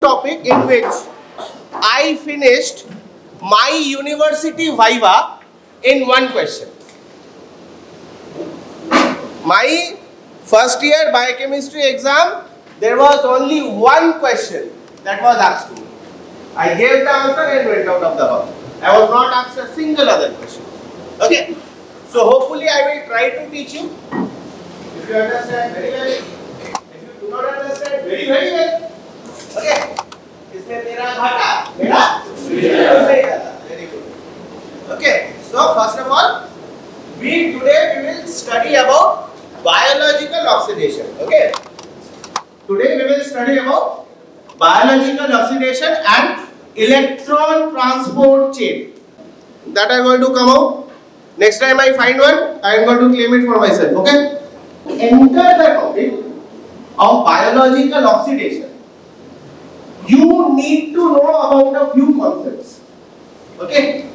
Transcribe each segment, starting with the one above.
topic in which I finished my university viva in one question. My first year biochemistry exam, there was only one question that was asked to me. I gave the answer and went out of the hall. I was not asked a single other question. Okay? So hopefully I will try to teach you. If you understand, very well. If you do not understand, very well. Okay? इसमें तेरा घाटा मेरा सही था. Very good. Okay. So first of all, today we will study about biological oxidation. Okay. Today we will study about biological oxidation and electron transport chain. That I am going to come out. Next time I find one, I am going to claim it for myself. Okay. Enter the topic of biological oxidation. You need to know about a few concepts. Okay.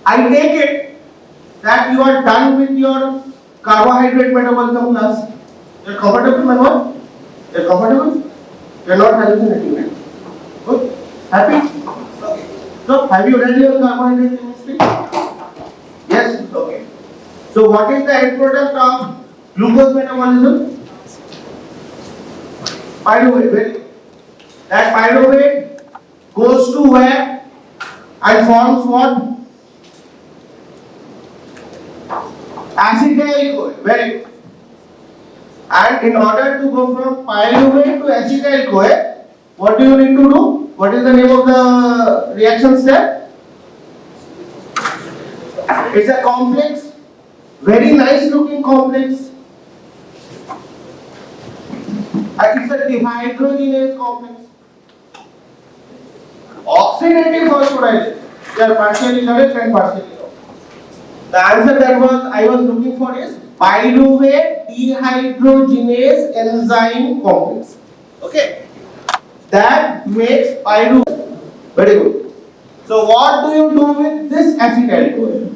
I take it that you are done with your carbohydrate metabolism class. You are comfortable, my boy? You are comfortable? You are not hallucinating, right? Good. Happy? Okay. So, have you read your carbohydrate chemistry? Yes? Okay. So, what is the end product of glucose metabolism? Pyruvate. Very good. That pyruvate goes to where and forms what? Acetyl-CoA. Very good. And in order to go from pyruvate to acetyl-CoA, what do you need to do? What is the name of the reaction step? It's a complex, very nice looking complex. It's a dehydrogenase complex. Oxidative phosphorylation. You are partially correct and partially wrong. The answer that I was looking for is pyruvate dehydrogenase enzyme complex. Okay. That makes pyruvate. Very good. So what do you do with this acetyl-CoA?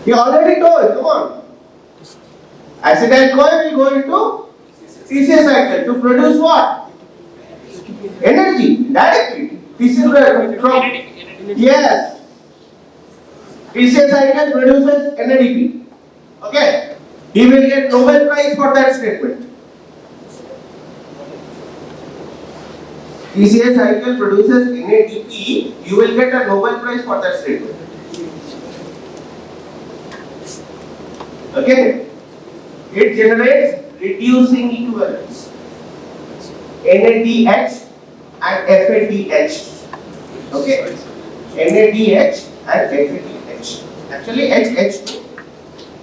You already told, come on. Acetyl-CoA will go into CCA cycle to produce what? Energy, directly. TCA from, yes. TCA cycle produces NADP. Okay. He will get Nobel Prize for that statement. TCA cycle produces NADP, you will get a Nobel Prize for that statement. Okay. It generates reducing equivalents. NADH and FADH. Okay. NADH and FADH. Actually HH2.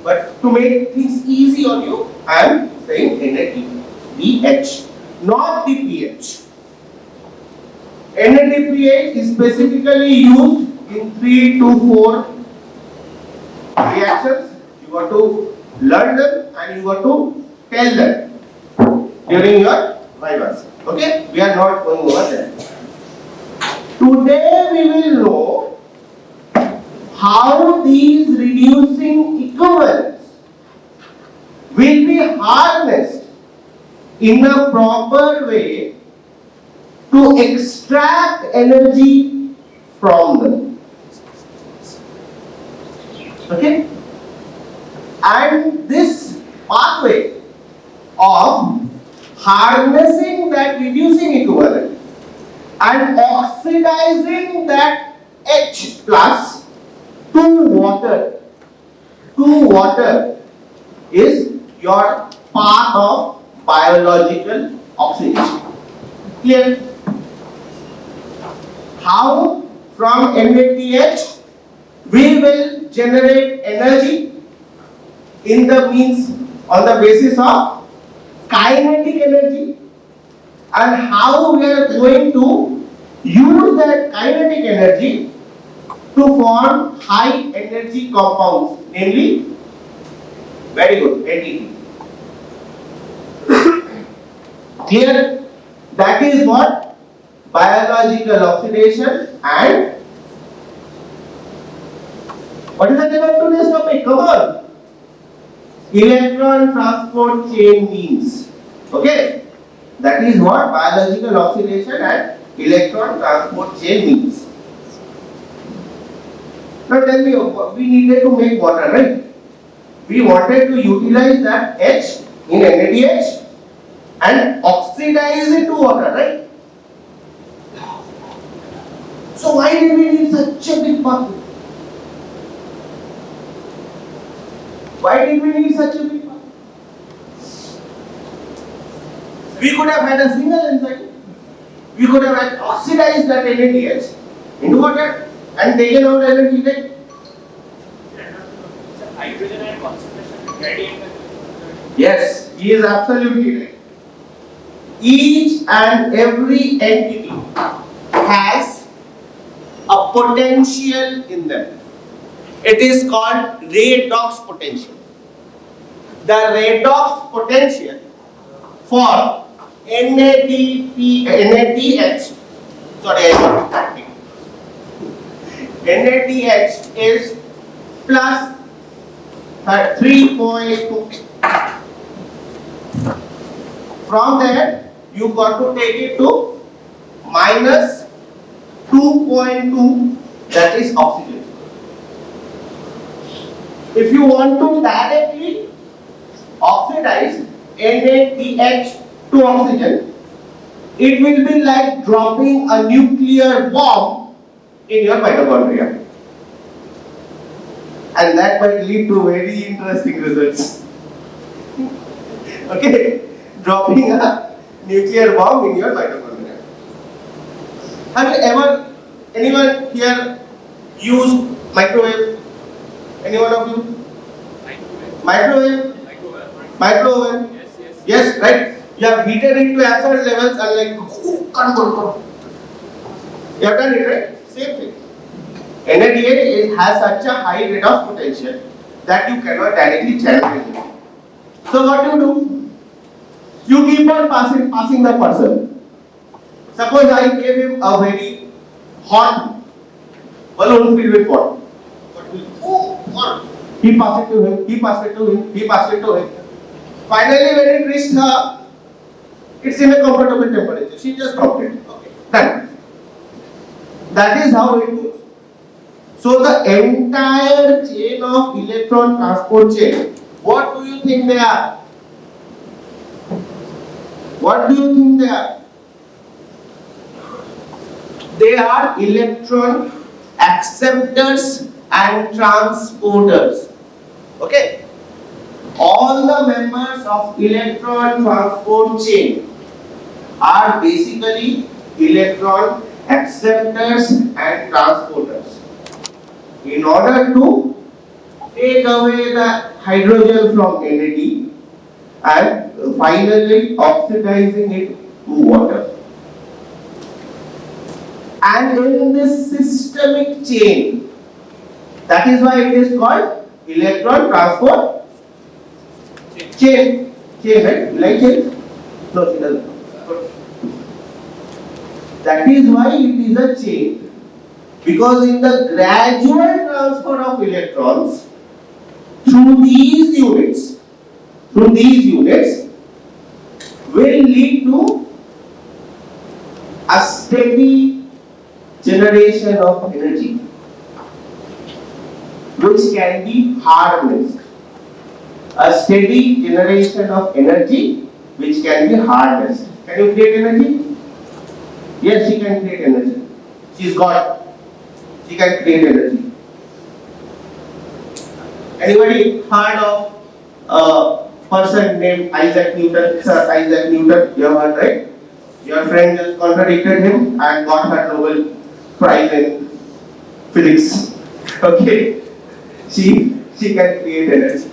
But to make things easy on you, I am saying NADPH, not DPH. NADPH is specifically used in 3 to 4 reactions. You have to learn them and you have to tell them during your vivas. Okay? We are not going over there. Today we will know how these reducing equivalents will be harnessed in a proper way to extract energy from them. Okay? And this pathway of harnessing that reducing equivalent and oxidizing that H plus to water is your path of biological oxidation. Clear? How from NADH we will generate energy in the means on the basis of kinetic energy, and how we are going to use that kinetic energy to form high energy compounds, namely, very good, ATP. Clear? That is what biological oxidation and What is the name of today's topic? Come on. Electron transport chain means. Okay. That is what biological oxidation and electron transport chain means. Now tell me, we needed to make water, right? We wanted to utilize that H in NaDH and oxidize it to water, right? So why did we need such a big pathway? Why did we need such a big pathway? We could have had a single enzyme. We could have had oxidized that NaDH into water and taken out energy, right? Hydrogen ion concentration gradient. Yes, he is absolutely right. Each and every entity has a potential in them. It is called redox potential. The redox potential for NaDH, NaDH is plus 3.2. From there, you got to take it to minus 2.2, that is oxygen. If you want to directly oxidize NaDH to oxygen, it will be like dropping a nuclear bomb in your mitochondria. And that might lead to very interesting results. Okay, dropping a nuclear bomb in your mitochondria. Have you ever, anyone here used microwave? Anyone of you? Microwave? Microwave? Yes, right? You have heated it to absolute levels and like, can't go. You have done it, right? Same thing. NaDH has such a high rate of potential that you cannot directly channel it. So what do? You keep on passing the person. Suppose I gave him a very hot balloon filled with water. He passed it to him, he passed it to him, he passed it to him. Finally when it reached her, it's in a comfortable temperature. She just dropped it. Okay, done. That is how it goes. So the entire chain of electron transport chain, what do you think they are? What do you think they are? They are electron acceptors and transporters. Okay? All the members of electron transport chain are basically electron acceptors and transporters. In order to take away the hydrogen from NAD and finally oxidizing it to water. And in this systemic chain, that is why it is called electron transport chain. Chain, right? Like chain? No, she doesn't. That is why it is a chain. Because in the gradual transfer of electrons through these units will lead to a steady generation of energy which can be harnessed. A steady generation of energy which can be harnessed. Can you create energy? Yes, she can create energy. She's got. She can create energy. Anybody heard of a person named Isaac Newton? Sir Isaac Newton, you have heard, right? Your friend just contradicted him and got her Nobel Prize in physics. Okay? She can create energy.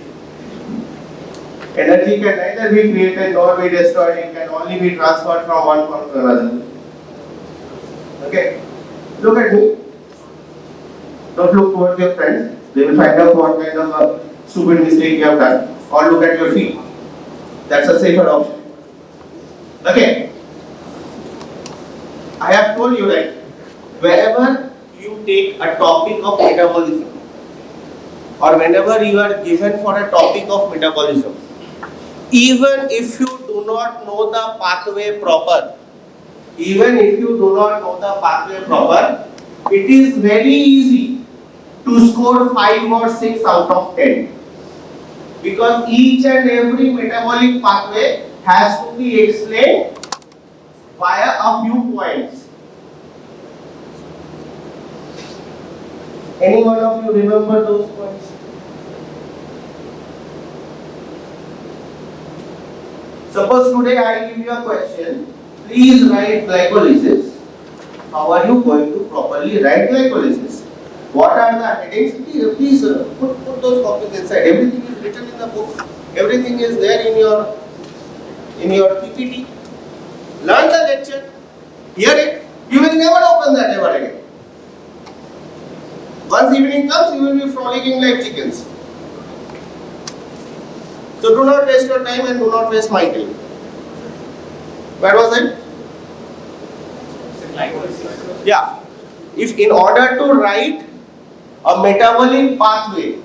Energy can neither be created nor be destroyed, it can only be transferred from one form to another. Okay? Look at me. Don't look towards your friends. They will find out what kind of a stupid mistake you have done. Or look at your feet. That's a safer option. Okay? I have told you that wherever you take a topic of metabolism, or whenever you are given for a topic of metabolism, even if you do not know the pathway proper, even if you do not know the pathway proper, it is very easy to score 5 or 6 out of 10. Because each and every metabolic pathway has to be explained via a few points. Any one of you remember those points? Suppose today I give you a question, please write glycolysis. How are you going to properly write glycolysis? What are the headings? Please put those copies inside. Everything is written in the book. Everything is there in your PPT. Learn the lecture. Hear it. You will never open that ever again. Once evening comes, you will be frolicking like chickens. So do not waste your time and do not waste my time. Where was it? Yeah. If in order to write a metabolic pathway,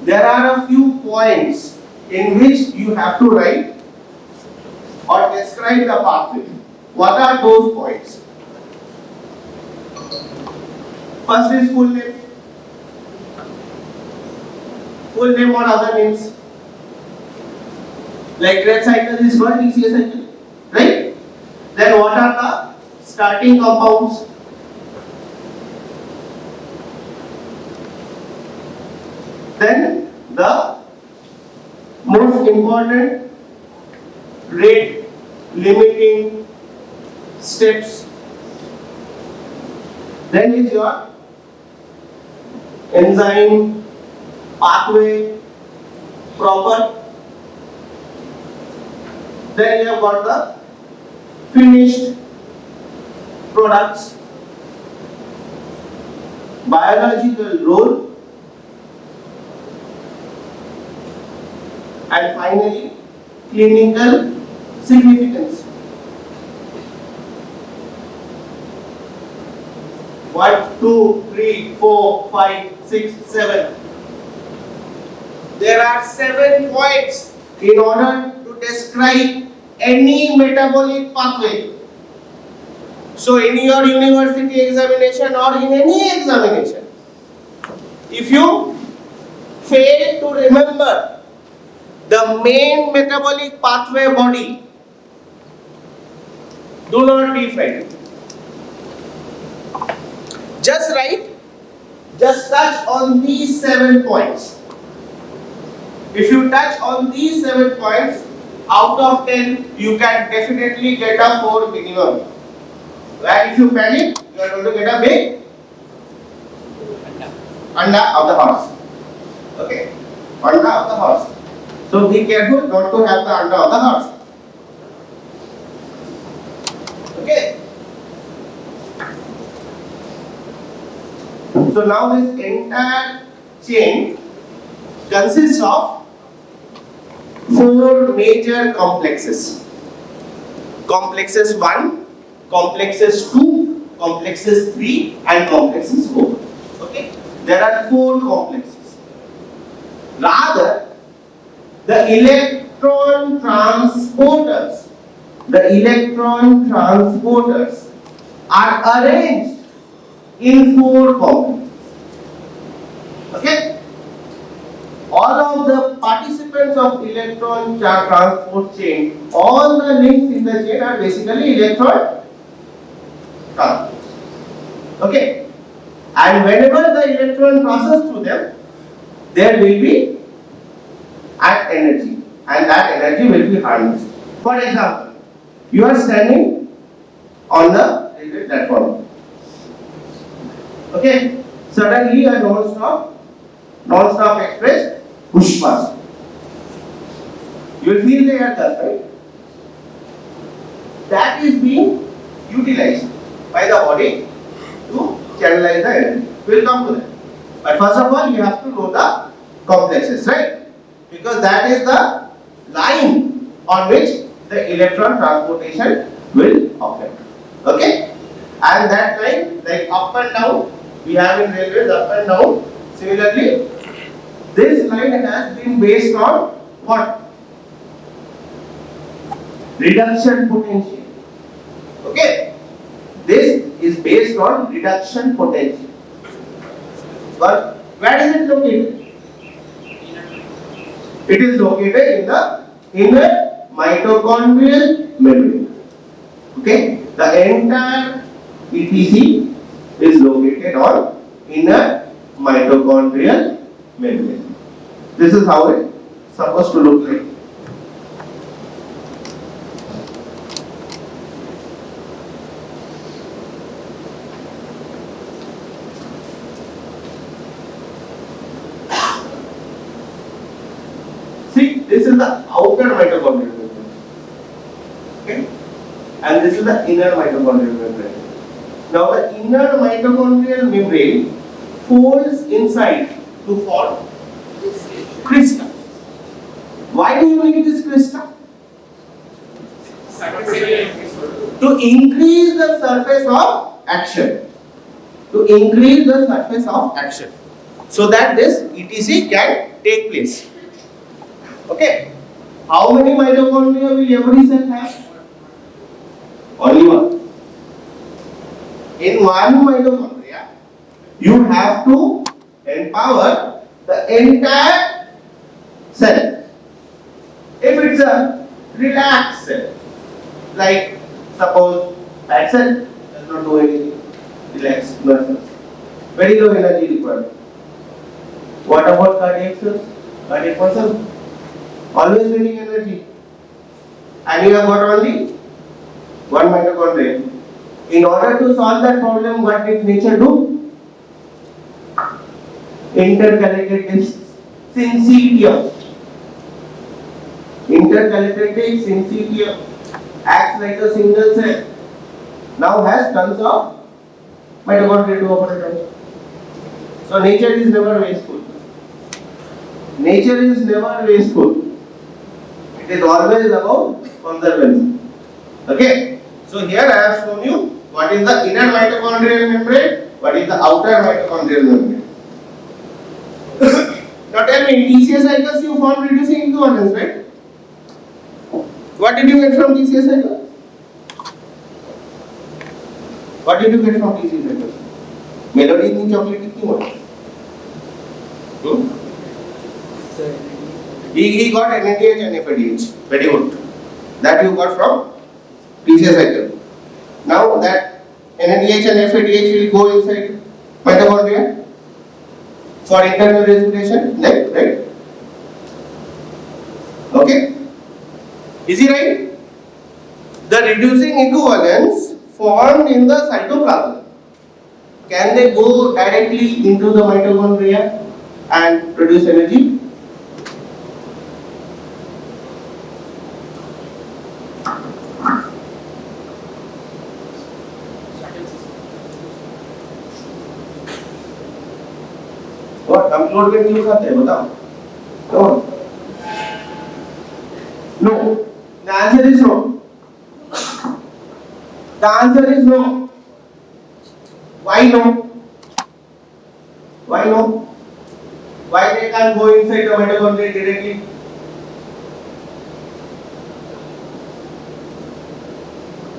there are a few points in which you have to write or describe the pathway. What are those points? First is full name. Full name or other names. Like Krebs cycle is one ECA cycle, right? Then what are the starting compounds? Then the most important rate limiting steps. Then is your enzyme pathway proper. Then you have got the finished products, biological role, and finally clinical significance. 1, 2, 3, 4, 5, 6, 7. There are 7 points in order to describe any metabolic pathway. So in your university examination or in any examination, if you fail to remember the main metabolic pathway body, do not be frightened. Just write, just touch on these 7 points. If you touch on these 7 points, out of 10, you can definitely get a 4 minimum. And if you panic, you are going to get a big anda of the horse. Okay, anda of the horse. So be careful not to have the anda of the horse. Okay. So now this entire chain consists of 4 major complexes. Complexes 1, complexes 2, complexes 3 and complexes 4. Okay? There are 4 complexes. Rather, the electron transporters are arranged in 4 complexes. Okay? All of the participants of electron transport chain, all the links in the chain are basically electron transports. Okay? And whenever the electron passes through them, there will be an energy, and that energy will be harnessed. For example, you are standing on the railway platform. Okay? Suddenly a non-stop express push past. You will feel the air dust, right? That is being utilized by the body to channelize the energy. We will come to that. But first of all, you have to know the complexes, right? Because that is the line on which the electron transportation will occur. Okay? And that line, like up and down, we have in railways up and down. Similarly, This line has been based on what? Reduction potential. Okay? This is based on reduction potential. But where is it located? It is located in the inner mitochondrial membrane. Okay? The entire ETC is located on inner mitochondrial membrane. This is how it is supposed to look like. See, this is the outer mitochondrial membrane. Okay? And this is the inner mitochondrial membrane. Now the inner mitochondrial membrane folds inside to form crystal. Why do you need this crystal? To increase the surface of action. To increase the surface of action. So that this ETC can take place. Okay. How many mitochondria will every cell have? Only one. In one mitochondria, you have to empower the entire cell. If it's a relaxed cell, like suppose fat cell does not do anything, relaxed nerve cells, very low energy required. What about cardiac cells? Cardiac muscle, always needing energy, and you have got only one mitochondria. In order to solve that problem, what did nature do? Intercalated this syncytium. Intercalated syncytium acts like a single cell. Now has tons of mitochondria to operate on. So nature is never wasteful. Nature is never wasteful. It is always about conservation. Okay. So here I have shown you what is the inner mitochondrial membrane, what is the outer mitochondrial membrane. Now tell me, in TCA cycles you found reducing equivalence, right? What did you get from TCA cycle? What did you get from TCA cycle? Melody in chocolate kitni hogi? He got NADH and FADH. Very good. That you got from TCA cycle. Now that NADH and FADH will go inside mitochondria for internal respiration, right? Okay? Is he right? The reducing equivalents formed in the cytoplasm, can they go directly into the mitochondria and produce energy? What? Upload में क्यों खाते हैं बताओ? No. The answer is no. The answer is no. Why no? Why no? Why they can't go inside the mitochondria directly?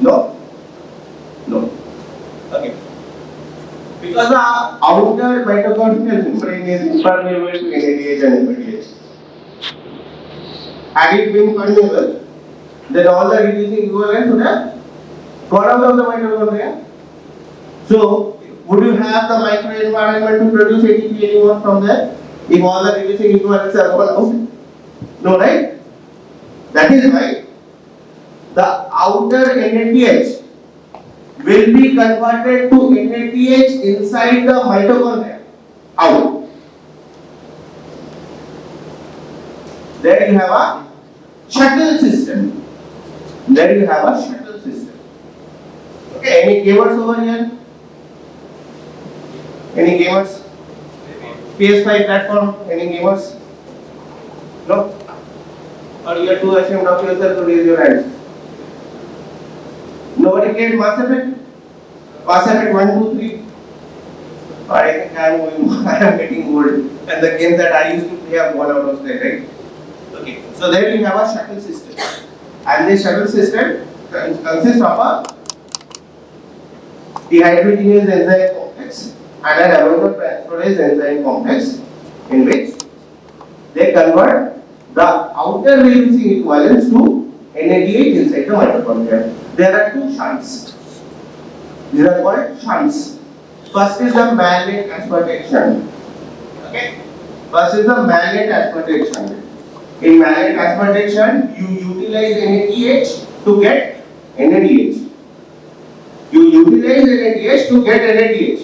No. No. Okay. Because the outer mitochondrial membrane is impermeable to NADH and FADH. Had it been permeable, then all the reducing equivalents would have gone out of the mitochondria. So, would you have the microenvironment to produce ATP anymore from there if all the reducing equivalents are gone out? No, right? That is why the outer NADH will be converted to NADH inside the mitochondria. Out. There you have a shuttle system. There you have a shuttle system. Okay, any gamers over here? Any gamers? PS5 platform, any gamers? No? Or you are too ashamed of yourself to raise your hands? Nobody played Mass Effect? Mass Effect 1, 2, 3? Or I think I am getting old. And the game that I used to play have gone out of slide, right? Okay. So then you have a shuttle system, and this shuttle system consists of a dehydrogenase enzyme complex and an aminotransferase enzyme complex, in which they convert the outer reducing equivalents to NADH inside the mitochondria. There are two shunts. These are called shunts. First is the malate aspartate shunt. Okay. First is the malate aspartate shunt. In malate aspartate shunt, you utilize NADH to get NADH. You utilize NADH to get NADH.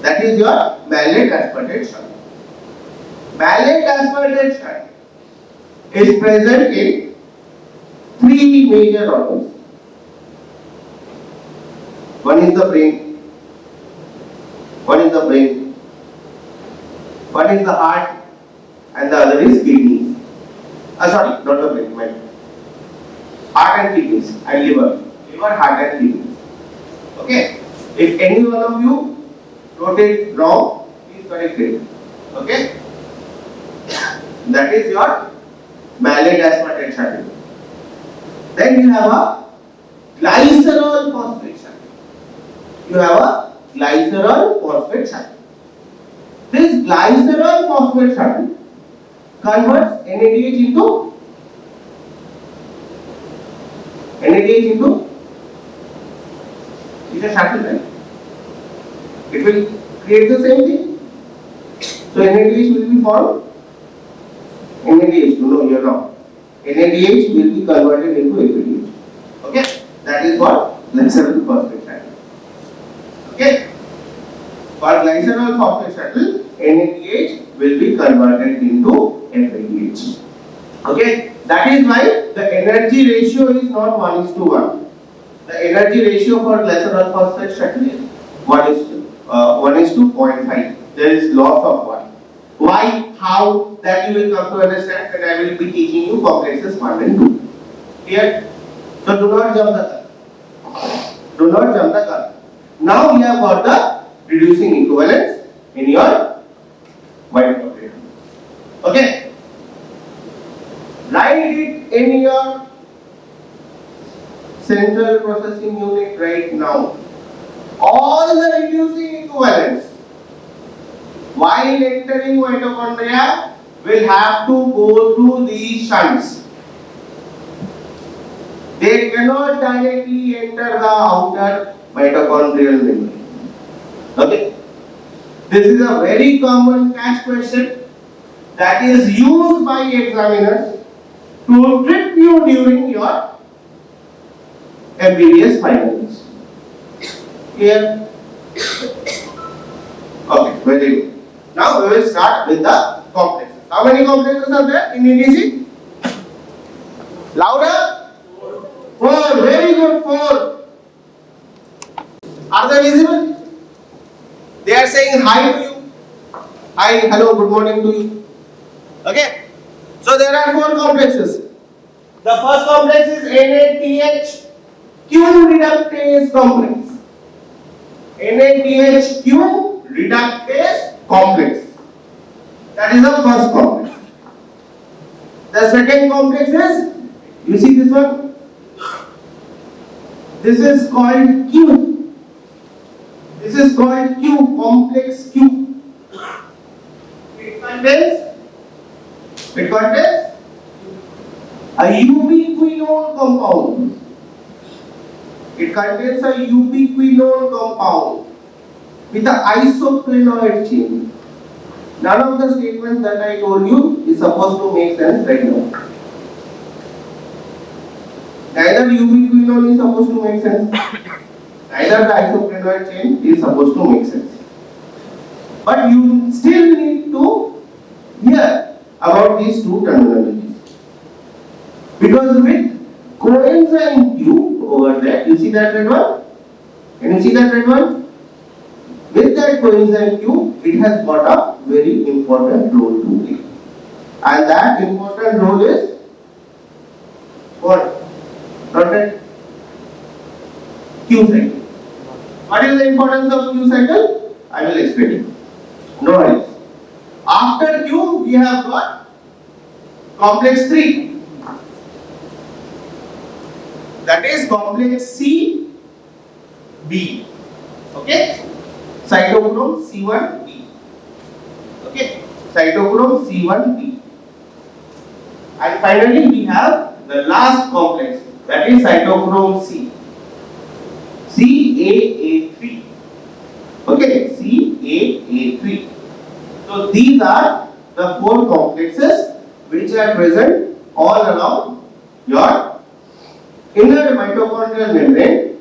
That is your malate aspartate shunt. Malate aspartate shunt is present in three major organs. One is the brain, one is the heart, and the other is kidneys. Sorry, not the brain, my heart and kidneys and liver, heart and kidneys. Okay. If any one of you wrote it wrong, please correct it. Okay. That is your malate aspartate shunt. Then you have a glycerol phosphate shunt. You have a glycerol phosphate shunt. This glycerol phosphate shunt converts NADH into it's a shuttle, right? It will create the same thing. So NADH will be formed. NADH, no, you are wrong. NADH will be converted into APDH. Okay? That is what glycerol phosphate shuttle. Okay? For glycerol phosphate shuttle, NADH will be converted into APDH. Okay? That is why the energy ratio is not 1:1. The energy ratio for glycerol phosphate shuttle is 1:0.5. There is loss of 1. Why? How? That you will come to understand, and I will be teaching you complexes 1 and 2. Clear? So do not jump the curve. Do not jump the curve. Now we have got the reducing equivalents in your mitochondria. Okay? Write it in your central processing unit right now. All the reducing equivalents while entering mitochondria will have to go through these shunts. They cannot directly enter the outer mitochondrial membrane. Okay? This is a very common catch question that is used by examiners to trip you during your MBBS finals. Clear? Okay, very good. Now we will start with the complexes. How many complexes are there in EDC? Louder? 4. Very good. 4. Are they visible? They are saying hi to you. Hi, hello, good morning to you. Okay? So there are 4 complexes. The first complex is NADH Q reductase complex. NADH Q reductase complex. That is the first complex. The second complex is, you see this one? This is called Q. This is called Q, complex Q. It contains a ubiquinone compound. It contains a ubiquinone compound with an isoprenoid chain. None of the statements that I told you is supposed to make sense right now. Neither ubiquinone is supposed to make sense, neither the isoprenoid chain is supposed to make sense. But you still need to hear about these two terminologies. Because with coenzyme Q over there, you see that red one? Can you see that red one? With that coenzyme Q, it has got a very important role to play. And that important role is what? Noted? Q cycle. What is the importance of Q cycle? I will explain it. No worries. After Q, we have got complex 3. That is complex C, B. Okay? Cytochrome C1B. Okay? Cytochrome C1B. And finally, we have the last complex, that is cytochrome C. CAA3. Okay? CAA3. So these are the 4 complexes which are present all around your inner mitochondrial membrane,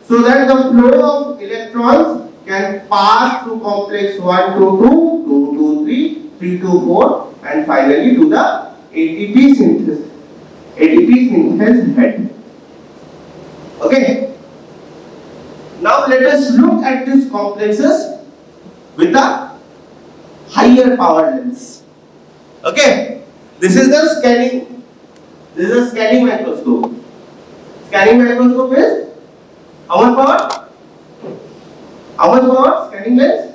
so that the flow of electrons can pass through complex 1 to 2, 2 to 3, 3 to 4, and finally to the ATP synthesis head. Okay. Now let us look at these complexes with a higher power lens. Okay. This is the scanning. This is a scanning microscope. Scanning microscope is how much power? How much power? Scanning lens?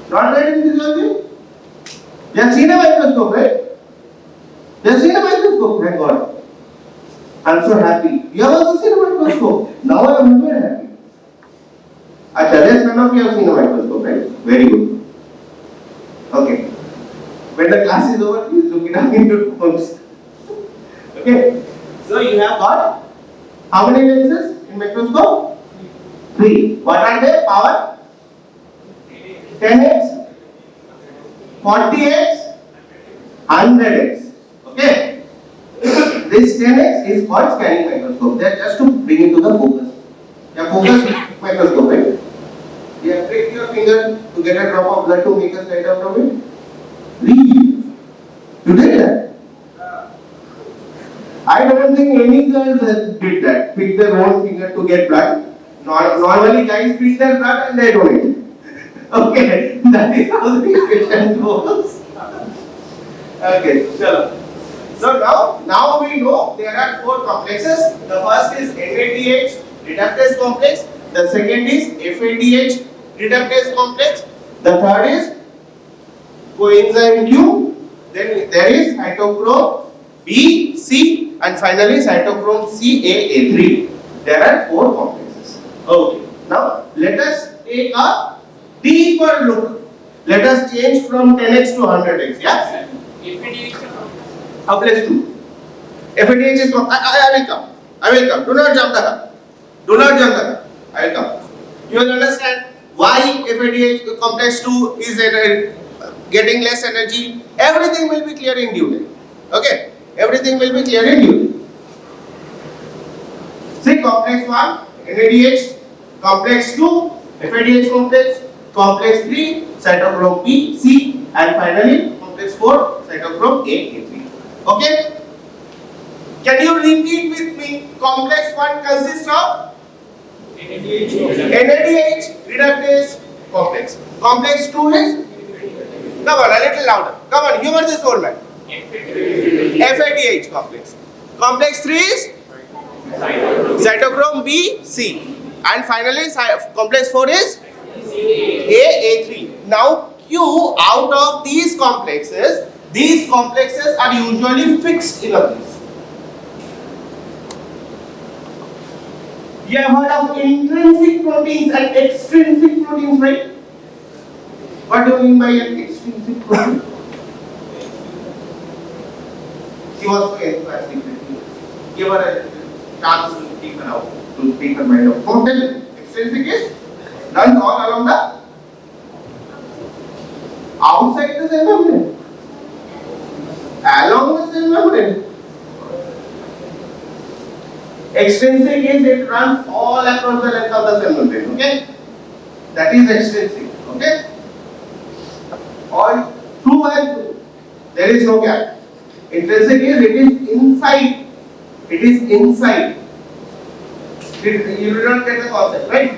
Not that in physiology? You have seen a microscope, right? You have seen a microscope, thank God. I am so happy. You have also seen a microscope. Now I am very happy. Acha, let's none of you have seen a microscope, right? Very good. Okay. When the class is over, please look it up in your phones. Okay. So you have got how many lenses in microscope? 3. What are they? Power? 10x, 40x, 100x. Okay. This 10x is called scanning microscope. They are just to bring it to the focus. Yeah, focus microscope, right? You have pricked your finger to get a drop of blood to make a slide out of it. Really? You did that? I don't think any girls did that. Pick their own finger to get blood. Normally guys pick their blood and they donate. Okay, that is how the equation goes. Okay, sure. So now we know there are 4 complexes. The first is NADH reductase complex. The second is FADH reductase complex. The third is coenzyme Q. Then there is cytochrome B, C, and finally cytochrome CAA3. There are 4 complexes. Okay. Now let us take a deeper look. Let us change from 10x to 100x. Yeah? Complex 2. FADH is I will come. I will come. Do not jump the gun. Do not jump the gun. I will come. You will understand why FADH complex 2 is getting less energy. Everything will be clear in due time. Okay? Everything will be clear in due time. See, complex 1, NADH, complex 2, FADH complex, complex 3, cytochrome B, C, and finally complex 4, cytochrome A3. Okay? Can you repeat with me? Complex 1 consists of NADH reductase complex. Complex 2 is? Come on, a little louder. Come on, humor this old man. FADH complex. Complex 3 is? Cytochrome B, C. And finally, complex 4 is? A3. Now, Q out of these complexes are usually fixed in a place. You have heard of intrinsic proteins and extrinsic proteins, right? What do you mean by an extrinsic protein? She was so enthusiastic. Give her a chance to speak her out, to speak her mind out. So then, extrinsic is runs all along the outside the cell membrane, along the cell membrane. Extrinsic is it runs all across the length of the cell membrane. Okay, that is extrinsic. Okay, all through and through. There is no gap. Intrinsic is it is inside. It is inside. You do not get the concept, right?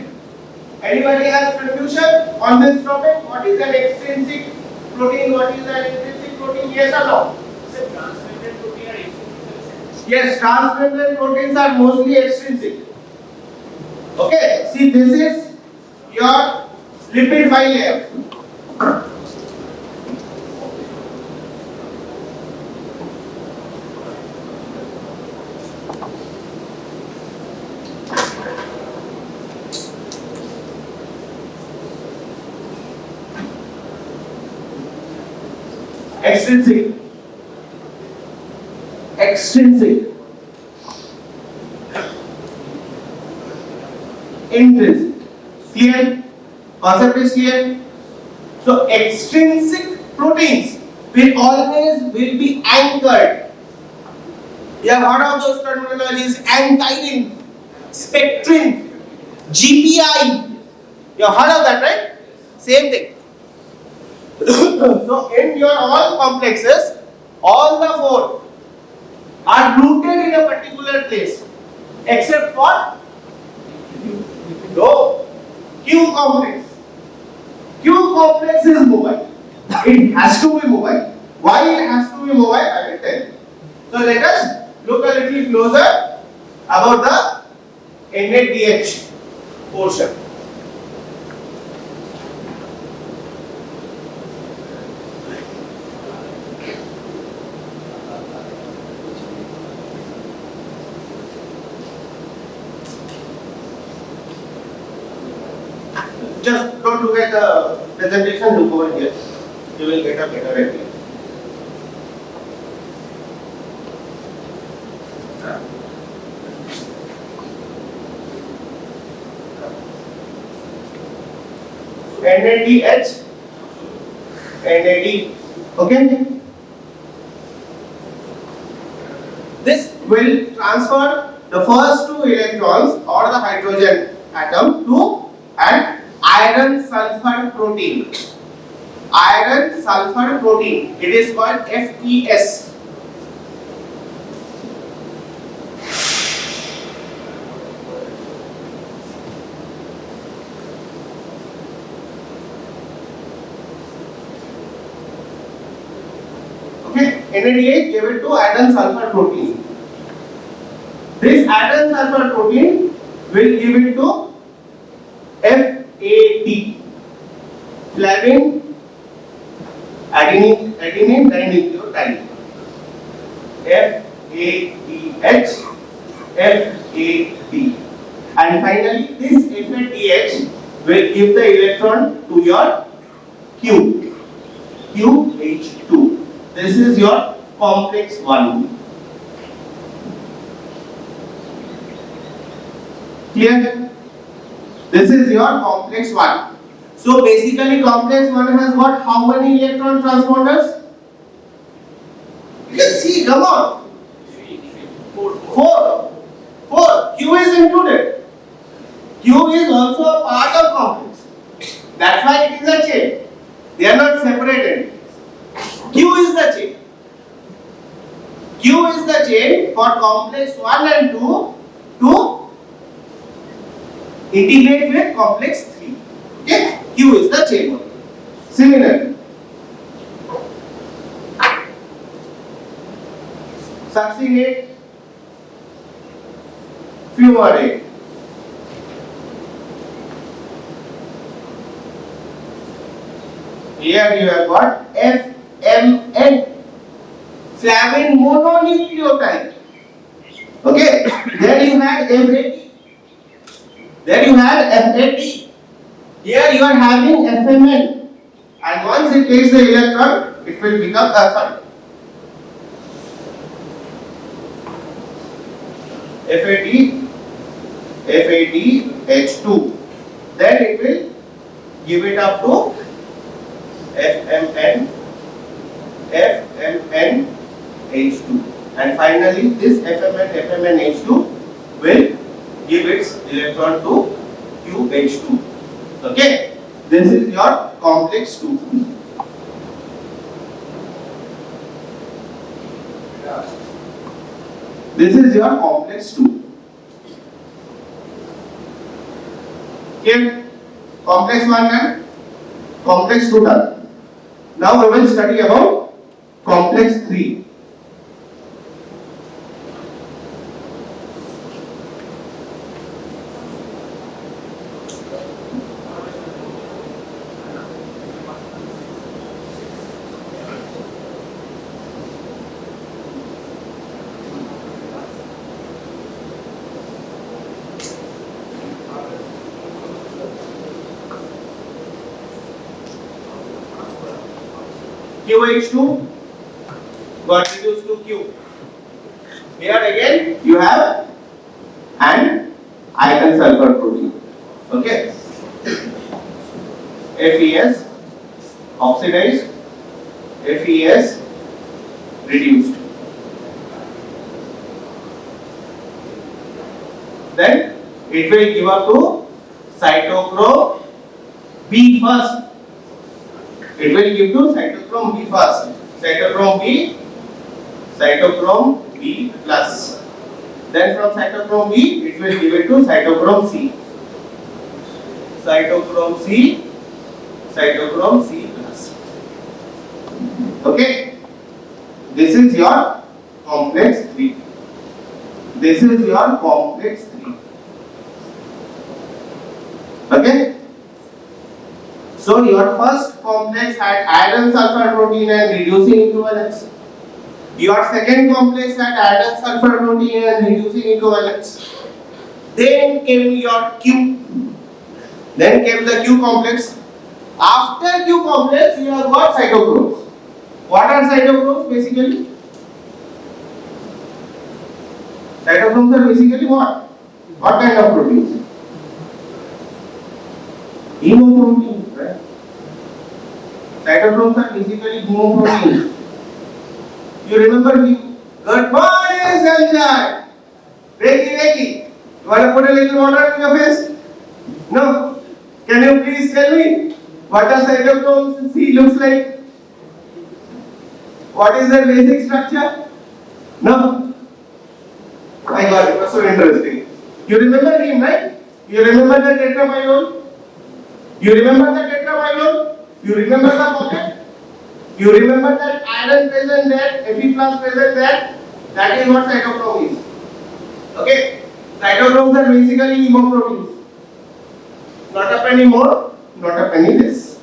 Anybody has confusion on this topic? What is an extrinsic protein? What is an intrinsic protein? Yes or no? Transmembrane protein or extrinsic? Yes, transmembrane proteins are mostly extrinsic. Okay, see this is your lipid bilayer. extrinsic, extrinsic, intrinsic. Clear? Concept is clear? So extrinsic proteins will be anchored. You have heard of those terminologies: ankyrin, spectrin, GPI. You have heard of that, right? Same thing. So in your all complexes, all the four are rooted in a particular place, except for no Q complex. Q complex is mobile. It has to be mobile. Why it has to be mobile, I will tell you. So let us look a little closer about the NADH portion. Just don't look at the presentation, look over here. You will get a better idea. NADH, NAD, okay? This will transfer the first two electrons or the hydrogen atom to an iron sulfur protein. Iron sulfur protein. It is called FES. Okay, NADH gave it to iron sulfur protein. This iron sulfur protein will give it to FAD, flavin adenine dinucleotide. FADH, FAD. And finally, this FADH will give the electron to your QH2. This is your complex 1. Clear? This is your complex 1. So basically complex 1 has got how many electron transponders? You can see, come on. 4. Q is included. Q is also a part of complex. That's why it is a chain. They are not separated. Q is the chain. Q is the chain for complex 1 and 2 to integrate with complex 3. Okay? Q is the chain. Similarly, succinate, fumarate. Here you have got FMN, flavin mononucleotide. Okay, there you had FAD. There you had FAD. Here you are having FMN. And once it takes the electron, it will become FADH2. Then it will give it up to FMNH2. And finally, this FMNH2 will give its electron to QH2. Okay, this is your complex 2. This is your complex 2. Okay, complex 1 and complex 2 done. Now we will study about complex 3. QH2 got reduced to Q. Here again you have an iron sulfur protein. Okay. FES oxidized, FES reduced. Then it will give up to cytochrome B first. It will give to cytochrome B first. Cytochrome B plus. Then from cytochrome B, it will give it to cytochrome C. Cytochrome C plus. Okay. This is your complex 3. This is your complex 3. Okay. So your first complex had iron sulfur protein and reducing equivalence. Your second complex had iron sulfur protein and reducing equivalence. Then came your Q. Then came the Q complex. After Q complex, you have got cytochromes. What are cytochromes basically? Cytochromes are basically what? What kind of proteins? Hemoproteins, right? Cytochromes are basically hemoproteins. You remember me? Good morning, sunshine. Wakey. You want to put a little water in your face? No. Can you please tell me what a cytochrome C looks like? What is their basic structure? No. I got it. Was so interesting. You remember him, right? You remember the tetraphylone? You remember the tetraphylone? You remember the pocket? You remember that iron present there, Fe plus present there? That is what cytochrome is. Okay? Cytochromes are basically hemoproteins. Not a penny more, not a penny less.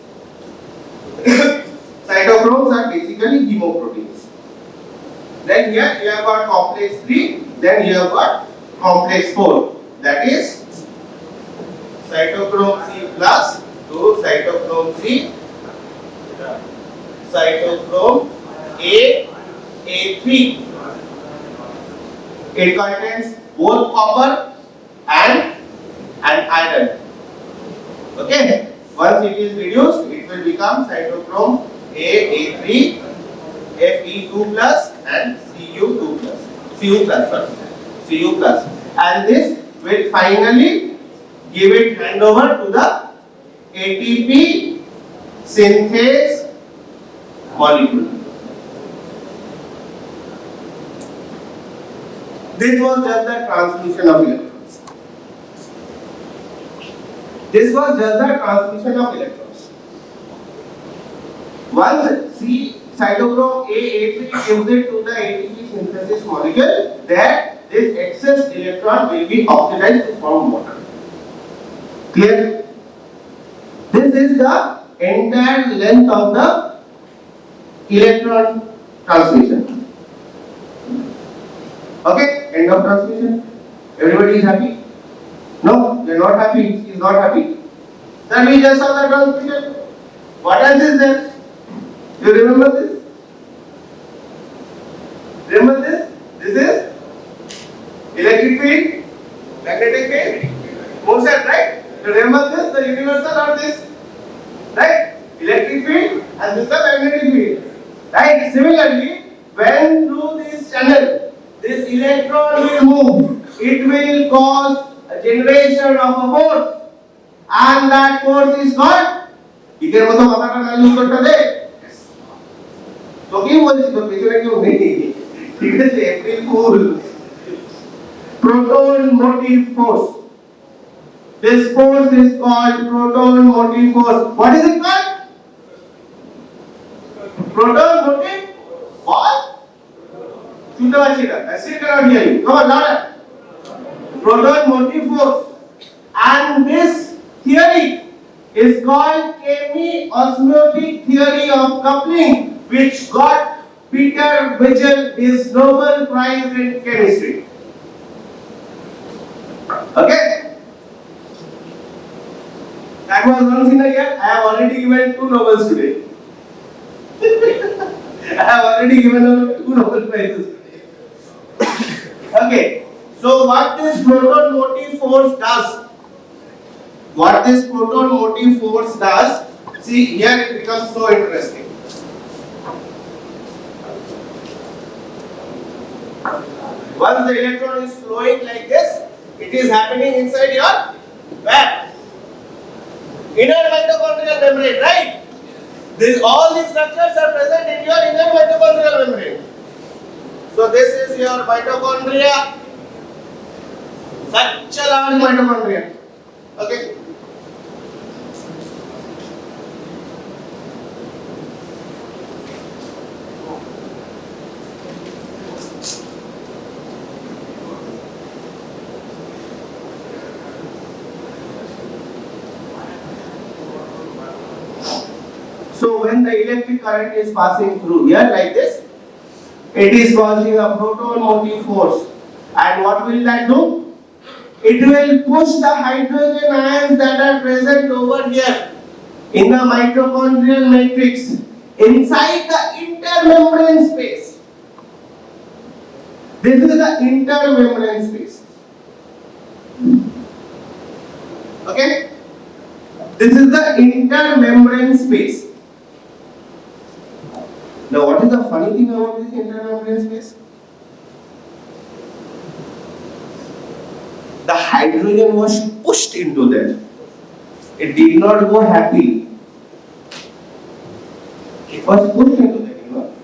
Cytochromes are basically hemoproteins. Then here you have got complex 3, then you have got complex 4. That is cytochrome C plus to cytochrome C, cytochrome A3. It contains both copper and iron. Okay. Once it is reduced, it will become cytochrome A3, Fe2 plus and Cu2 plus. Cu plus. And this will finally give it handover to the ATP synthase molecule. This was just the transmission of electrons. Once cytochrome A3 gives it to the ATP synthesis molecule, that this excess electron will be oxidized to form water. Clear? This is the entire length of the electron transmission. Okay, end of transmission. Everybody is happy? No, they are not happy. He is not happy. Then we just saw the transmission. What else is there? You remember this? Remember this? This is electric field, magnetic field, motion, right? You remember this? The universal or this? Right? Electric field and this is the magnetic field. Right? Similarly, when through this channel, this electron will move, it will cause a generation of a force, and that force is called. इकेर मतो माथाटा ना use करते दे तो কি বলছি তো পেছনে কেউ নেই ঠিক আছে April fool proton motive force. This force is called proton motive force. What is it called? Proton motive force. শুনতে পাচ্ছি না I still cannot hear you. Come on, louder. Proton motive force. And this theory is called chemi-osmotic theory of coupling, which got Peter Vigil his Nobel Prize in chemistry. Okay? That was once in a year. I have already given 2 Nobels today. I have already given out 2 Nobel Prizes. Okay, so what this proton motive force does? What this proton motive force does? See, here it becomes so interesting. Once the electron is flowing like this, it is happening inside your where? Inner mitochondrial membrane, right? All these structures are present in your inner mitochondrial membrane. So this is your mitochondria, such a large mitochondria. Okay. So when the electric current is passing through here like this, it is causing a proton motive force. And what will that do? It will push the hydrogen ions that are present over here in the mitochondrial matrix inside the intermembrane space. This is the intermembrane space. Okay? This is the intermembrane space. Now, what is the funny thing about this intermembrane space? The hydrogen was pushed into that. It did not go happily. It was pushed into that, you know.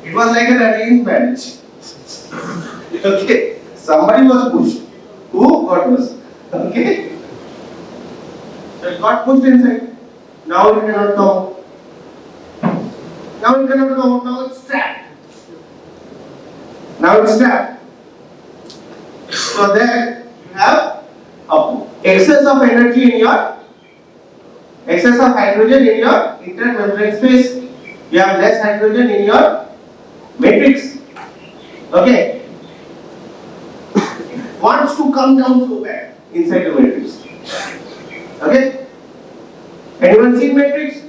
It was like an arranged marriage. Okay, somebody was pushed. Who? God was. Okay. So it got pushed inside. Now it cannot come out. Now it cannot come out. Now it's trapped. Now it's trapped. So there you have excess of energy in your excess of hydrogen in your intermembrane space. You have less hydrogen in your matrix. Okay. Wants to come down so bad inside the matrix. Okay. Anyone seen matrix?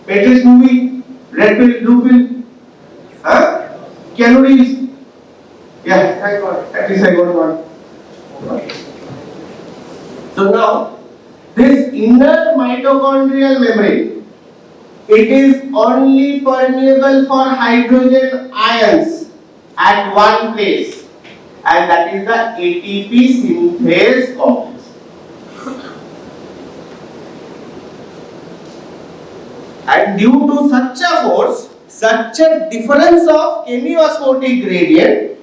Matrix movie? Red pill, blue pill? Huh? Keanu Reeves? Yeah, I got. At least I got one. So now, this inner mitochondrial membrane, it is only permeable for hydrogen ions at one place, and that is the ATP synthase complex. And due to such a force, such a difference of chemiosmotic gradient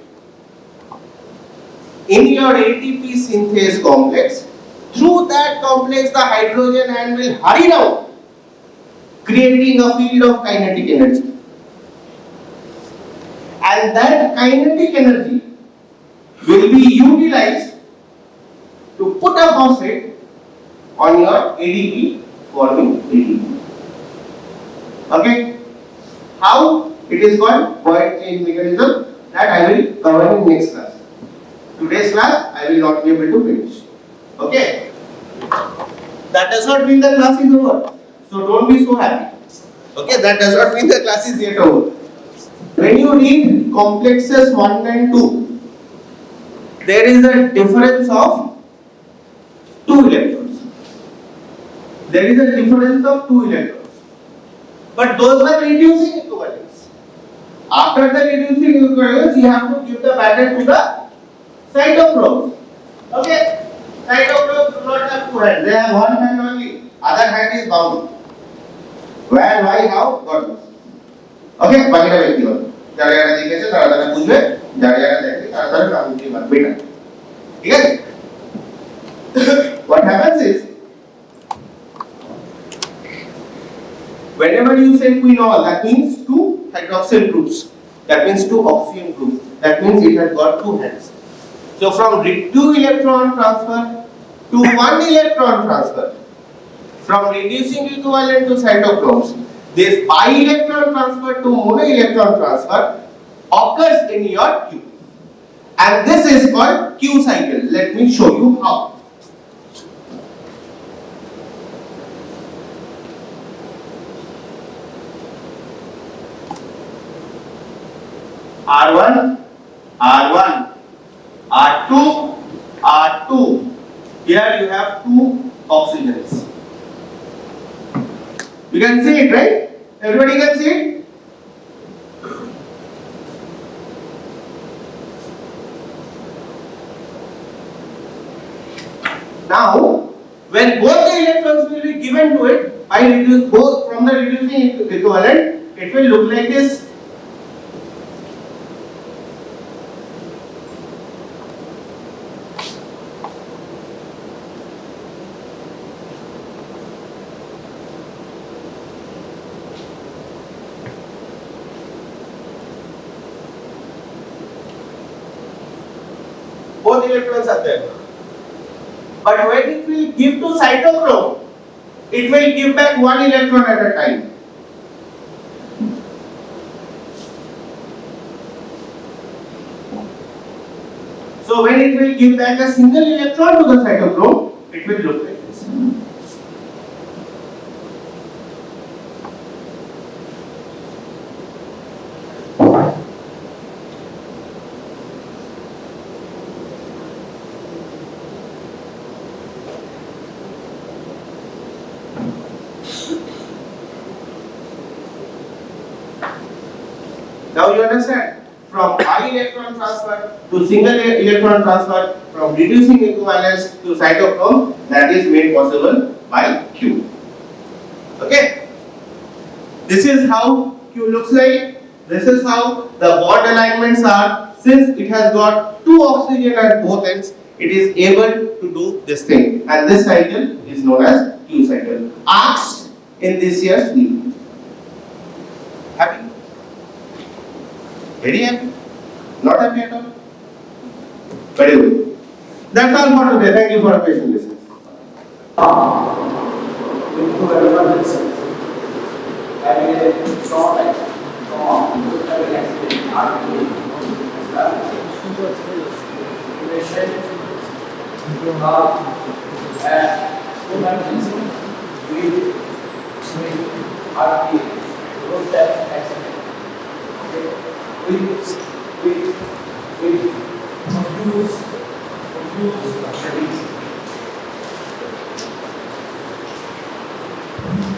in your ATP synthase complex, through that complex the hydrogen ion will hurry down, creating a field of kinetic energy. And that kinetic energy will be utilized to put a phosphate on your ADP forming ATP. Okay? How? It is called void change mechanism, that I will cover in next class. Today's class I will not be able to finish. Okay? That does not mean the class is over. So don't be so happy. Okay? That does not mean the class is yet over. When you read complexes 1 and 2, there is a difference of 2 electrons. There is a difference of 2 electrons. But those were reducing equivalents. After the reducing equivalents, you have to give the pattern to the cytochromes. Okay? Cytochromes do not have 2 hands. They have 1 hand only. Other hand is bound. Where, why, how? God knows. Okay? Bagita ব্যক্তি হল। যারা যারা দেখেছে তারা তারা বুঝবে, যারা যারা দেখে তারা তারা কাম দিয়ে মারবে না। ঠিক আছে? What happens is, whenever you say quinol, that means 2 hydroxyl groups. That means 2 oxygen groups. That means it has got 2 hands. So from 2 electron transfer to 1 electron transfer, from reducing equivalent to cytochromes, this bi-electron transfer to mono-electron transfer occurs in your Q. And this is called Q cycle. Let me show you how. R1, R1, R2, R2. Here you have two oxygens. You can see it, right? Everybody can see it? Now, when both the electrons will be given to it, I reduce both from the reducing equivalent, it will look like this. Both electrons are there. But when it will give to cytochrome, it will give back one electron at a time. So when it will give back a single electron to the cytochrome, it will look like this. Now you understand, from high electron transfer to single electron transfer, from reducing equivalence to cytochrome, that is made possible by Q. Okay? This is how Q looks like. This is how the bond alignments are. Since it has got two oxygen at both ends, it is able to do this thing. And this cycle is known as Q cycle. Asked in this year's NEET. Happy? Very happy? Not happy at all? Very good. That's all for today. Thank you for your patient listening.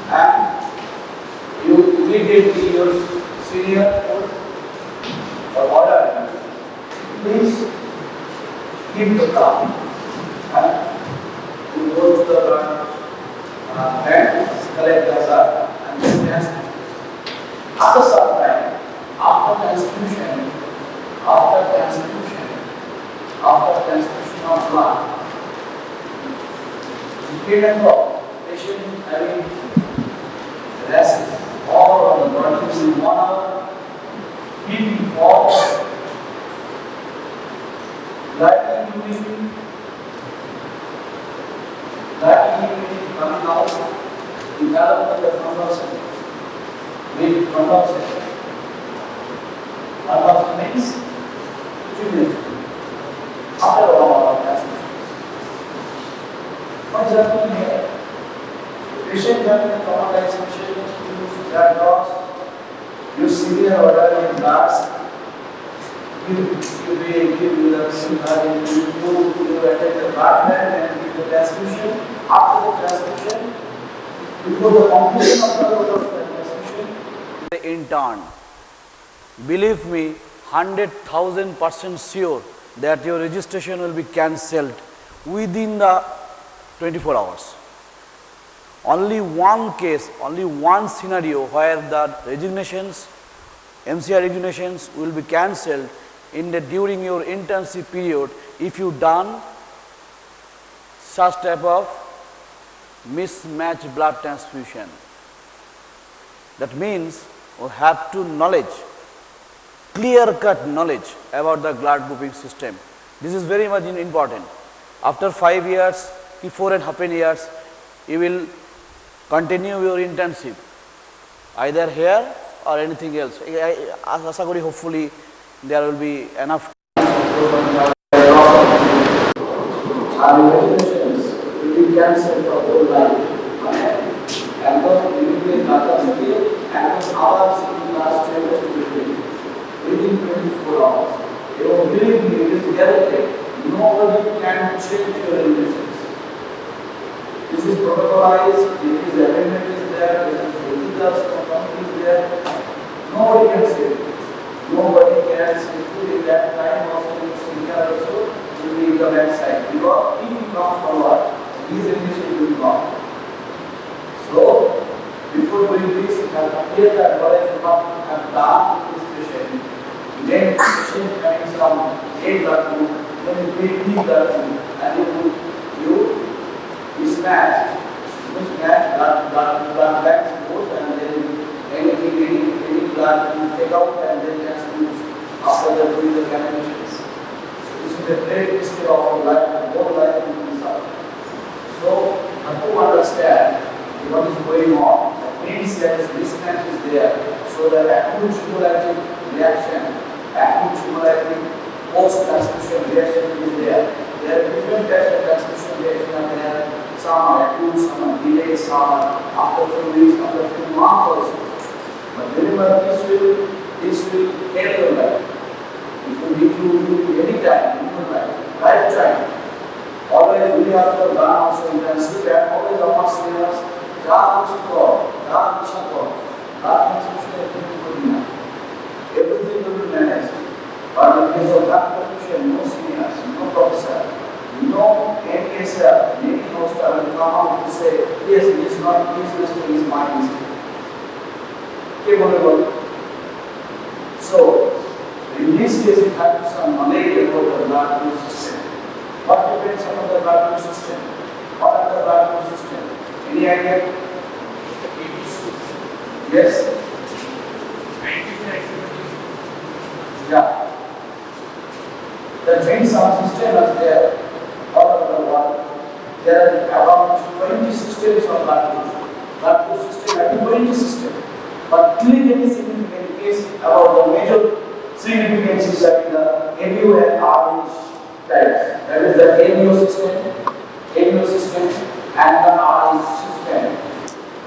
And you immediately your senior or order, please keep the car and you go to the blood and collect the blood and then transfusion. After some time, after transfusion of blood, you can go patient having rashes all over the body in 1 hour, BP falls, blood urine coming out, development of convulsion, with convulsion. Convulsion means tribulation. After a while, what is happening here? Patient having a traumatized patient use blood loss, use severe order in bloods, you attend the blood bank and give the transfusion. After the transfusion, before the completion of the transfusion, the intern. Believe me, 100,000% sure that your registration will be cancelled within the 24 hours. Only one case, only one scenario where the resignations, MCR resignations will be cancelled during your internship period if you done such type of mismatched blood transfusion. That means we have to knowledge, clear-cut knowledge about the blood grouping system. This is very much important. After 5 years, 4.5 years, you will continue your internship, either here or anything else. Hopefully, there will be enough. Will be cancelled for whole life. And within 24 hours. Believe me, it is guaranteed. Nobody can change your relations. This is protocolized, this is amendment is there, this is ethicals, is there. Nobody can say it. Nobody can say it. In that time also, you see here also, you will be the back side. Because if you come forward, these relations will come. So, before doing this, you have to clear that what is what you have done in this patient. Then patient having some A blood group, then you take B blood group, and you mismatch blood banks goes, and then any blood you take out and then transfuse after the doing the cannulations. So this is the great history of our life and whole life in this out. So to understand what is going on, the main cells mismatch is there, so that acute cumulative reaction, acute cumulative post-transfusion reaction is there. There are different types of transfusion reaction are there. Some are acute, some are delayed, some are after few weeks, after few months also. But remember, this will help your life. If you do any time in your lifetime, always we have to learn also intensely, and always our seniors, everything will be managed. But in case of blood transfusion, no seniors, no professor, no NSR, any hospital will come out to say, yes, it is not his mistake, it is my mistake. So, in this case, you have to some knowledge about the blood flow system. What depends on the blood flow system? What are the blood flow system? Any idea? Yes? Yeah. The main sound system is there all over the world. There are around 20 systems of blood flow. Blood flow system and 20 systems. But clinically significant is about the major significance is that the MU and RH types. That is the MU system and the RH system.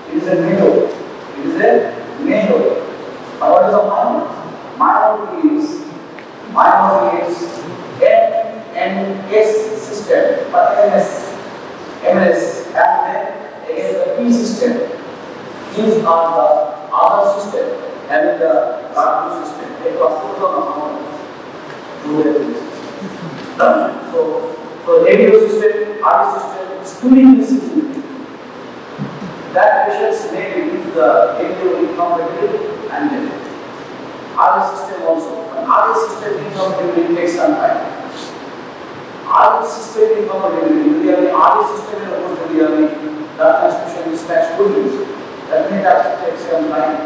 It is a major. It is a major. But what is the minor? Minor is MS system, but MS, and then again the P system. These are the other system having the blood system. They cross over so ABO system, RD system is clinically significant. That patients may use the ABO incompatibility and then RD system also. But RD system incompatibility takes some time. RD system incompatibility, usually RD system incompatibility, the transmission mismatch could use. That may take some time.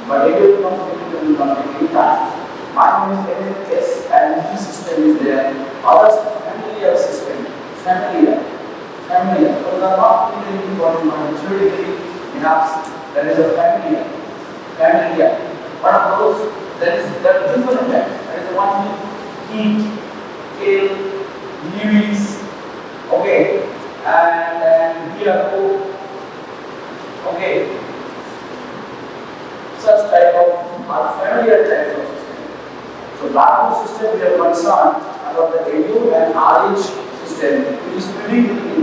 But ABO incompatibility will not take any time. Mine is MBBS and B system is there. Others familiar system, familiar. Those are not really important, but theoretically enough. There is a familiar. One of those, there are different types. There is one heat, tail, leaves, okay, and here okay. Such type of are familiar types of system. So blood system we are concerned about the AU and RH system, which is critically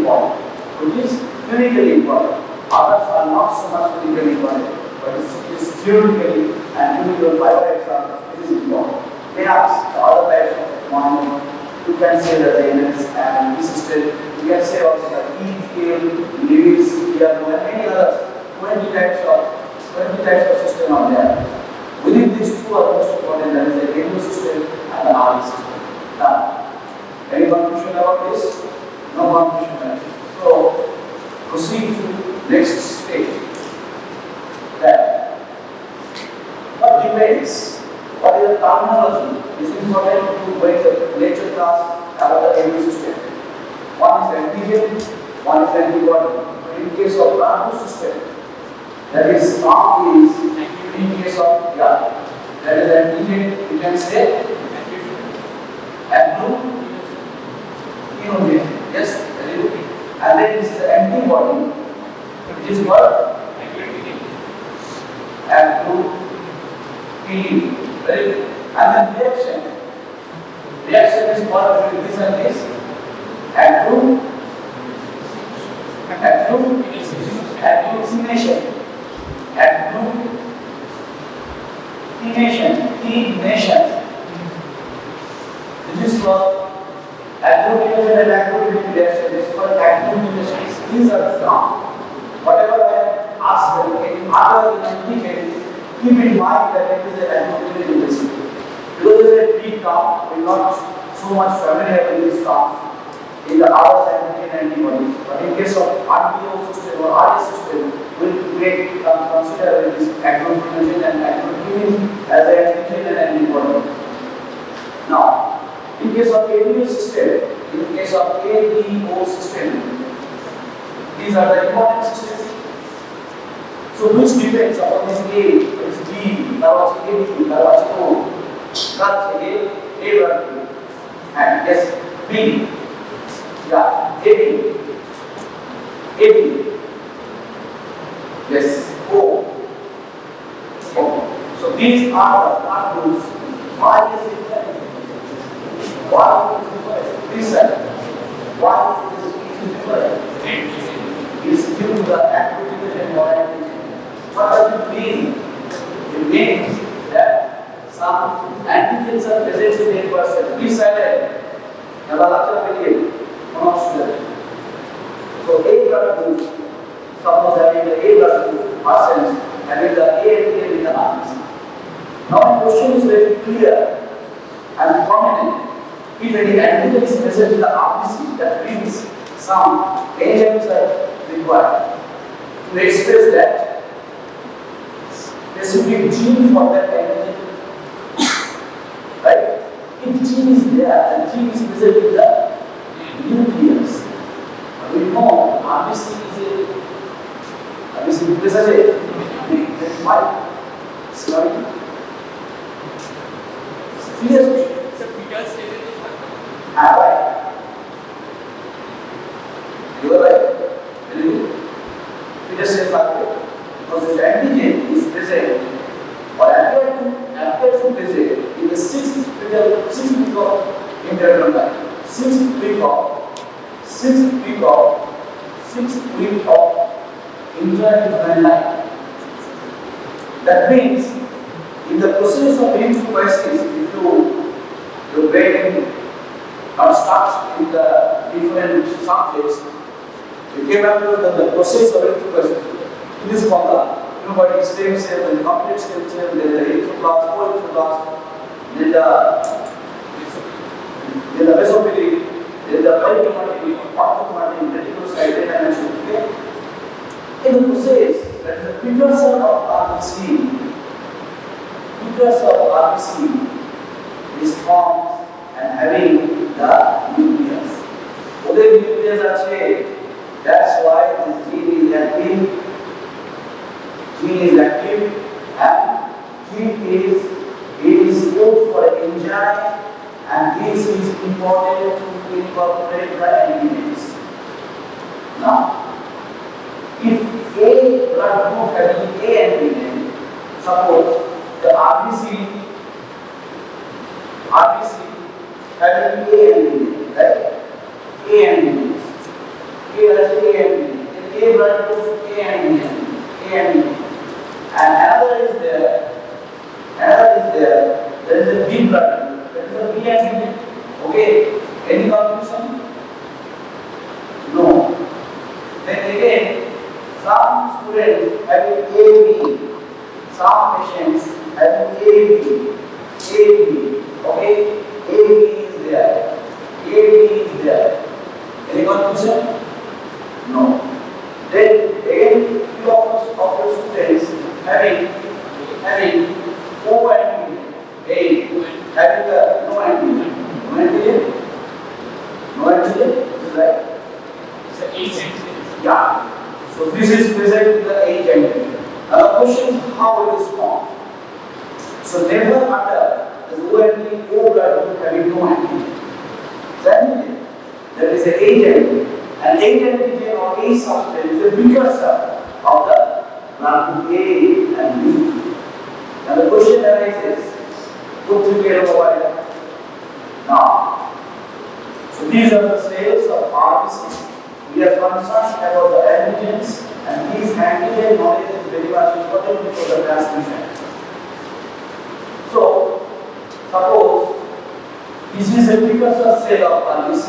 important. Others are not so much critically important, but it is theoretically and during your bio exam it is important. They ask the other types of minor. You can say the ANS and B system. You can say also the ETL, Lewis, and many others. 20 types of system are there. Within these two are most important, that is the AU system and the RH system. Now, any confusion about this? No confusion. So, proceed to next stage. That what depends? What is the terminology? This is important to make the lecture class about the AU system. One is antigen, one is antibody. In case of blood system, that is not is in case of that is antigen, you can say and blue immunogen. Yes, very good. And then this is the antibody. It is what? And blue PE. Very good. And then reaction. reaction is called between this and this. Agglutination. This is called agglutination and agglutination reaction. This is called agglutination. These are the terms. Whatever I ask them in other detail, keep in mind that it is an agglutination reaction. Because it is a big term, we are not so much familiar with this term in the other scientific antibodies. But in case of RBO system or RS system, we will consider this agglutination and agglutination as an antigen and antibody. Now, in case of ABO system, these are the important systems. So which depends upon this A, this B, thoracic A, thoracic O, thoracic A, and yes, B. Yeah, AB. Yes, O. So these are the blood groups. Why is it different? Why is it different? Listen. Why is it different? It's due to the agglutination or antigen. What does it mean? It means that some antigens are present in a person. Please silent. Now, so A blood group, suppose having the A blood group persons having the A antigen in the arms. Now the question is very clear and prominent. If any antigen is present in the RBC, that means some enzymes are required to express that specific gene for that antigen. Right? If gene is there, and gene is present in the nucleus. We know RBC is present in the five. Sorry. Serious question. Right. You are right. Very good. Fetus stage factor. Because this antigen is present or appeared to present in the sixth week of internal life. Sixth week of internal life. That means in the process of lymphocytosis, if your brain starts in the different subjects, you came up with the process of lymphocytosis. In this formula, but stem cell and complete stem cell, then the lymphoblast, co-lymphoblast, then the mesophilic, then the polychromatic, orthochromatic, reticulocyte, then okay? In the process, that is the precursor of RBC. Is formed and having the nucleus. Ode nucleus ache. That's why this gene is active. And gene is used for enzyme, and this is important to incorporate the antigens. Now, if A blood group having A antigen, suppose the RBC having A antigen, right? A antigen. A blood group A antigen. And another is there. There is a B blood group. There is a B antigen. Okay. Any confusion? No. Then again, some students having AB, some patients having AB. Okay. AB is there. Any confusion? No. Then again, few of your students having O antigen, having the no antigen. Is right? It's an H antigen. Yeah. So this is present in the H antigen. Now the question is how it is formed. So never utter the O blood group having no antigen. That is an H antigen. An H antigen or A substance is a precursor of the blood group A and B. Now the question arises, put together over now. These are the cells of RBC. We are concerned about the antigens, and these antigen knowledge is very much important for the transmission. So, suppose this is a precursor cell of RBC,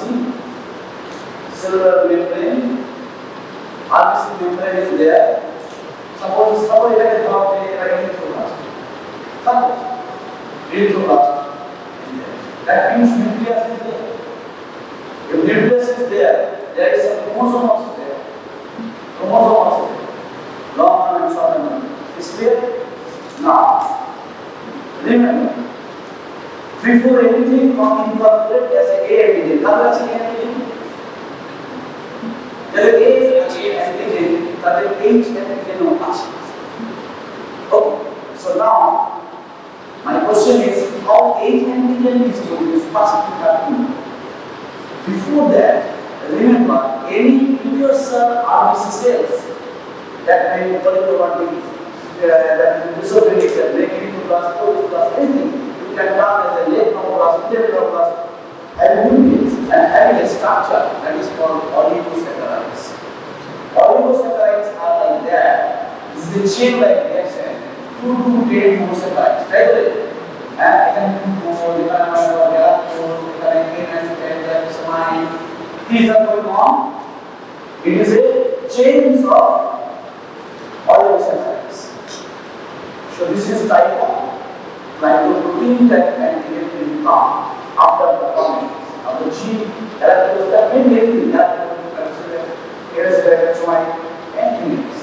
cellular membrane. RBC membrane is there. Suppose it is not there, suppose retroblast. That means nucleus is there. If nucleus is there, there is a chromosome also there. Long and short and is clear? Now, remember, before anything, come incorporate as a antigen. How much antigen? There is antigen, that is H antigen of us. Okay, so now, my question is, how H antigen is produced? First, we have to know. Before that, remember, any precursor RBC cells that may be polychromatic, that disobedient, negative plus, positive plus, anything, you can term as a late chromoplast, middle chromoplast, and nucleus, and having a structure that is called oligosaccharides. Oligosaccharides are like that. This is a chain-like reaction. 2 to 10 monosaccharides, right? And these are going on. It is a chains of oligosaccharides. So this is type of glycoprotein that antigen will come after the formation of the gene. That may be anything that will consider antigens.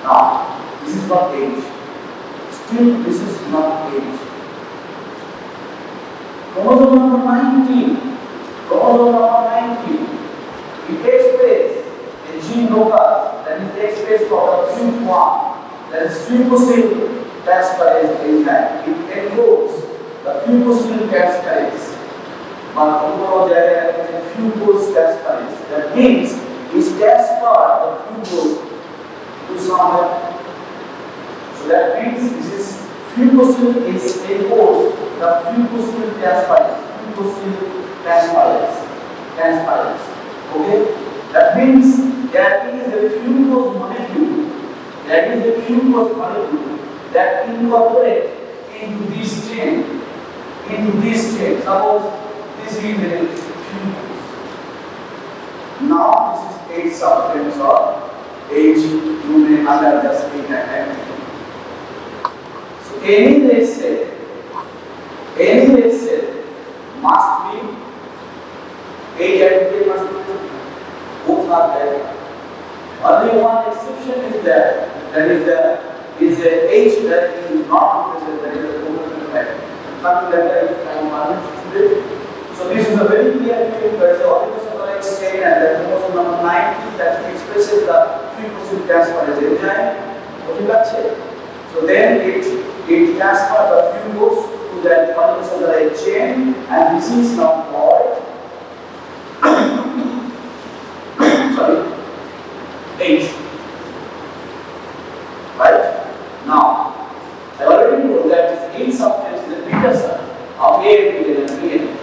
Now, this is not age. Still, this is not age. Chromosome number 19. It takes place in gene locus, that is takes place for the fifth one, that is fucosyl transferase enzyme. It encodes the fucosyl transferase. But overall there is a fucose transferase. That means it transfers the fucose to somewhere. So that means this is fucosyl is encodes the fucosyl transferase. Okay? That means there is a fucose molecule. That incorporates into this chain. Suppose this is a fucose. Now this is H substance or H human under the skin and so any red cell must be H antigen must be both are there. Only one exception is there. That is a H that is not present. That is a chromosomal type. Something like that. If I am today. So this is a very clear thing. There is a oligosaccharides chain and the chromosome number 90 that expresses the fucosyl transferase enzyme. So then it transfers the fucose to that oligosaccharides chain, and this is now called H. Right? Now, I already told that this H substance is a precursor of A antigen and B antigen.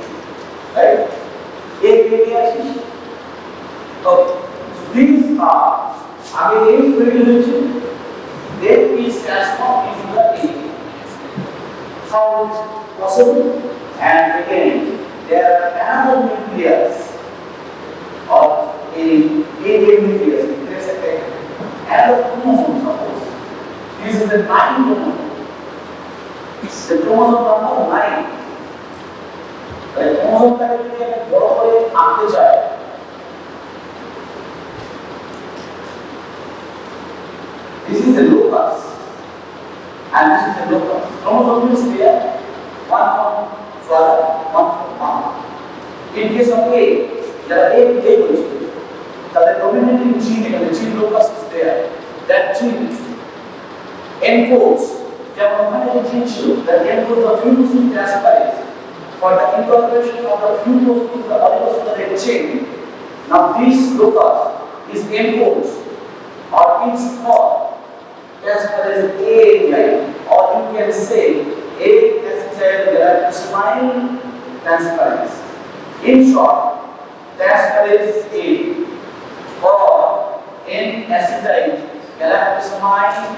Right? A antigen. Okay. So these are H regulation. Then is transformed into the A. How is it possible? And again, there are another nucleus or a nucleus. And the chromosome, suppose. This is the 9 chromosome. The chromosome number 9. The chromosome that we have borrowed after child. This is the locus. And this is the locus. Chromosome is there. One from father, one from mother. In case of A, there are 8 labels. The dominating gene, the gene locus is there. That gene encodes, that encodes the fucosyl transferase for the incorporation of the fucose into the oligosaccharides chain. Now this locus is encodes or is called transferase A enzyme, or you can say A acetylgalactosamine transferase. In short, That's is A. Or in acetyl galactosamine,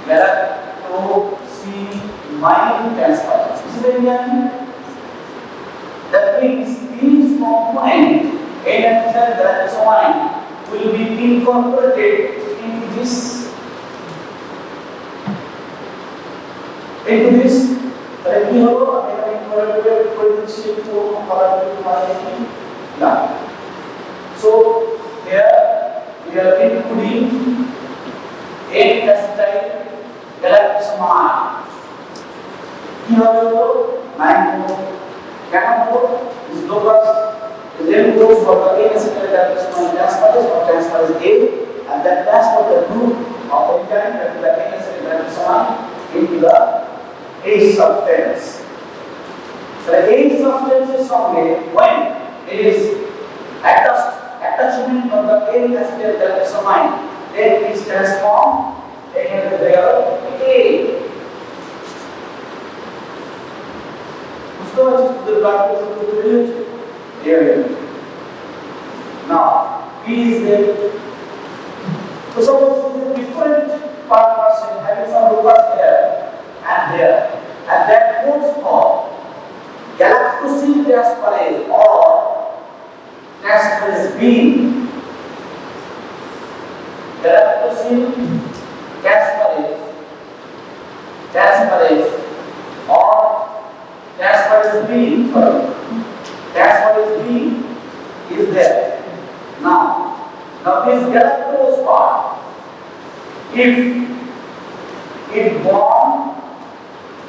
galactosamine transfer. This is very important. That means these components in acetyl galactosamine will be incorporated into this. Correctly, hello. I have incorporated potential to color. Yeah. So here we are including N-acetyl galactosamine. Here 9 more. Cannot is locus. The then goes for the N-acetyl galactosamine transferase or transferase A, and that transfer the group of enzyme that is the N-acetyl galactosamine into the A substance. So the A substance is somewhere when it is attachment of the N-acetyl galactosamine, then it is transformed into the A. Now, B is there. So suppose there is a different partnership having some locus here and here, and that codes for galactosyl transferase or transferase B. Galactosyl transferase or transferase B. Transferase B is there. Now this galactose part, if it bond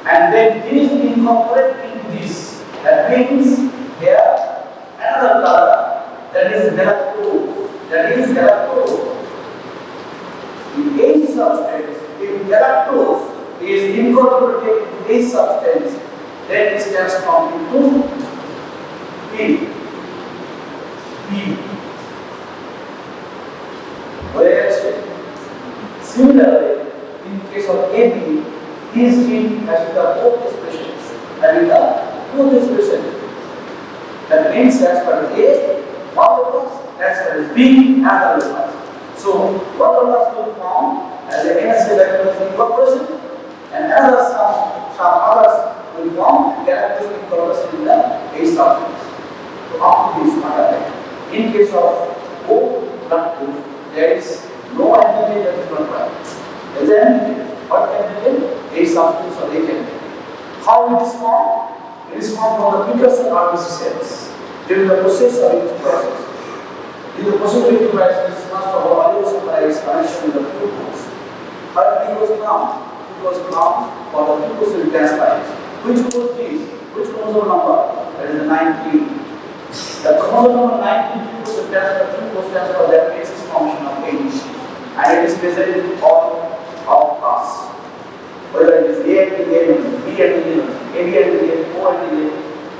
and then this incorporate into this, that means here another color, that is galactose. In A substance, if galactose is incorporated into A substance, then it is transformed into B. Whereas similarly, in case of AB, this gene has the both expressions. That means as far as A, one locus, as far as B, another locus. So one locus will form as a N-acetyl incorporation, and some others will form galactose incorporation in the A substance. So up to this part. In case of O blood group, there is no antigen that is not present. Is there antigen? What antigen? A substance or A antigen. How it is formed? It is formed from the precursor RBC cells during the process of electrolysis. In the process of electrolysis, first of all, oligosaccharide connection with the glucose. But it was found for the glucose transferase. Which was this? Which chromosome number? That is the 19. The chromosome number 19 glucose transfer, that makes its function of H, and it is present in all of us. Whether it is A antigen, B antigen, AB antigen, O antigen,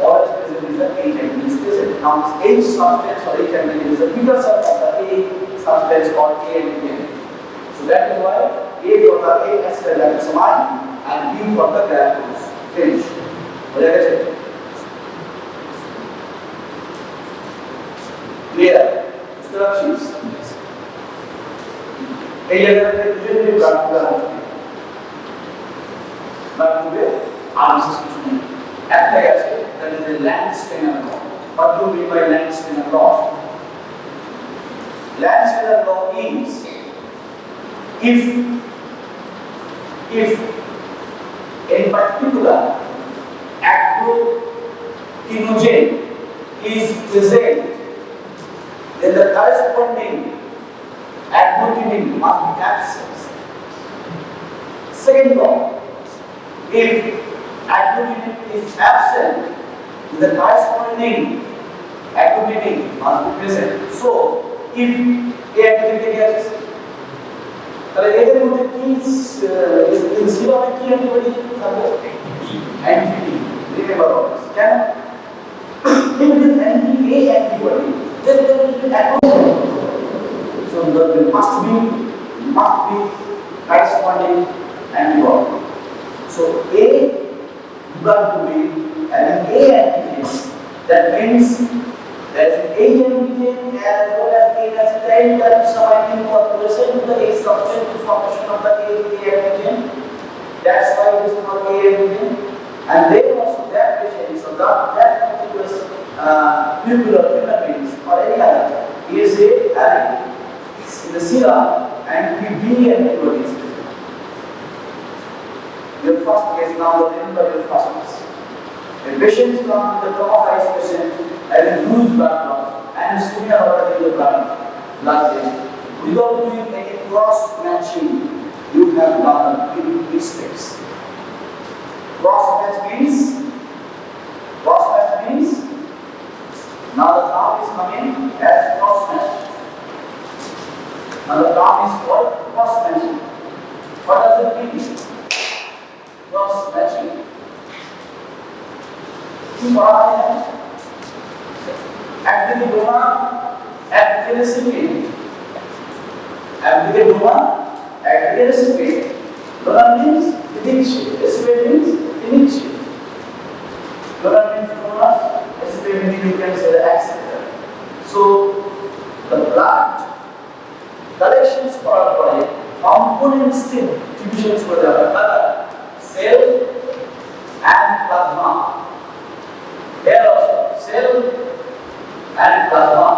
all is present in the H antigen is present. Now this H substance or H antigen is a precursor of the A substance or A antigen. So that is why A for the A-acetyl galactosamine and B for the galactose. Finish. What did I say? Clear? Instructions. A usually blood to arm system. Apply as that is a Landsteiner law. What do you mean by Landsteiner law? Landsteiner law is if in particular agglutinogen is present, then the corresponding agglutinin must be absent. Second law, if agglutinin is absent, the corresponding agglutinin must be present. So, if A antigen is either would is zero antibody remember all this. Can if it is anti-A antibody, then there will be agglutinin. So there must be corresponding antibody. So A blood to be having A antigen, that means There is age antigen as well as age acetyl carboxamine or present in the age substantive formation of the age antigen. That's why it is called A antigen. And there also that patient, so that particular pupil of human beings or any other is having in the serum and B antibodies. Your first case now, remember your first case. A patient comes with a traumatized patient having huge blood loss and smear already in the blood test. Without doing any cross matching, you have done a big mistakes. Cross match means now the term is coming as cross match. Now the term is called cross matching. What does it mean? Cross matching. At the donor, at the recipient. At the donor, at the recipient. Donor means initiate. Recipient means initiate. Donor means donor. Recipient means you can say the acceptor. So the blood collections for component still divisions for the cell and plasma. Here also cell and plasma.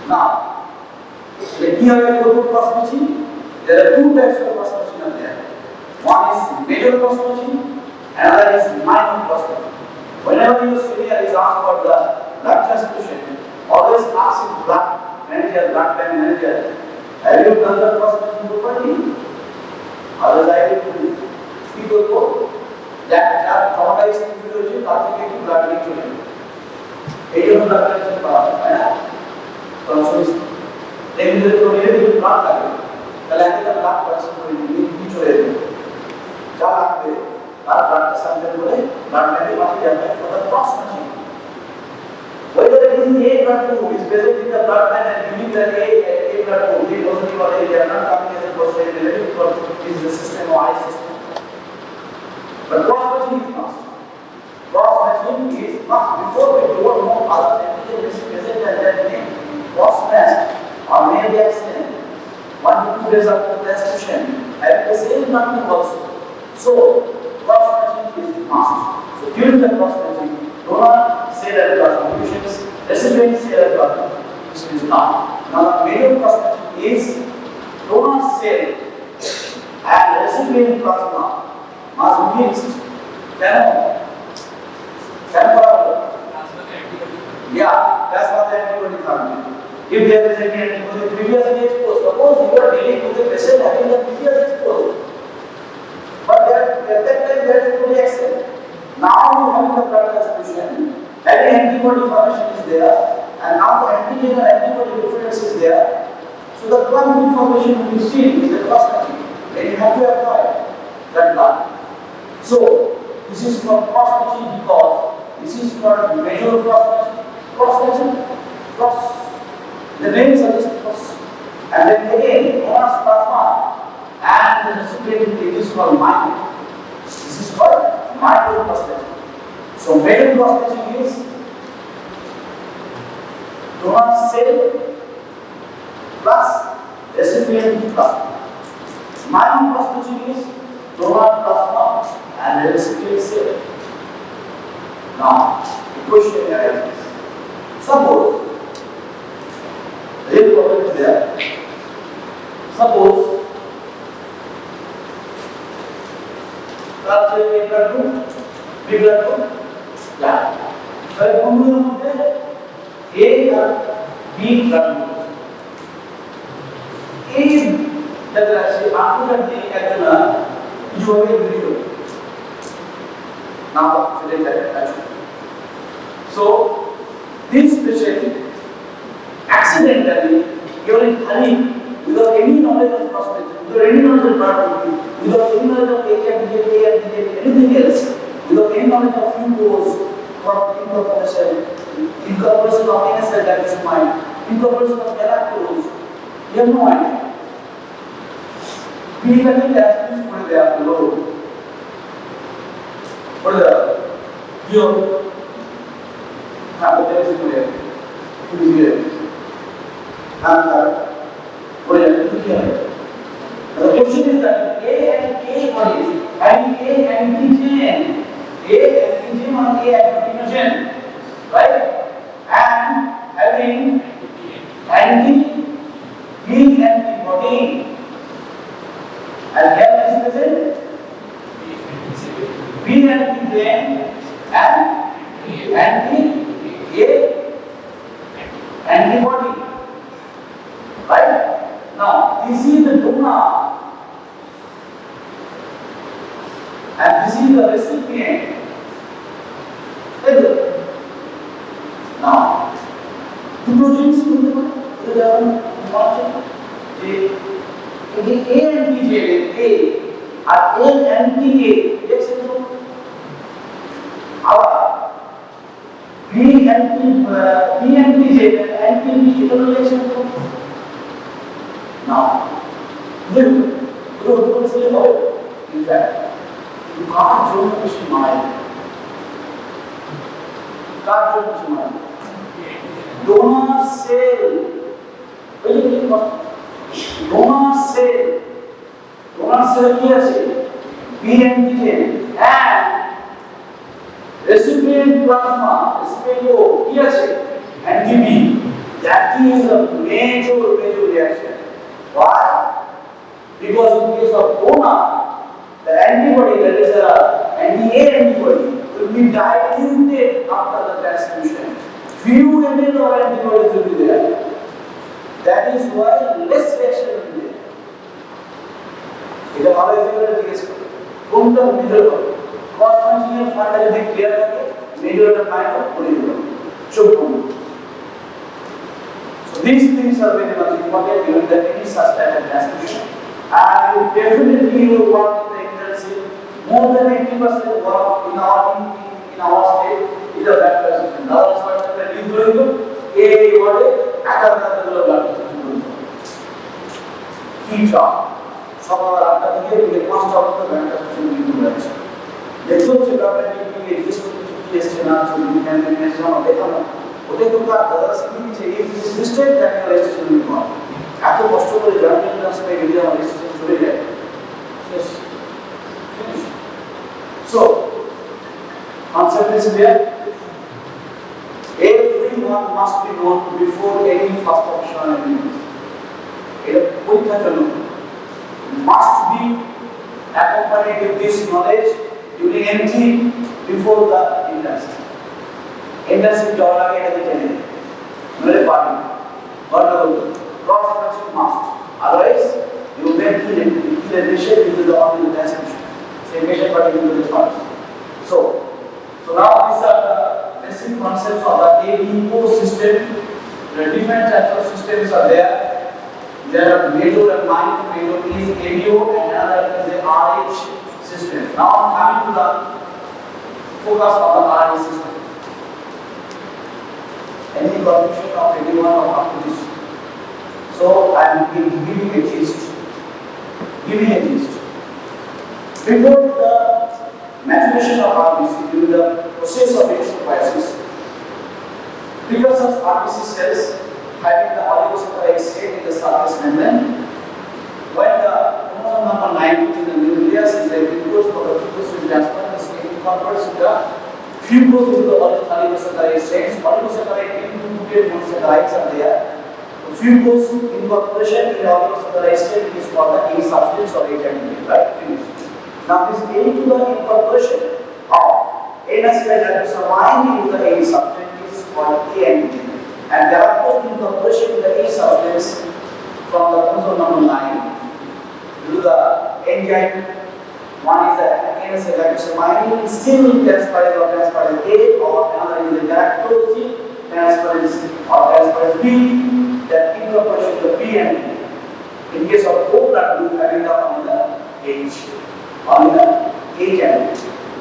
Now, here we go to cross matching. There are two types of cross matching there. One is major cross matching, another is minor cross matching. Whenever your senior is asked for the blood transfusion, always ask him blood manager, blood bank manager, have you done the cross matching properly? Otherwise, I will speak about that traumatized individual articular blood leak. It is not a blood transfusion. Then the blood blood collected the blood person will be each other. Blood sample blood for the cross matching. Whether it is A blood group is present in the blood bank and giving the A blood group, they positive or they are not coming as a positive relative because it is the system or I system. But cross matching is must. Cross matching is must. Before we don't know other antigen is present at that name. Cross match or maybe accident 1 to 2 days after the transfusion having the same blood group also. So cross matching is must. So during the cross matching, donor say that plasma divisions, recipient say that plasma division is not. Now the major cross matching is donor cell and recipient plasma must be mixed. Can yeah, that's what the antibody therapy. If there is any antibody previously exposed, suppose you are dealing with a patient having the previous exposed, but at that time there is no reaction. Now you having the blood transfusion, any antibody formation is there, and now the antigen and antibody difference is there. So the blood formation will be seen in the cross matching. Then you have to avoid that blood. So this is for cross matching because this is for major cross matching. The name suggests cross. And then again, donors plasma and the recipient is called minor. This is called minor cross matching. So major cross matching is donor cell plus recipient plasma. Minor cross matching is donor plasma and recipient cell. Now, the question arises. Suppose real problem is there. Suppose A blood group, B blood group, yeah. So A or B blood group. A that actually after the cadena, you have a video. Now, so this patient accidentally, you are in hurry without any knowledge of prospect, without any knowledge of product, without any knowledge of anything else, without any knowledge of few goals for incorporation of NSL diversified, incorporation of galactose, you have no idea. We can just put it there below. For the here, have the is clear. It is clear. And what is clear? The question is that A and K bodies having A antigen, A antigen or A antigen, right? And having B antibody. And here is present B antigen and A antibody. Right? Now, this is the donor and this is the recipient. Now, two genes A and B, A are A and B. Yes, our B and B relation. Now, in fact, you can't join this mind. Donor cell. Donor cell here B antigen and recipient plasma, recipient O here anti-B. That is a major reaction. Why? Because in case of donor, the antibody, that is anti-A antibody, will be diluted after the transfusion. Few ml of antibodies will be there. That is why less reaction will be there. It is always a case. Total major cross-functional fault is clear. Major kind of so these things are very much important during any such type of transfusion. And definitely you work in the intensive. More than 80% work in our state is a blood transfusion. Now that's what we are doing. A blood transfusion. Key job. Some of our after here we get most of the blood transfusion is doing. Let's go to the exist we can ওটাই তো কাজ দাদা সিকিম যে এই system একটা registration নিতে হয় এত কষ্ট করে জার্নাল ট্রান্সফার যদি আমার রেজিস্ট্রেশন চলে যায় শেষ so concept is clear. Everyone must be known before any first option activities. এটা পরীক্ষার জন্য must be accompanied with this knowledge during entry before the intensive. Intensive যাওয়ার আগে এটা দেখে নিন নইলে পারবেন গন্ডগোল cross matching must otherwise you may kill a patient into the only transmission same patient but into the funds so now these are the basic concepts of the ABO system. The different types of systems are there are major and minor. Major is ABO and another is the RH system. Now I'm coming to the focus of the RH system. Any confusion of anyone or up to this? So I am giving a gist. Before the maturation of RBC, during the process of its crisis, precursors RBC cells having the oligosaccharide state in the surface membrane. When the chromosome number 9 within the nucleus is a glucose for the glucose will transfer the state incorporates in the fucose into the oligosaccharide states. Oligosaccharide intermediate monosaccharides are there. The fucose incorporation in the oligosaccharide state is called the A substance or A intermediate. Right? Finish. Now this A to the incorporation of N-acetylgalactosamine into the A substance is called A intermediate. And galactose incorporation in the A substance from the chromosome number 9 to the enzyme. One is the N-acetylgalactosamine transferase or transferase A, or another is the galactose transferase or transferase B that incorporation to the P and B. In case of O blood group having the on the H channel,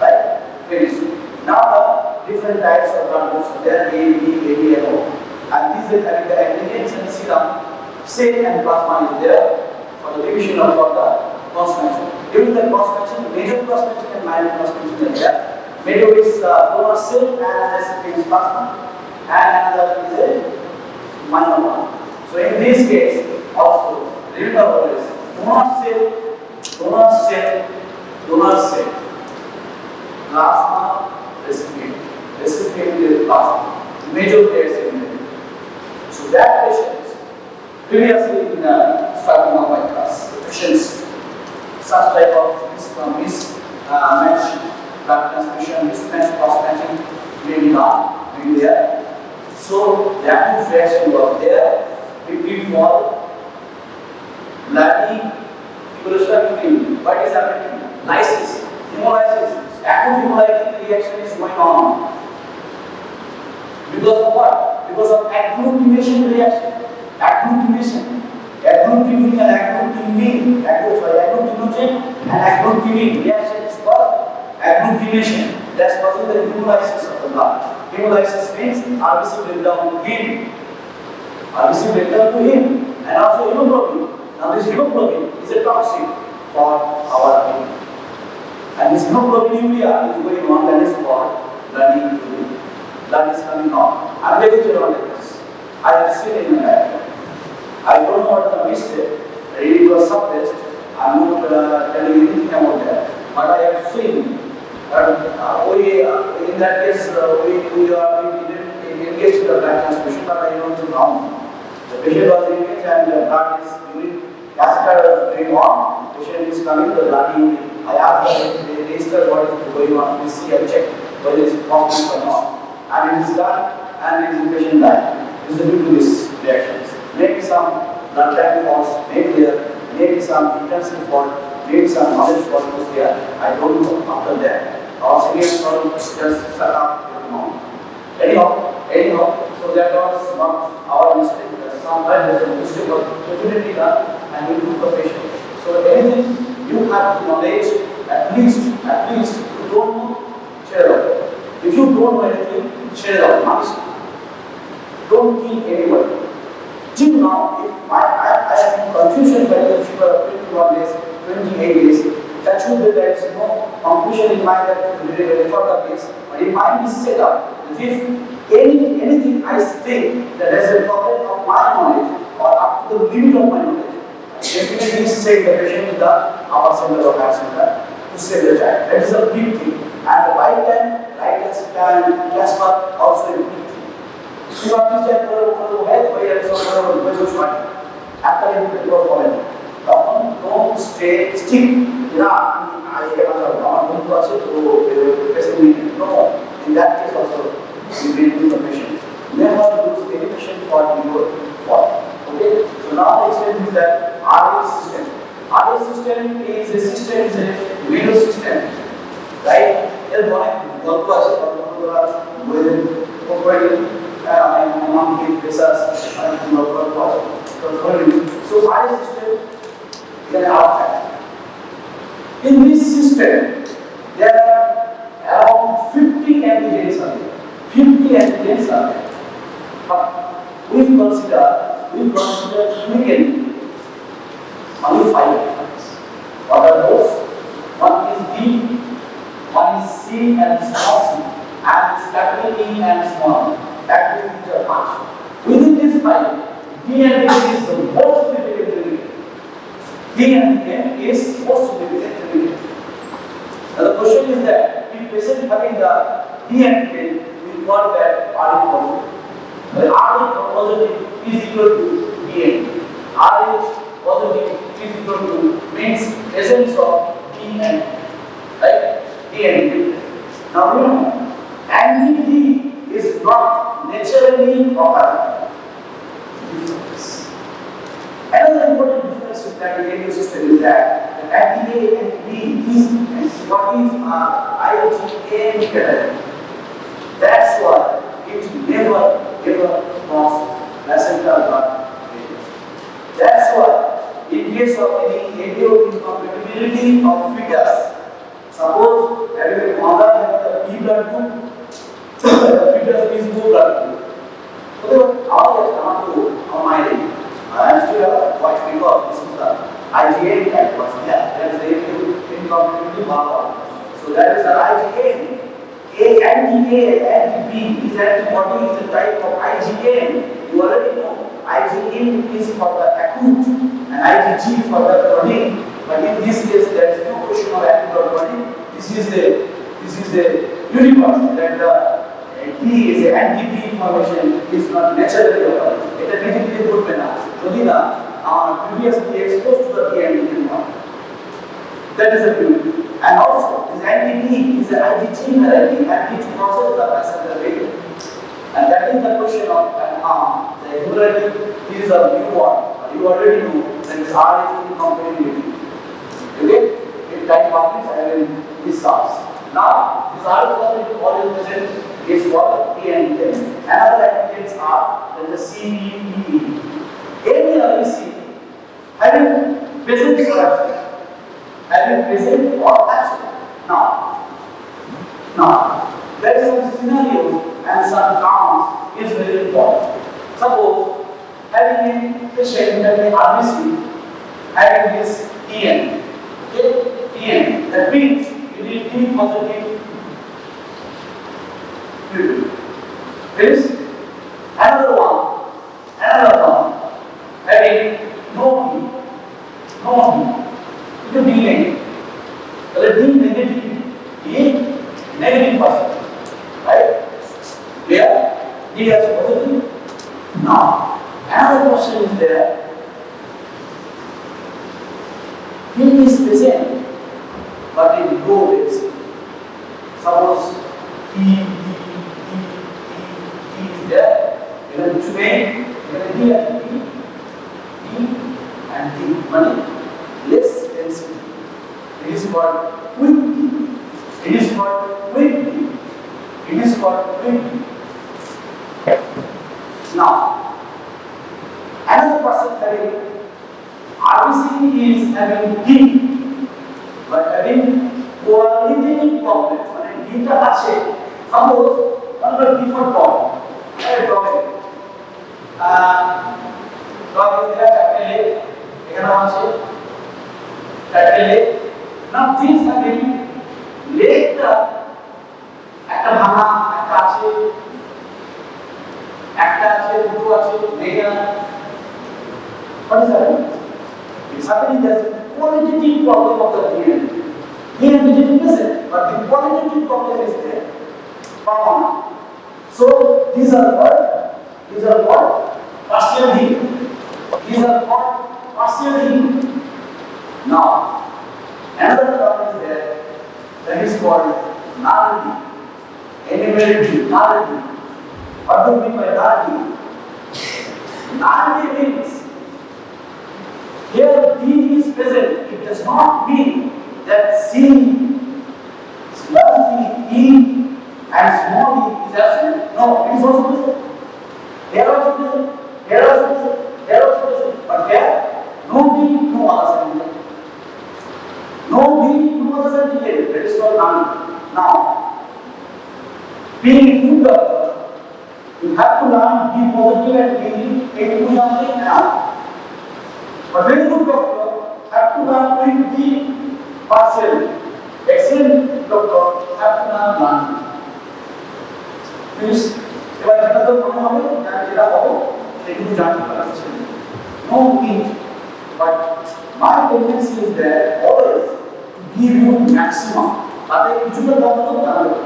right? Finished. Now the different types of blood groups are there, A, B, AB and O. And these are having the antigens and serum, cell and plasma is there for the division of the cross-matching. During the cross-matching, major cross-matching and minor cross-matching are there. Major is donor cell and recipient plasma. and another is a minor one. So in this case, also remember always, do not say plasma recipient. Recipient is plasma. Major players in it. So that patients previously in starting of my class, the patients such type of mismatch blood transfusion, mismatch cross matching may be not, may be there. So the acute reaction was there between for bloody evolution. What is happening? Lysis, hemolysis, acute hemolytic reaction is going on. Because of what? Because of agglutination reaction. Agglutination. Agglutinin and agglutinin. Agglutinogen and agglutinin reaction is called agglutination. That's causing the hemolysis of the blood. Hemolysis means RBC breakdown to him. RBC breakdown to him. And also hemoglobin. Now this hemoglobin is a toxic for our body. And this hemoglobinuria is going on, that is called bloody urine. Blood is coming out. I am very clear on this. I have seen it in my life. I don't know what the mistake. It was suppressed. I am not telling anything about that. But I have seen. In that case, we didn't engage in the blood transfusion, but I don't know. The patient was engaged and the blood is urine. After going on, patient is coming, the blood urine. I asked the register what is going on. We see and check whether it is possible or not. And it is done, and it is patient died. This is due to these reactions. Maybe some blood time faults, maybe some intensive fault, maybe some knowledge fault was there. I don't know after that. Or severe fault just set up your mouth. Anyhow, so that was not our mistake. Sometimes the mistake was definitely done, and we took the patient. So anything you have the knowledge, at least you don't know, share it out. If you don't know anything, share it out. Honestly. Don't kill anybody. Till now, if I am in confusion by the fever 21 days, 28 days, that should be there is no conclusion in mind that we refer the case. But if mind is set up, if anything I think that there is a problem of my knowledge or up to the limit of my knowledge, definitely save the patient with the upper center or back center to save the child. That is a big thing. And the right hand plasma also a big thing. You have to check where after you problem. Don't stick. No, in that case also, you will lose the patient. Never lose any patient for your fault. Okay? So now the extent is that RA system. RA system is a window system. Right? Here, so RA system is an outcome. In this system, there are around 50 antigens are there. 50 antigens are there. But we consider clinically only 5 antigens. What are those? One is B, one is C and small c, and is capital E and small. That will be the part. Within this 5, D and K is the most significant unit. D and K is most significant unit. Now the question is that if patient having the D and K, we call that RH positive. The RH positive is equal to DN. RH positive is equal to means presence of D and K. Right? D and K. Now remember, anti-D is not naturally occurring. Another important difference with that immune system is that the anti-A and B, these antibodies are IgA negative. That's why it never ever causes placental blood failure. That's why in case of any incompatibility of fetus, suppose having a mother having the B blood group, the fetus is O blood group. So how that cannot do on my ring. I am still a white because this is the IgA antibodies. Yeah, that is the incompatibility marker. So that is the IgA Anti-A, anti-B is antibody is a type of IgM. You already know IgM is for the acute and IgG for the chronic. But in this case, there is no question of acute or chronic. This is the universe that the T is an anti-B formation is not naturally occurring. It is basically good manner. So these are previously exposed to the T antigen one. That is a beauty. And also, this anti-B is an IgG variety and it crosses the passenger vein. And that is the question of an arm. The hemolytic is a new one. You already know that is RH incompatibility. Okay? In time markings, I will discuss. Now, this RH incompatibility always present is what A and N. Another antigens are the C, B, E, E. Any other C having present or absent. Having present or absent. Now, there is some scenarios and some counts is very important. Suppose having a patient having RBC having this EN. Okay? EN. That means you need T positive fluid. This another one having no T. It will be negative. D negative person. Right? Clear? D has a positive. Now, another question is there. He is present, but in low rates. Suppose E is there. Even today, even D has E and D money less density. It is called quick D. It is called quick D. It is called quick D. Now, another person having RBC is having D, but having qualitative problem. When D আছে, suppose under different problem. Dog is there, capital A. Now these having leg একটা ভাঙা একটা আছে দুটো আছে লেগে না what is happening? It's happening that qualitative problem of the DNA. DNA didn't present, but the qualitative problem is there. Found. So these are what partial healing. These are what partial healing. Now another term is there that is called nullity. Enumerity, nullity. What do you mean by nullity? Nullity means here D is present. It does not mean that C, small c, E and small e is absent. No, it is also present. Here also present. Here also present. Here also present. But here, no D, no other sign. No D, no other certificate. That is called nullity. Now, being a good doctor, you have to learn D positive and D negative now. But very good doctor have to learn with D partial. Excellent doctor have to learn nullity. Finish. এবার যেটা তো মনে হবে যেটা হবে সেটা জানতে পারছেন no need but my tendency is there always to give you maximum তাতে কিছুটা বন্ধ করতে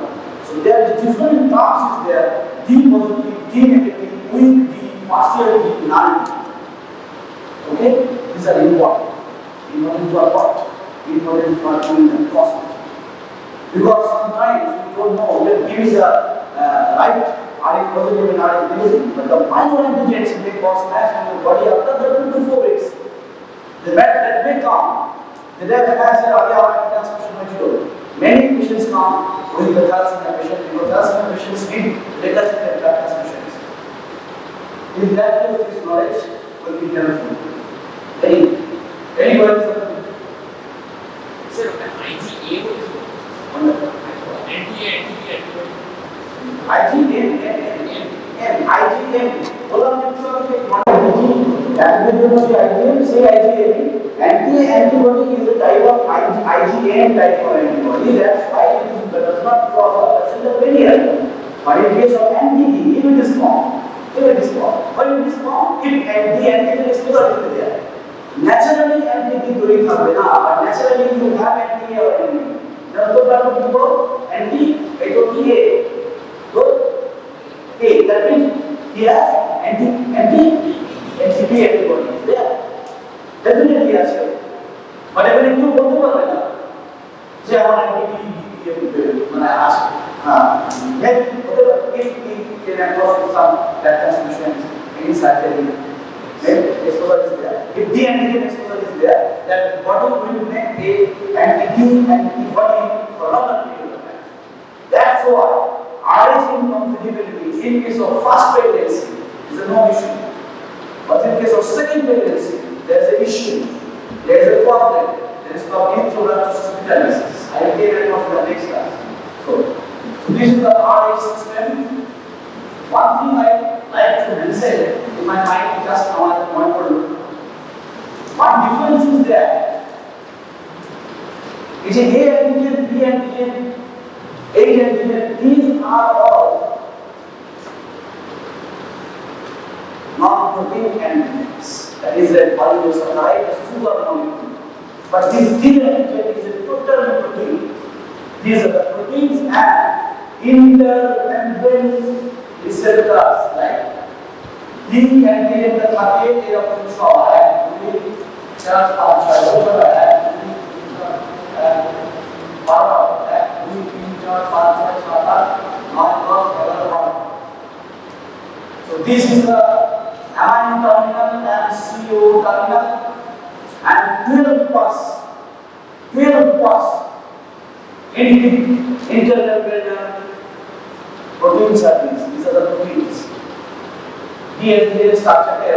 so there are different terms is there D positive D negative weak D partial D nullity okay these are important for what important for doing the process because sometimes we don't know we are giving the right are positive and are negative, but the minor antigens may cause smash in your body after the 2 to 4 weeks. That may come. The death has an atypical transmission material. Many patients come with the thalassemia patient because thalassemia patients need recurrent blood transfusions. In that case, this knowledge will be helpful. Any words? Sir, IgA what is Wonderful. IgM. Antibody is a type of IgM type of antibody. That's why it does not cross the passenger But in case of NTD, if it is formed, but if the antigen is not there. Naturally, NTD doing something, but naturally you have NTA or NTD. Now, go back to people, NT, it will be A. Good? A, that means he has NTB antibody is there. Definitely has it. But even if you want to work with say I want NTB, when I ask, then whatever, if we can across some that transmission inside the exposure is there. If the antigen exposure is there, that body will make a antibody for longer period of time. That's why RH incompatibility in case of first pregnancy is a no issue. But in case of second pregnancy, there is an issue. There is a problem. There is called introductus hospitalis. I will get it on the next class. So this is the RH system. One thing I like to mention in my mind just now at the moment, what difference is there? Is it A antigen, B antigen, A antigen? These are all non-protein antigens. That is a polysaccharide, a sugar molecule. But this D antigen is a total protein. These are the proteins and intermembrane receptors like D antigen का खाते एरकम shot है पूरी चार पांच छह ऊपर है बारह है पूरी तीन चार पांच छह सात आठ नौ दस 11 So this is the amino terminal and CO terminal and 12 plus intermembrane proteins are these are the proteins. DNA structure है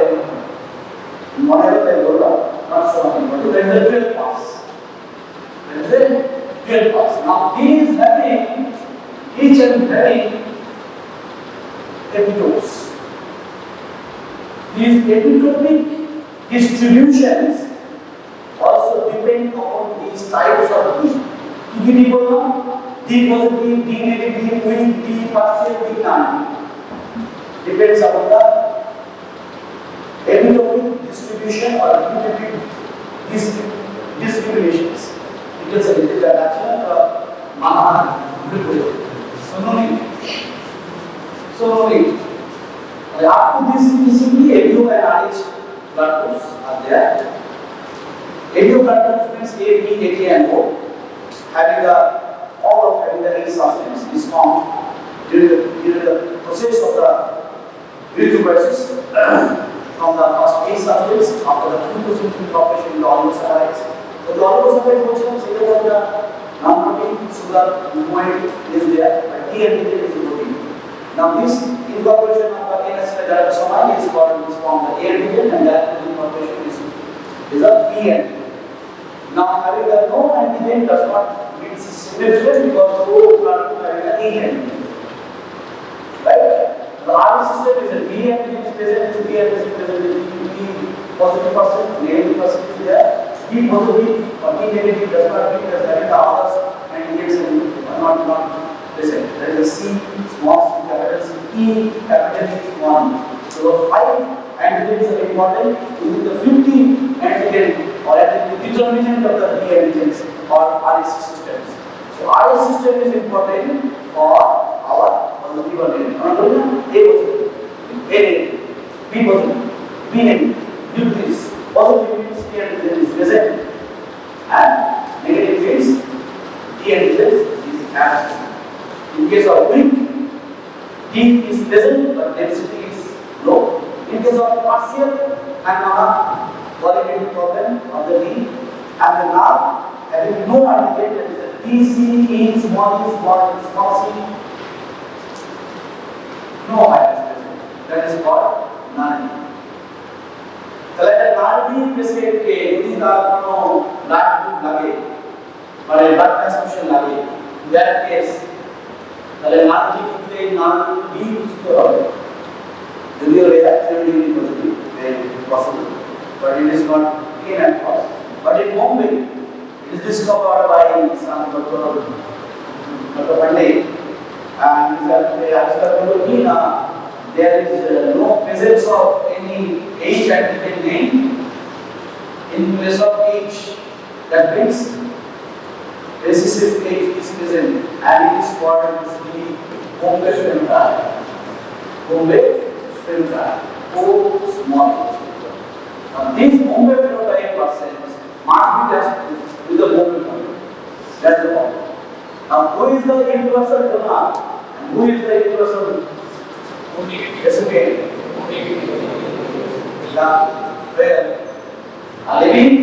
मॉडल पे बोला not so important. There is a 12 pass. There is a 12 pass. Now these having each and having epitopes. These epitopic distributions also depend upon these types of D. D positive, D negative, weak, D partial, D non. Depends upon the epitopic distribution or epitopic distributions. It is a little action so up to this simply ABO and RH blood groups are there. ABO blood groups means A, B, A, K and O. Having the A substance is formed during the process of the Curvatures from the first A substance after the full process incorporation in the oligosaccharides. So the oligosaccharides functions either the non-protein sugar moiety is there, but D antigen is the protein. Now this incorporation of the NS is called this form the A antigen and that incorporation is a B antigen. Now having the no antigen does not mean significant because O blood group having an A antigen. Right? The RH system is a B antigen is present, is B antigen is present, B positive percent, negative percent is there. B positive or B negative does not mean that having the others antigens are not present. There is a C, small c, capital C, E, capital E, small e. So 5 antigens are important within the 50 antigen or at the determinant of the D antigens or RH systems. So RH system is important for our positive or negative. A positive, A negative, B positive, B negative. Due to this, positive means D antigen is present and negative means D antigen is absent. In case of weak, D is present but density is low. In case of partial and qualitative problem of the D and the now having no antigen, that is a TC, E, small c, no virus present. That is called null. Null D present के यदि आपको blood group लगे और blood transfusion लगे, in that case তাহলে নাল দিকে নাল B বুঝতে হবে যদিও reactivity positive very possible but it is not in and cause but in Bombay it is discovered by some Dr. Pandey And as per there is no presence of any age that we can name in place of age. That means recessive age is present and it is called the Bombay phenotype. Bombay phenotype. O small. Now these Bombay phenotype persons must be tested with the Bombay phenotype. That's the problem. Now who is the universal donor and who is the universal recipient? Yeah. Where? Living?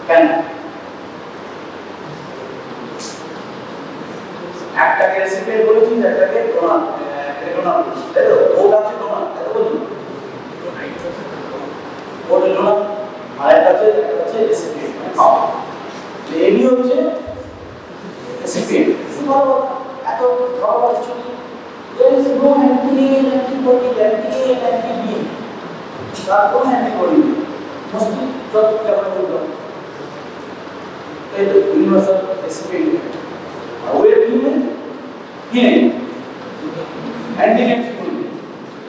Can একটাকে recipient বলেছি একটাকে donor donor তাই তো ওটা হচ্ছে donor তাই তো বলি ওটা ডোনার আর একটা হচ্ছে রেসিপিয়েন্ট এবি হচ্ছে রেসিপিয়েন্ট ভালো এত ভালো কিছু there is no antibody anti-B তার কোন antibody mostly যত কেমন বলবো এই ইউনিভার্সাল রেসিপিয়েন্ট ওয়ে কি নেই antigens only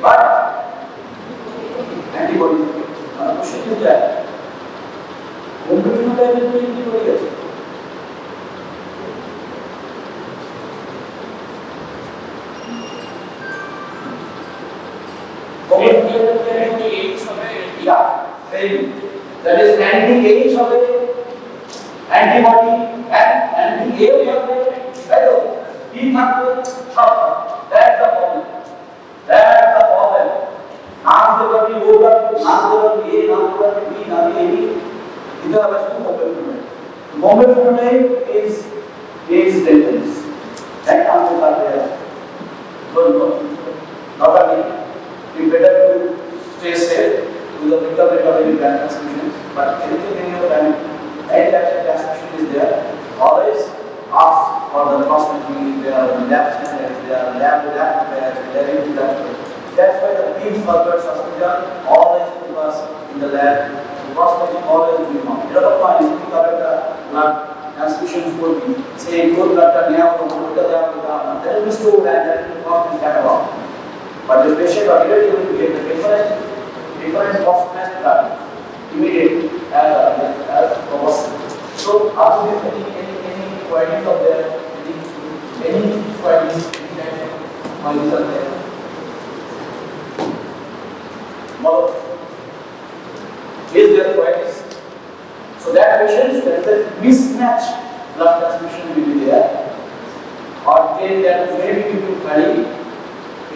but antibody question is that Bombay phenotype এর antibody আছে yeah that is anti-H হবে antibody and anti-A হবে তাই তো কি থাকবে সব that's the problem নাম দেবে ও নাম দেবে A নাম দেবে B নাম দেবে AB এটা হবে শুধু Bombay phenotype is dangerous that answer are there don't know normally we better to stay safe with the recovery of any transmission but anything in your family any type of transmission is there always ask for the cross-matching there are lab centers there are lab pairs there is that's why the big Curvatures hospital always put us in the lab cross-matching always will be found there are points you correct the blood transfusion will be say good blood near from that will be stored and that will cost is catalog but the patient or relative will get the different cross-match blood immediately as possible so after this any queries of there any queries are there is there queries so that patient there is a mismatch blood transmission will be there or they are very due to query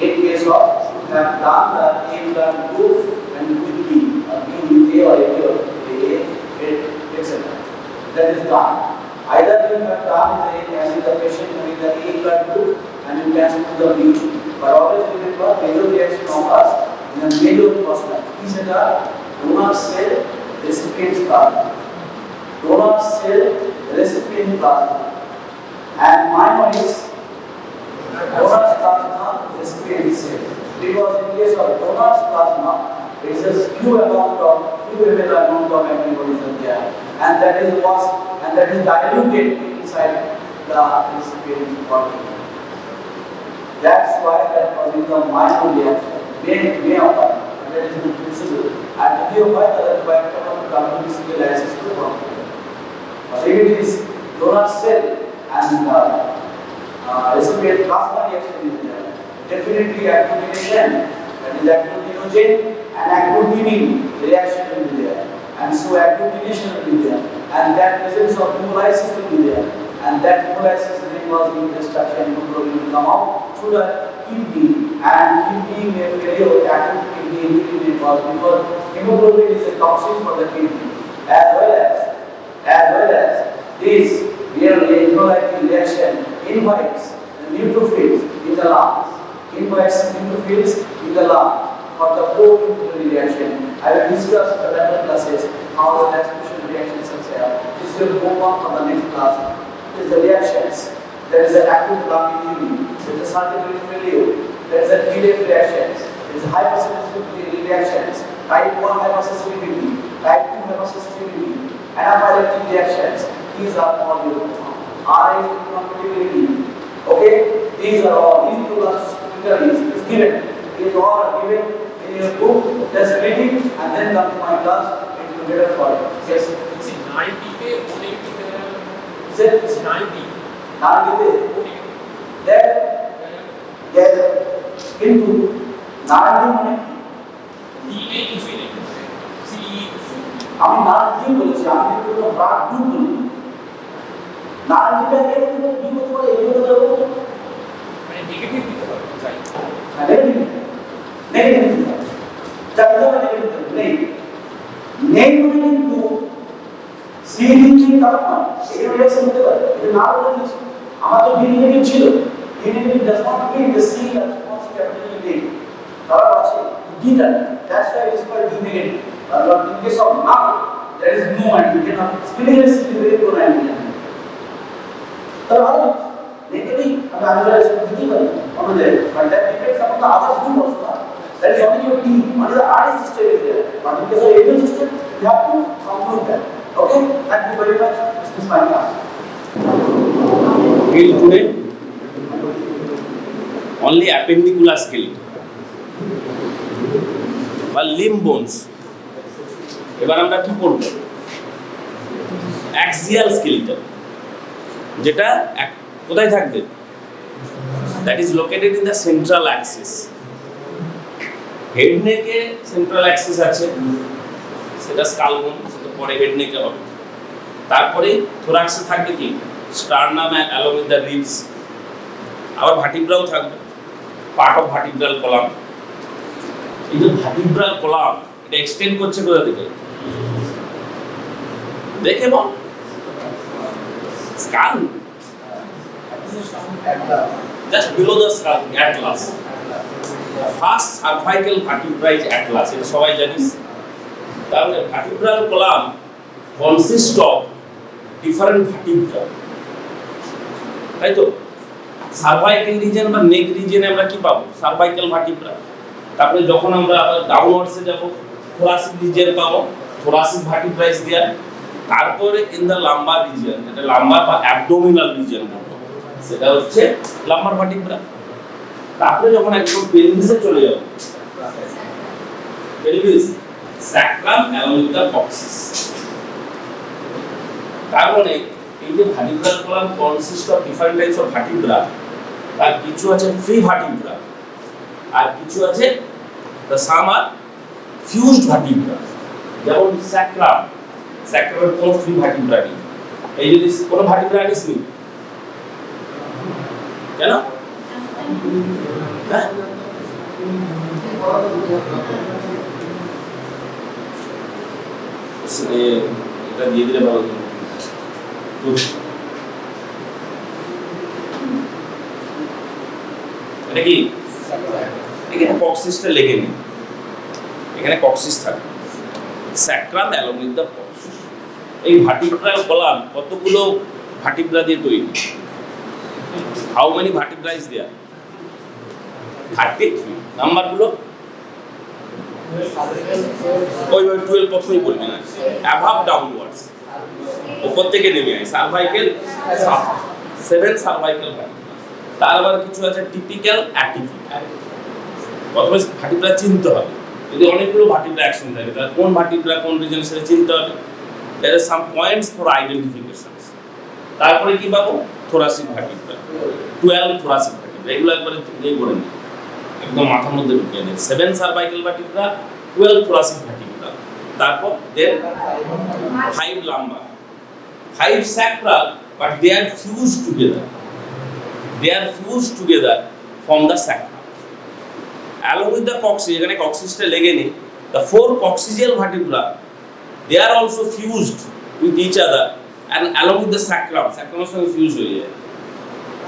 in case of have done the A blood group and with B or B with A or A or A etc. That is done. Either you have done the patient with the A blood group and you can do the B. But always remember major reaction occurs in a major process. These are donor cell recipient plasma. Donor cell recipient plasma. And minor is donor plasma recipient cell. Because in case of donor plasma, it is a few ml amount of antibodies are there, and that is diluted inside the recipient body. That's why that causing the minor reaction may occur, and that is not visible. And if you avoid that by community lysis to the body. But if it is donor cell and recipient plasma reaction is there, definitely agglutination, that is agglutinogen and agglutinin reaction will be there, and so agglutination will be there, and that presence of hemolysis will be there, and that hemolysis will cause destruction, hemoglobin will come out through the kidney, and kidney may failure, acute kidney injury may cause because hemoglobin is a toxin for the kidney, as well as this really hemolytic reaction invites the neutrophils in the lungs. Invites neutrophils in the lung for the pro-inflammatory reaction. I will discuss the later classes how the transmission reactions are there. This will go on for the next class. This is the reactions. There is an acute lung injury. There is a cervical failure. There is a delayed reactions. There is hypersensitivity reactions. Type 1 hypersensitivity. Type 2 hypersensitivity. Anaphylactic reactions. These are all your R is compatibility. Okay, these are all these two last is given. These all are given in your book. Just read it and then come to my class. It will get a follow. Yes. It's in 90 पे 180 पे Is it? it's 90 Now it is that yes into 90 D में कुछ भी नहीं C আমি না কি বলেছি আমি কিন্তু ব্রাড টু বলি না যেটা এর মধ্যে কি হতে পারে এই হতে পারে মানে নেগেটিভ দিতে পারো চাই নেগেটিভ যাতে নেগেটিভ নেই নেই মানে কিন্তু সি দিকে তারপর এই রিঅ্যাকশন হতে পারে এটা না বলে আমার তো বি নেগেটিভ ছিল B negative does not mean the C response capital নেই তার আছে D that's why it is called D negative but in case of now there is no antigen of spinous very good antigen तो भाई negative अब आगे दिखती है हमने but that depends upon the other group also that is only your T only the RD system is there but in case of AD system you have to conclude that okay thank you very much this is my class till today only appendicular skeleton বা limb bones এবার আমরা কি করব axial skeleton যেটা কোথায় থাকবে that is located in the central Axis head নেকে central Axis আছে সেটা স্কাল বোন সেটা পরে হেড নেকে হবে তারপরে থোরাক্সে থাকবে কি sternum along with the ribs আবার ভার্টিব্রাও থাকবে পার্ট অফ ভার্টিব্রাল কলাম এই যে ভার্টিব্রাল কলাম এটা এক্সটেন্ড করছে কোথা থেকে দেখে বল skull just below the skull atlas first cervical vertebrae is atlas এটা সবাই জানিস তাহলে vertebral column consist of different vertebrae তাই তো cervical region বা neck region আমরা কি পাবো cervical vertebra তারপরে যখন আমরা ডাউনওয়ার্ডসে যাব thoracic region পাবো thoracic vertebrae দেয়া তারপরে ইন দা লাম্বার রিজিয়ন যেটা লাম্বার বা অ্যাবডোমিনাল রিজিয়ন বলবো সেটা হচ্ছে লাম্বার ভার্টিব্রা তারপরে যখন একদম পেলভিসে চলে যাব pelvis sacrum along with the coccyx তার মানে এই যে vertebral column consist of different types of vertebra তার কিছু আছে ফ্রি ভার্টিব্রা আর কিছু আছে the some are fused vertebra যেমন স্যাক্রাম স্যাক্রামের কোনো ফ্রি ভার্টিব্রা নেই এই যদি কোনো ভার্টিব্রা আনিস নি কেন হ্যাঁ এটা দিয়ে দিলে ভালো হতো এটা কি এখানে কক্সিসটা লেগে নেই এখানে কক্সিস থাকে sacrum along with the coccyx এই ভার্টিব্রাল কলাম কতগুলো ভার্টিব্রা দিয়ে তৈরি how many vertebra is there 33 নাম্বারগুলো ওই 12 প্রথমেই বলবি না অ্যাভাব ডাউনওয়ার্ডস উপর থেকে নেমে আয় সার্ভাইকেল 7 সার্ভাইকেল তার আবার কিছু আছে টিপিক্যাল অ্যাটিপিক্যাল প্রথমে ভার্টিব্রা চিনতে হবে যদি অনেকগুলো ভার্টিব্রা একসঙ্গে থাকে তাহলে কোন ভার্টিব্রা কোন রিজনে সেটা চিনতে হবে there are some points for identifications তারপরে কি পাবো thoracic vertebra 12 thoracic vertebra এগুলো একবারে নিয়ে করে নিই একদম মাথার মধ্যে ঢুকিয়ে নিই 7 cervical vertebra 12 thoracic vertebra তারপর then 5 lumbar 5 sacral but they are fused together from the sacral along with the coccyx এখানে কক্সিসটা লেগে নেই the 4 coccygeal vertebra they are also fused with each other and along with the sacrum সঙ্গে fused হয়ে যায়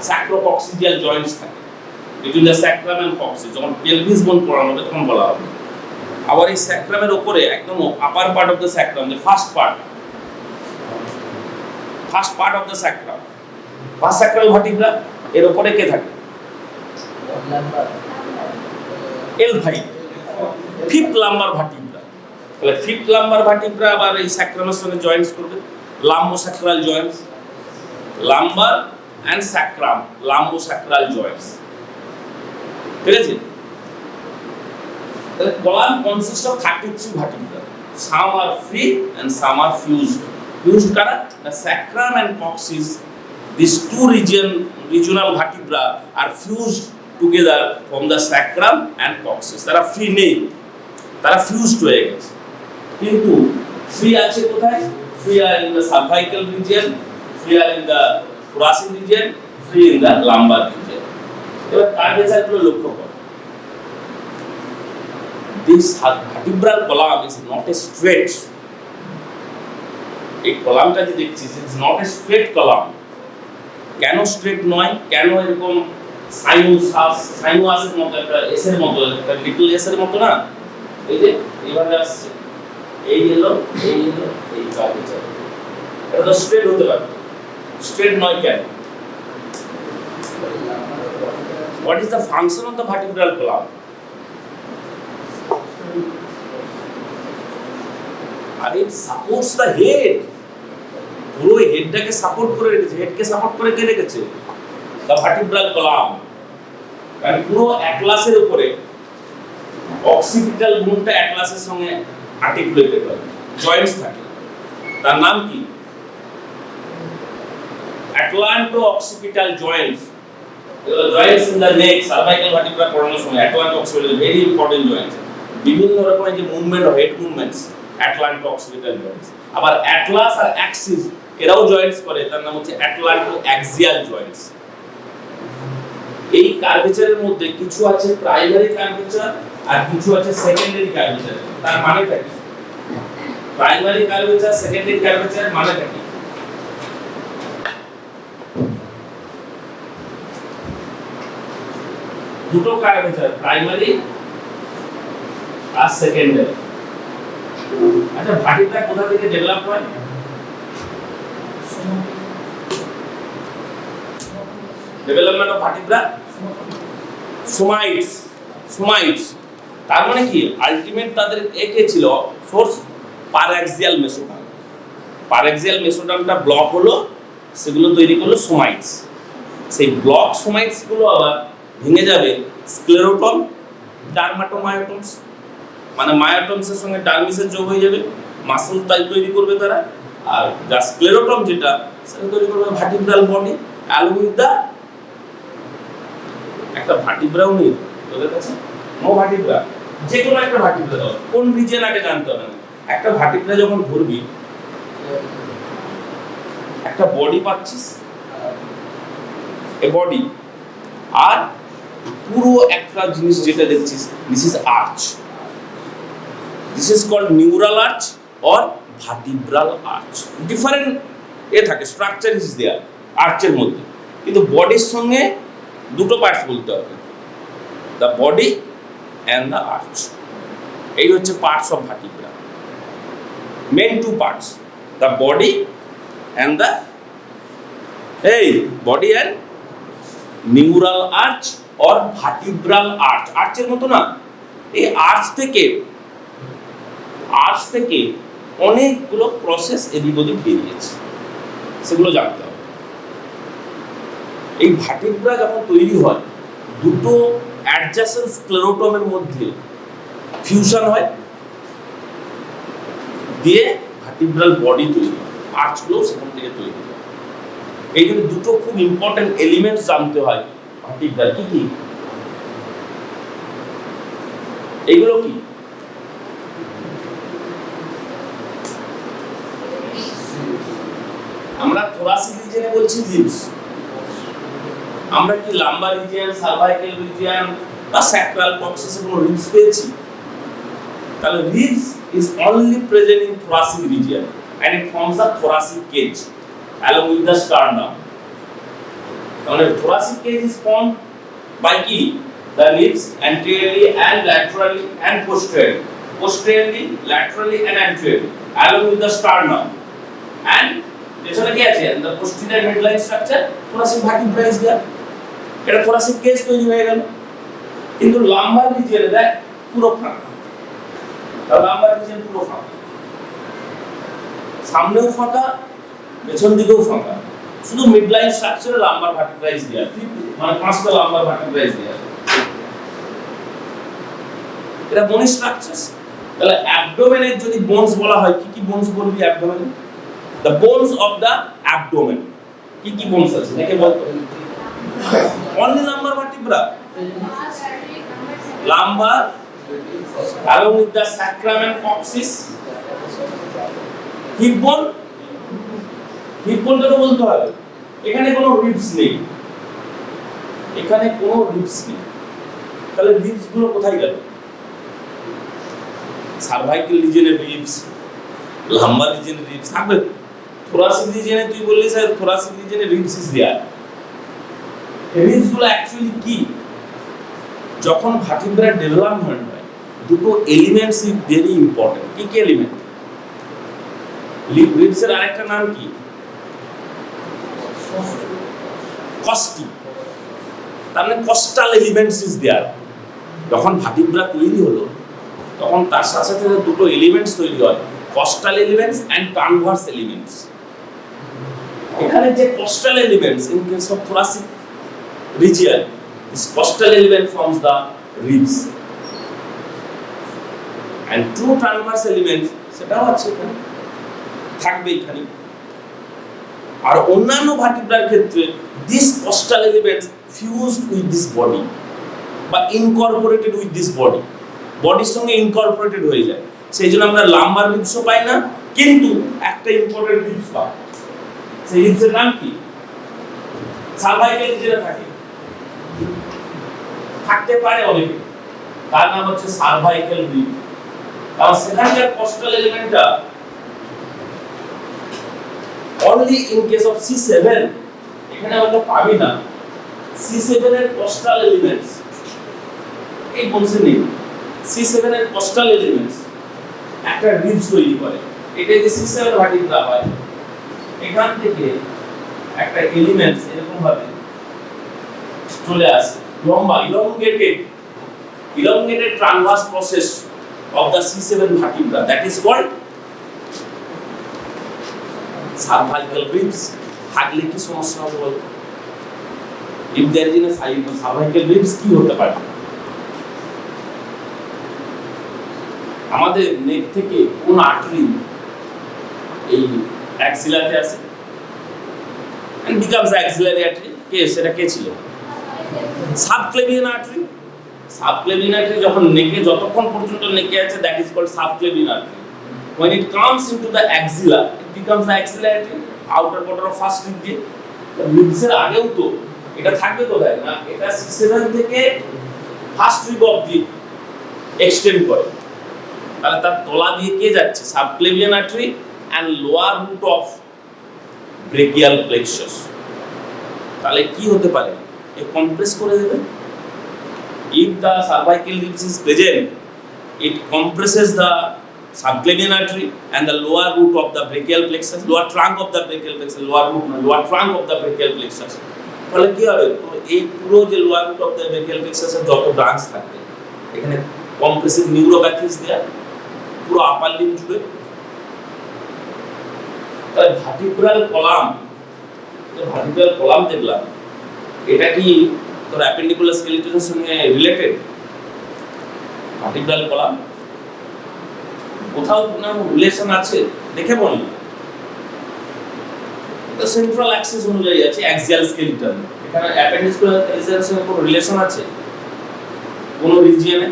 sacrococcygeal joints থাকে between the sacrum and coccyx যখন pelvis bone পড়ানো হবে তখন বলা হবে আবার এই sacrumের উপরে একদম upper part of the sacrum the first part of the sacrum first sacral vertebra এর উপরে কে থাকে L5 fifth lumbar vertebra তাহলে ফিফথ লাম্বার ভার্টিব্রা আবার এই স্যাক্রামের সঙ্গে জয়েন্টস করবে lumbosacral Joints lumbar and sacrum, lumbosacral joints. ঠিক আছে? The column consists of 33 vertebrae. Some are free and some are fused. Fused কারা? The sacrum and coccygeal. These two regional vertebrae are fused together from the sacrum and coccygeal. তারা free নেই, তারা fused হয়ে গেছে। কিন্তু free আছে কোথায়? Free are in the cervical region, free are in the thoracic region, free in the lumbar region. এবার curvature গুলো লক্ষ্য করো। This vertebral column is not a straight. এই কলামটা যে দেখছিস, it is not a straight column. কেন straight নয়? কেন এরকম সাইনুসের মতো একটা এসের মতো, একটা লিটল এসের মতো না? এই যে এইভাবে আসছে, এই এলো, এই এলো, এই কার্ভেচার। এটা তো স্ট্রেট হতে পারে, স্ট্রেট নয় কেন? What is the function of the vertebral column? And it supports the head. পুরো হেডটাকে সাপোর্ট করে রেখেছে। হেডকে সাপোর্ট করে কে রেখেছে? The vertebral column. কারণ পুরো অ্যাটলাসের উপরে অক্সিপিটাল বোনটা অ্যাটলাসের সঙ্গে আর্টিকুলেটেড হয়, জয়েন্টস থাকে। তার নাম কি? Atlanto-occipital joints. Joints in the neck, cervical vertebra পড়ানোর সময় Atlanto-occipital very important joints. বিভিন্ন রকমের যে মুভমেন্ট হয়, হেড মুভমেন্টস, Atlanto-occipital joints. আবার অ্যাটলাস আর অ্যাক্সিস এরাও জয়েন্টস করে, তার নাম হচ্ছে Atlanto-axial joints. এই কার্ভেচারের মধ্যে কিছু আছে প্রাইমারি কার্ভেচার আর কিছু আছে সেকেন্ডারি কার্ভেচার। তার মানেটা কি? প্রাইমারি কার্ভেচার, সেকেন্ডারি কার্ভেচার মানেটা কি? দুটো কার্ভেচার, প্রাইমারি আর সেকেন্ডারি। আচ্ছা, ভার্টিব্রা কোথা থেকে ডেভেলপ হয়? Development of vertebra somites. তার মানে কি? আলটিমেট তাদের একে ছিল সোর্স পারঅ্যাক্সিয়াল মেসোডার্ম। পারঅ্যাক্সিয়াল মেসোডার্মটা ব্লক হলো, সেগুলো তৈরি করলো সোমাইটস। সেই ব্লক সোমাইটস গুলো আবার ভেঙে যাবে স্ক্লেরোটম, ডার্মাটোমায়োটমস, মানে মায়োটমসের সঙ্গে ডার্মিসের যোগ হয়ে যাবে, মাসল তৈরি করবে তারা। আর যা স্ক্লেরোটম যেটা, সেটা তৈরি করবে vertebral body along with the একটা ভার্টিব্রাও নেই তোদের কাছে, নো ভার্টিব্রা, যে কোনো একটা ভার্টিব্রা দাও। কোন রিজিয়ন আগে জানতে হবে না। একটা ভার্টিব্রা যখন ধরবি, একটা বডি পাচ্ছিস, এ বডি, আর পুরো একটা জিনিস যেটা দেখছিস, this is arch, this is called neural arch or vertebral arch. Different এ থাকে, স্ট্রাকচার ইজ দেয়ার আর্চের মধ্যে, কিন্তু বডির সঙ্গে দুটো পার্টস বলতে হবে, the body and the arch. এই হচ্ছে parts of vertebra, main two parts, the body and the body and neural arch or vertebral arch. আর্চের মতো না, এই আর্চ থেকে অনেকগুলো প্রসেস এদিক ওদিক বেরিয়েছে, সেগুলো জানতে হবে। এই ভার্টিব্রা যখন তৈরি হয়, দুটো অ্যাডজাসেন্ট স্ক্লেরোটমের মধ্যে ফিউশন হয়, দিয়ে ভার্টিব্রাল বডি তৈরি হয়, আর্চগুলো সেখান থেকে তৈরি হয়। এই জন্য দুটো খুব ইম্পর্টেন্ট এলিমেন্টস জানতে হয় ভার্টিব্রাল। কি কি? এগুলো কি? আমরা thoracic রিজিয়নে বলছি রিবস, আমরা কি লাম্বার রিজিয়ন, সার্ভাইকাল রিজিয়ন বা স্যাক্রাল কক্সিসে কোনো রিবস পেয়েছি? তাহলে ribs is only present in thoracic region and it forms the thoracic cage along with the sternum. Now the thoracic cage is formed by কি? The ribs anteriorly and laterally and posteriorly, laterally and anteriorly along with the sternum, and পেছনে কি আছে? The posterior midline structure, thoracic vertebra is there. এটা thoracic cage তৈরি হয়ে গেল। কিন্তু lumber রিজিয়নে দেখ পুরো ফাঁকা, লাম্বার রিজিয়ন পুরো ফাঁকা, সামনেও ফাঁকা, পেছন দিকেও ফাঁকা, শুধু midline স্ট্রাকচারে lumber vertebra is there, মানে 5টা লাম্বার ভার্টিব্রা ইজ দেয়ার। এটা বোন স্ট্রাকচারস। তাহলে অ্যাবডোমেনের যদি বোনস বলা হয়, কি কি বোনস বলবি অ্যাবডোমেনে? The bones of the abdomen. কি কি বোনস আছে দেখে বলতো? Only lumbar vertebra, lumbar along with the sacrum and coccyx, hip bone. Hip বোনটা বলতে হবে, এখানে কোনো রিবস নেই, এখানে কোনো রিবস নেই। তাহলে রিবস গুলো কোথায় গেল? সার্ভাইকাল রিজিয়নের রিবস, লাম্বার রিজিয়নের রিবস থাকবে। thoracic রিজিয়নে তুই বললি স্যার thoracic রিজিয়নে রিবস ইজ দেয়ার। রিবস গুলো অ্যাকচুয়ালি কি? যখন ভার্টিব্রার ডেভেলপমেন্ট হয়, দুটো এলিমেন্টস ইজ ভেরি ইম্পর্টেন্ট। কি কি এলিমেন্ট? রিবসের আরেকটা নাম কি? কস্টি। তার মানে কস্টাল এলিমেন্টস ইজ দেয়ার। যখন ভার্টিব্রা তৈরি হলো, তখন তার সাথে সাথে দুটো এলিমেন্টস তৈরি হয়, coastal elements and transverse elements. এখানে যে coastal elements in case of thoracic region, this costal element forms the ribs, and two transverse elements সেটাও আছে এখানে, থাকবে এখানে। আর অন্যান্য ভার্টিব্রার ক্ষেত্রে this costal elements fused with this body বা incorporated with this body, বডির সঙ্গে ইনকর্পোরেটেড হয়ে যায়। সেই জন্য আমরা লাম্বার রিবসও পাই না, কিন্তু একটা ইম্পর্টেন্ট রিবস পাই। সেই রিবসের নাম কি? সার্ভাইকাল রিজিয়নে থাকে, থাকতে পারে অনেকে, তার নাম হচ্ছে সার্ভাইকাল রিব। কারণ সেখানকার কস্টাল এলিমেন্টটা only in case of C7, এখানে আমরা পাবি না। C7 এর কস্টাল এলিমেন্টস এই বলছে নেই। C7 এর কস্টাল এলিমেন্টস একটা রিবস তৈরি করে। এটা যে C7 ভার্টিব্রা হয়, এখান থেকে একটা এলিমেন্টস এরকম ভাবে চলে আসে, লম্বা elongated transverse process of the C7 vertebra, that is called cervical ribs. থাকলে কি সমস্যা হবে বল? if there is a cervical ribs কি হতে পারে? আমাদের নেক থেকে কোন আর্টারি এই অ্যাক্সিলাতে আছে and becomes axillary artery? সেটা কে ছিল? Subclavian artery. সাবক্লেভিয়ান আর্টারি যখন নেকে, যতক্ষণ পর্যন্ত নেকে আছে, that is called subclavian artery. When it comes into the axilla, it becomes the axillary artery, outer border of first rib দিয়ে। রিবসের আগেও তো এটা থাকবে কোথায় না, এটা C7 থেকে ফার্স্ট রিব অবধি এক্সটেন্ড করে। তাহলে তার তলা দিয়ে কে যাচ্ছে? Subclavian artery and lower root of brachial plexus। তাহলে কি হতে পারে? এ কম্প্রেস করে দেবে। if the cervical ribs is present, it compresses the subclavian artery and the lower root of the brachial plexus, lower trunk of the brachial plexus, lower trunk of the brachial plexus। তাহলে কি হবে? তো এই পুরো যে lower root of the brachial plexus এর যত branch থাকবে, এখানে কম্প্রেসিভ নিউরোপ্যাথিস দেয়া পুরো আপার লিম্ব জুড়ে। তাহলে ভার্টিব্রাল কলাম দেখলাম, এটা কি তোর অ্যাপেন্ডিকুলার স্কেলিটনের সঙ্গে রিলেটেড? ভার্টিব্রাল কলাম কোথাও কোনো রিলেশন আছে দেখে বলি। তো সেন্ট্রাল অ্যাক্সিস অনুযায়ী আছে অ্যাক্সিয়াল স্কেলিটন। এখানে অ্যাপেন্ডিকুলার স্কেলিটনের সঙ্গে কোনো রিলেশন আছে কোন রিজিয়নে?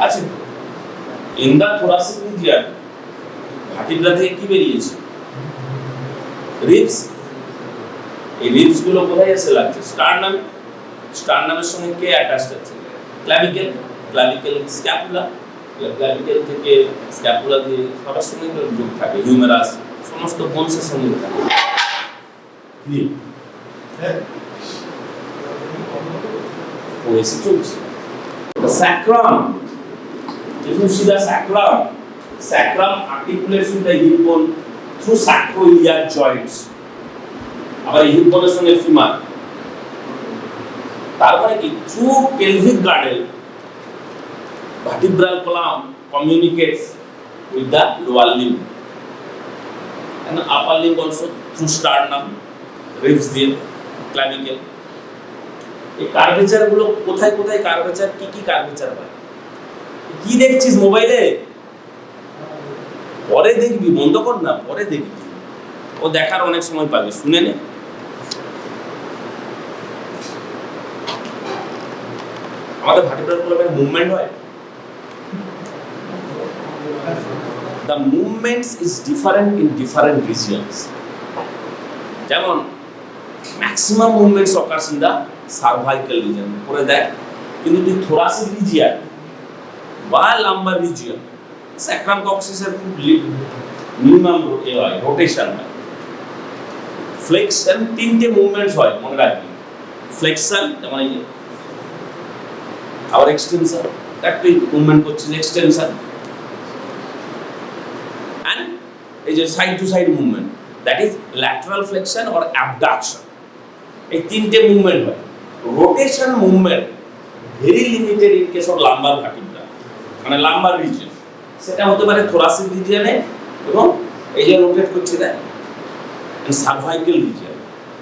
আছে। In the thoracic region vertebra থেকে কি বেরিয়েছে? রিবস। এই রিবস গুলো কোথায় এসে লাগছে? স্টার্নামের সঙ্গে কে অ্যাটাচড আছে? ক্লাভিকেল স্ক্যাপুলা। ক্লাভিকেল থেকে স্ক্যাপুলা দিয়ে সবার সঙ্গে যোগ থাকে, হিউমেরাস, সমস্ত বোনসের সঙ্গে থাকে। ও এসে চলছে। Sacrum, if you see the sacrum articulates with the hip bone through sacroiliac joints। আবার hip bone এর সঙ্গে ফিমার। তার মানে কি through pelvic girdle vertebral column communicates with the lower limb। and the upper limb also through sternum, ribs দিয়ে, clavicle. এই curvature গুলো কোথায় কোথায় কার্ভেচার, কি কার্ভেচার হয়? কি দেখছিস মোবাইলে? পরে দেখবি, বন্ধ কর না, পরে দেখবি। ও দেখার অনেক সময় পাবে, শুনে নে। আমাদের ভার্টিব্রাল কলামের মুভমেন্ট হয়। The movements is different in different regions. যেমন maximum movements occurs in the cervical region. পরে দেখ, কিন্তু তুই thoracic region বা lumbar region, sacral coccygeal এর খুব মিনিমাম রোটেশন হয়। ফ্লেক্সন তিনটে মুভমেন্টস হয়, মনে রাখবি। ফ্লেক্সন যেমন এই আবার এক্সটেনশন, একটাই মুভমেন্ট করছিস, এক্সটেনশন, and এই যে side to side movement, that is lateral flexion or abduction. এই তিনটে মুভমেন্ট হয়। Rotation movement very limited in case of lumbar vertebra, মানে লাম্বার রিজিয়ন। সেটা হতে পারে থোরাসিক রিজিয়নে এবং এই যে রোটেট করছে দেখ, cervical region,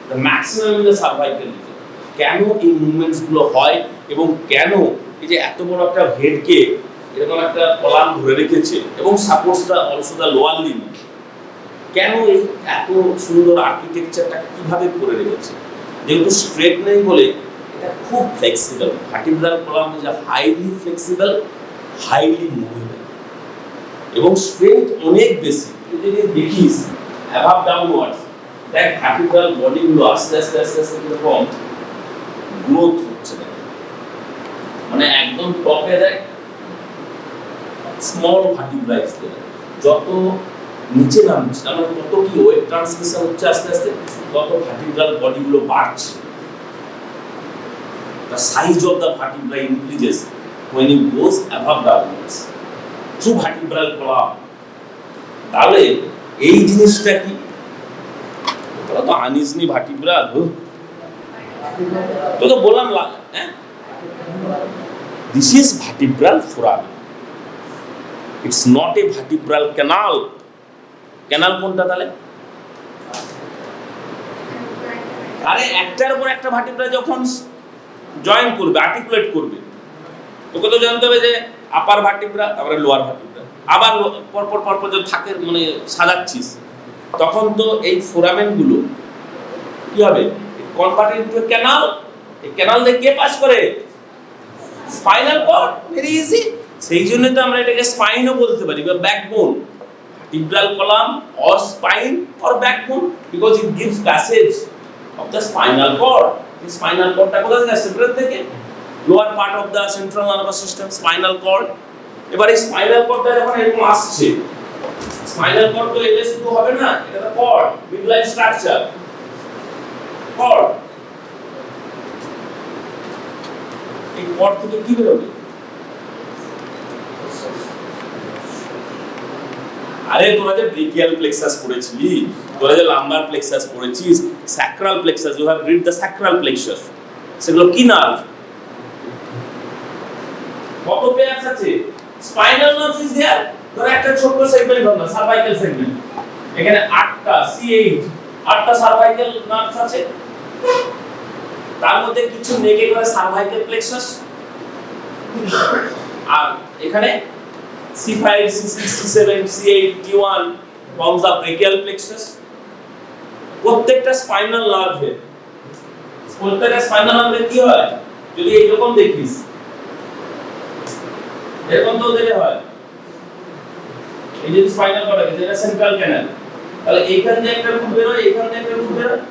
the maximum in the cervical region. কেন এই মুভমেন্টস গুলো হয় এবং কেন এই যে এত বড় একটা হেডকে এরকম একটা কলাম ধরে রেখেছে এবং সাপোর্টস দা অলসো দা লোয়ার লিম্ব, কেন এই এত সুন্দর আর্কিটেকচারটা কিভাবে করে রেখেছে? যেহেতু স্ট্রেট নেই বলে এটা খুব flexible. Vertebral column is highly flexible, highly movable এবং স্ট্রেংথ অনেক বেশি। তুই যদি দেখিস অ্যাভাব ডাউনওয়ার্ডস, দেখ ভার্টিব্রাল বডিগুলো আস্তে আস্তে আস্তে আস্তে এরকম গ্রোথ হচ্ছে, মানে একদম টপে দেখ স্মল ভার্টিব্রাই, যত নিচে নামছে আমরা তত কি ওয়েট ট্রান্সমিশন হচ্ছে আস্তে আস্তে, তত ভার্টিব্রাল বডিগুলো বাড়ছে। The size of the vertebrae increases when it goes above downwards through vertebral column. তাহলে এই জিনিসটা কি? তোরা তো আনিসনি ভার্টিব্রা, তো তো বললাম, হ্যাঁ, this is vertebral foramen. It's not a vertebral canal. Canal কোনটা তাহলে? আরে একটার উপর একটা ভার্টিব্রা যখন জয়েন করবে, আর্টিকুলেট করবে, তোকে তো জানতে হবে যে আপার ভার্টিব্রা, তারপরে লোয়ার ভার্টিব্রা, আবার পরপর পরপর যে থাকে, মানে সাজাচ্ছিস, তখন তো এই ফোরামেনগুলো কি হবে? Converted into canal. এই ক্যানাল দিয়ে কে পাস করে? Spinal cord. Very easy. সেই জন্য তো আমরা এটাকে স্পাইনও বলতে পারি বা backbone. vertebral column or spine or backbone because it gives passage of the spinal cord. The spinal cord টা কোথা থেকে আসছে? ব্রেন থেকে, lower part of the central nervous system, spinal cord. এবার এই spinal cord টা যখন এরকম আসছে, spinal cord তো এলে শুধু হবে না, এটা তো cord, midline structure, cord। এই cord থেকে কি বেরোবে? আরে তোরা যে ব্রেকিয়াল প্লেক্সাস পড়েছিলি, তোরা যে লাম্বার প্লেক্সাস পড়েছিস, sacral plexus, you have read the sacral plexus, সেগুলো কি নার্ভ? কত পেয়ারস আছে? Spinal nerve is there. তোরা একটা ছোট সেগমেন্ট ধর না, সার্ভাইকাল সেগমেন্ট, এখানে 8টা C8 8টা সার্ভাইকাল নার্ভ আছে, তার মধ্যে কিছু নেকে করে সার্ভাইকাল প্লেক্সাস, আর এখানে C5, C6, C7, C8, T1 forms the brachial plexus. প্রত্যেকটা স্পাইনাল নার্ভে, প্রত্যেকটা স্পাইনাল নার্ভে কি হয়? যদি এরকম দেখিস, এরকম তো দিলে হয়, এই যে স্পাইনাল কর্ড আছে, এটা সেন্ট্রাল ক্যানাল, তাহলে এইখান থেকে একটা রুট বের হয়, এইখান থেকে একটা রুট বের হয়,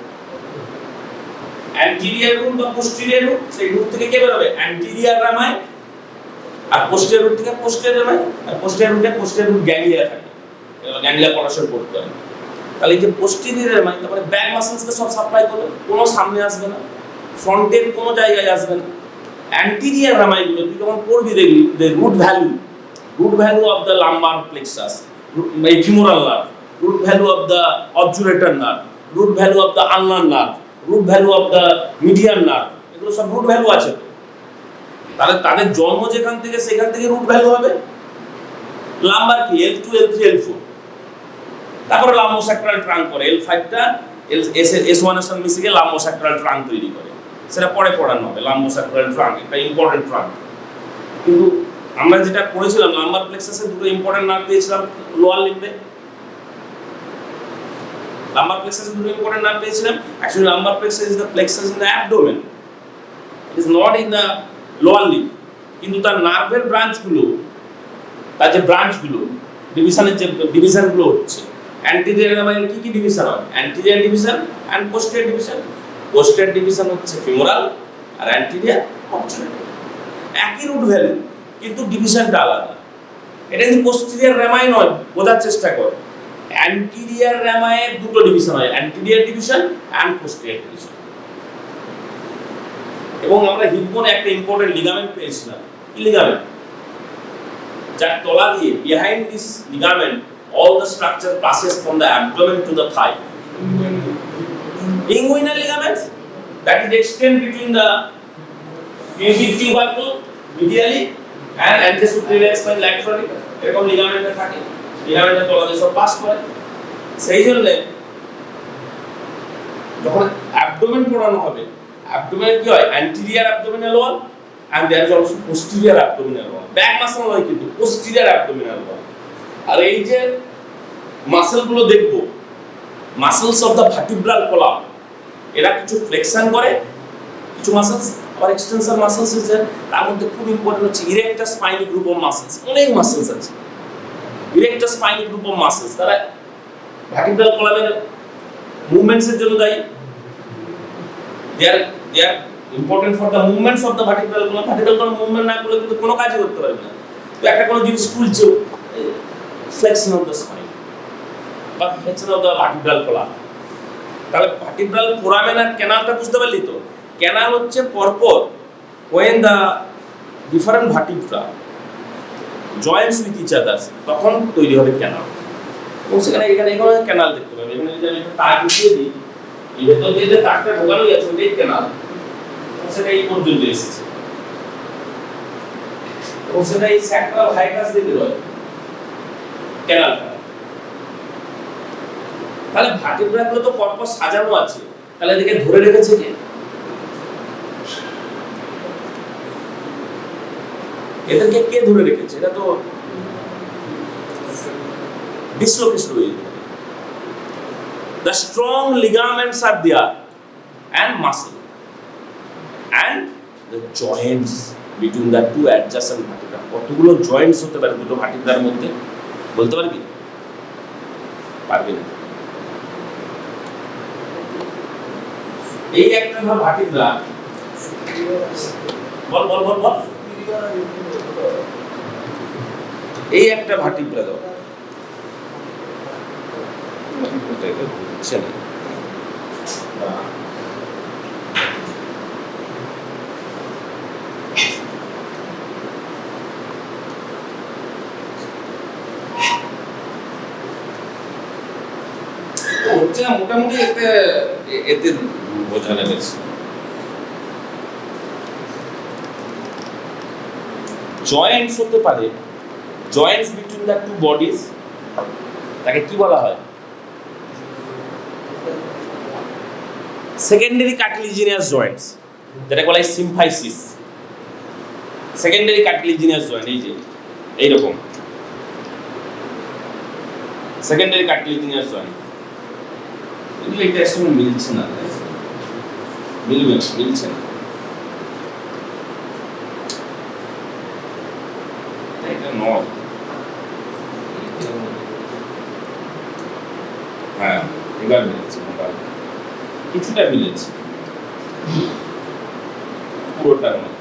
অ্যান্টিরিয়র রুট বা পোস্টেরিয়র রুট। সেই রুট থেকে কে বের হবে? অ্যান্টিরিয়র রামাই, আর পোস্টেরিয়র রুট থেকে পোস্টেরিয়র রামাই, আর পোস্টেরিয়র রুটে পোস্টেরিয়র রুট গ্যাংলিয়া থাকে, গ্যাংলিয়া পড়াশোনা করতে হয়। তাহলে এই যে পোস্টেরিয়র রামাই তারপরে ব্যাক মাসলসকে সব সাপ্লাই করবে, কোনো সামনে আসবে না, ফ্রন্টের কোনো জায়গায় আসবে না। অ্যান্টিরিয়র রামাইগুলো তুই যখন পড়বি দেখবি যে root value of the lumbar plexus, এই femoral nerve, root value of the obturator nerve, root value of the ulnar nerve, root value of the median nerve, এগুলো সব রুট ভ্যালু আছে। তাহলে তাদের জন্ম যেখান থেকে সেখান থেকে রুট ভ্যালু হবে। লাম্বার কি? L2, L3, L4, তারপরে লাম্বোস্যাক্রাল ট্রাঙ্ক করে L5 টা S1 এর সঙ্গে মিশে গিয়ে লাম্বোস্যাক্রাল ট্রাঙ্ক তৈরি করে, সেটা পরে পড়ানো হবে। লাম্বোস্যাক্রাল ট্রাঙ্ক একটা ইম্পর্টেন্ট ট্রাঙ্ক। কিন্তু আমরা যেটা পড়েছিলাম লাম্বার প্লেক্সাসে দুটো ইম্পর্টেন্ট নার্ভ পেয়েছিলাম লোয়ার লিম্বে। লাম্বার প্লেক্সাসে দুটো ইম্পর্টেন্ট নার্ভ পেয়েছিলাম। Actually lumber plexus is the plexus in the abdomen, it is not in the lower limb. কিন্তু তার নার্ভের ব্রাঞ্চগুলো, তার যে ব্রাঞ্চগুলো, ডিভিশনের যে ডিভিশনগুলো হচ্ছে, অ্যান্টিরিয়র মানে কি ডিভিশন হয়? Anterior division and posterior division. Posterior division হচ্ছে ফিমোরাল আর অ্যান্টিরিয়র অবচুলেটর। একই রুট ভ্যালু কিন্তু ডিভিশনটা আলাদা। এটা কিন্তু পোস্টেরিয়র র্যামাই নয়, বোঝার চেষ্টা কর। অ্যান্টিরিয়র র্যামায়ের দুটো ডিভিশন হয়, anterior division and posterior division. এবং আমরা হিপবোনে একটা ইম্পর্টেন্ট লিগামেন্ট পেয়েছিলাম। কি লিগামেন্ট? যার তলা দিয়ে, behind this ligament all the structure passes from the abdomen to the thigh. Inguinal ligaments that is extend between the pubic tubercle medially and anterosuperior spine laterally. এরকম লিগামেন্টে থাকে, লিগামেন্টের তলা দিয়ে সব পাস করে। সেই জন্য যখন অ্যাবডোমেন পড়ানো হবে, অ্যাবডোমেন কি হয়? Anterior abdominal wall and there is also posterior abdominal wall. Back muscle নয় কিন্তু posterior abdominal wall। আর এই যে মাসলগুলো দেখবো, muscles of the vertebral column, এরা কিছু ফ্লেকশন করে, কিছু মাসলস আবার এক্সটেনশন মাসলস আছে। তার মধ্যে খুব ইম্পর্টেন্ট হচ্ছে erectus spiny group of muscles. অনেক মাসলস আছে erectus spiny group of muscles, তারা ভার্টিব্রাল কলামের মুভমেন্টস এর জন্য দায়ী। they are important for the movements of the vertebral column. Vertebral column movement না করলে কিন্তু কোনো কাজই করতে পারবে না। তো একটা কোনো জিনিস তুলছে, flexion of the spine বা flexion of the vertebral column, তাহলে vertebral foramen আর ক্যানালটা বুঝতে পারলি তো? ক্যানাল হচ্ছে পরপর when the different vertebra joins with each other, তখন তৈরি হবে ক্যানাল। এবং সেখানে এখানে ক্যানাল দেখতে পাবে। এখানে যদি আমি একটা তার ঢুকিয়ে দিই, এই ভেতর দিয়ে যে তারটা ঢোকানো যাচ্ছে ওটাই ক্যানাল। সেটা এই পর্যন্ত এসেছে এবং সেটা এই স্যাক্রাল হাইকাস দিয়ে বের হয় ক্যানালটা। তাহলে ভার্টিব্রাগুলো তো পরপর সাজানো আছে, তাহলে এদিকে ধরে রেখেছে কে? এদেরকে কে ধরে রেখেছে? এটা তো ডিসলোকেশন হয়ে যাবে। The strong ligaments are there and muscle and the joints between the two adjacent vertebrae. কতগুলো জয়েন্টস হতে পারে দুটো ভার্টিব্রার মধ্যে বলতে পারবি? পারবি না। এই একটা ধর ভার্টিব্রা, বল বল বল বল, এই একটা ভার্টিব্রা দাও, চলে হচ্ছে না। মোটামুটি এতে বোঝা গেছে। জয়েন্টস হতে পারে, joints between the two bodies, তাকে কি বলা হয়? সেকেন্ডারি কার্টিলিজিনিয়াস জয়েন্টস, যেটাকে বলা হয় সিম্ফাইসিস। সেকেন্ডারি কার্টিলিজিনিয়াস জয়েন্ট এই যে এইরকম সেকেন্ডারি কার্টিলিজিনিয়াস জয়েন্ট, এগুলো এটা আসলে মিলছে না, মিলছে না। এটা নয়, হ্যাঁ এবার মিলেছে, কিছুটা মিলেছে, পুরোটা নয়।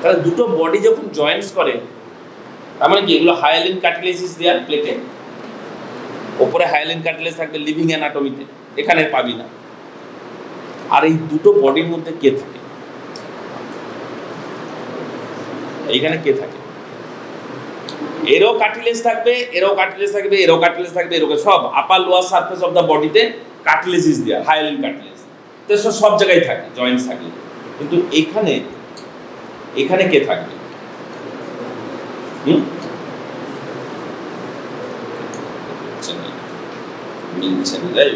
তাহলে দুটো বডি যখন জয়েন্টস করে, তার মানে কি এগুলো হায়ালিন কার্টিলেজিস দেয়ার প্লেটে, ওপরে হায়ালিন কার্টিলেজ থাকবে লিভিং অ্যানাটমিতে, এখানে পাবি না। আর এই দুটো বডির মধ্যে কে থাকে? এইখানে কে থাকে? এরও কার্টিলেজ থাকবে, এরও কার্টিলেজ থাকবে, এরও কার্টিলেজ থাকবে, এরকম সব upper lower surface of the বডিতে কার্টিলেজিস দেয়া, হায়ালিন কার্টিলেজ। তো সব জায়গায় থাকে, জয়েন্টস থাকে। কিন্তু এখানে কে থাকবে? মিলছে না, তাই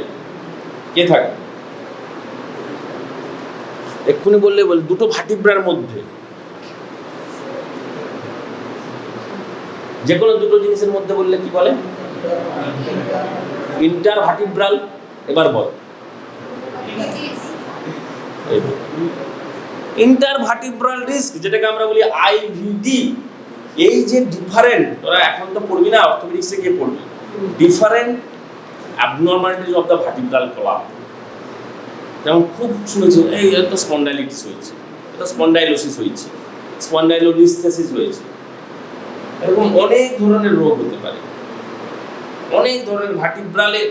কে থাকে? এক্ষুনি বললে দুটো ভার্টিব্রার মধ্যে যে কোনো দুটো জিনিসের মধ্যে বললে কি বলে? Inter vertebral. এবার বল ইন্টার ভার্টিব্রাল ডিস্ক, যেটাকে আমরা বলি আইভিডি। এই যে ডিফারেন্ট, তোরা এখন তো পড়বি না, অর্থোপেডিক্সে গিয়ে পড়বি, different abnormalities of the vertebral column. যেমন খুব শুনেছি এই একটা স্পন্ডাইলিটিস হয়েছে, এটা স্পন্ডাইলোসিস হয়েছে, স্পন্ডাইলোলিস্থেসিস হয়েছে, এরকম অনেক ধরনের রোগ হতে পারে। অনেক ধরনের ভার্টিব্রালে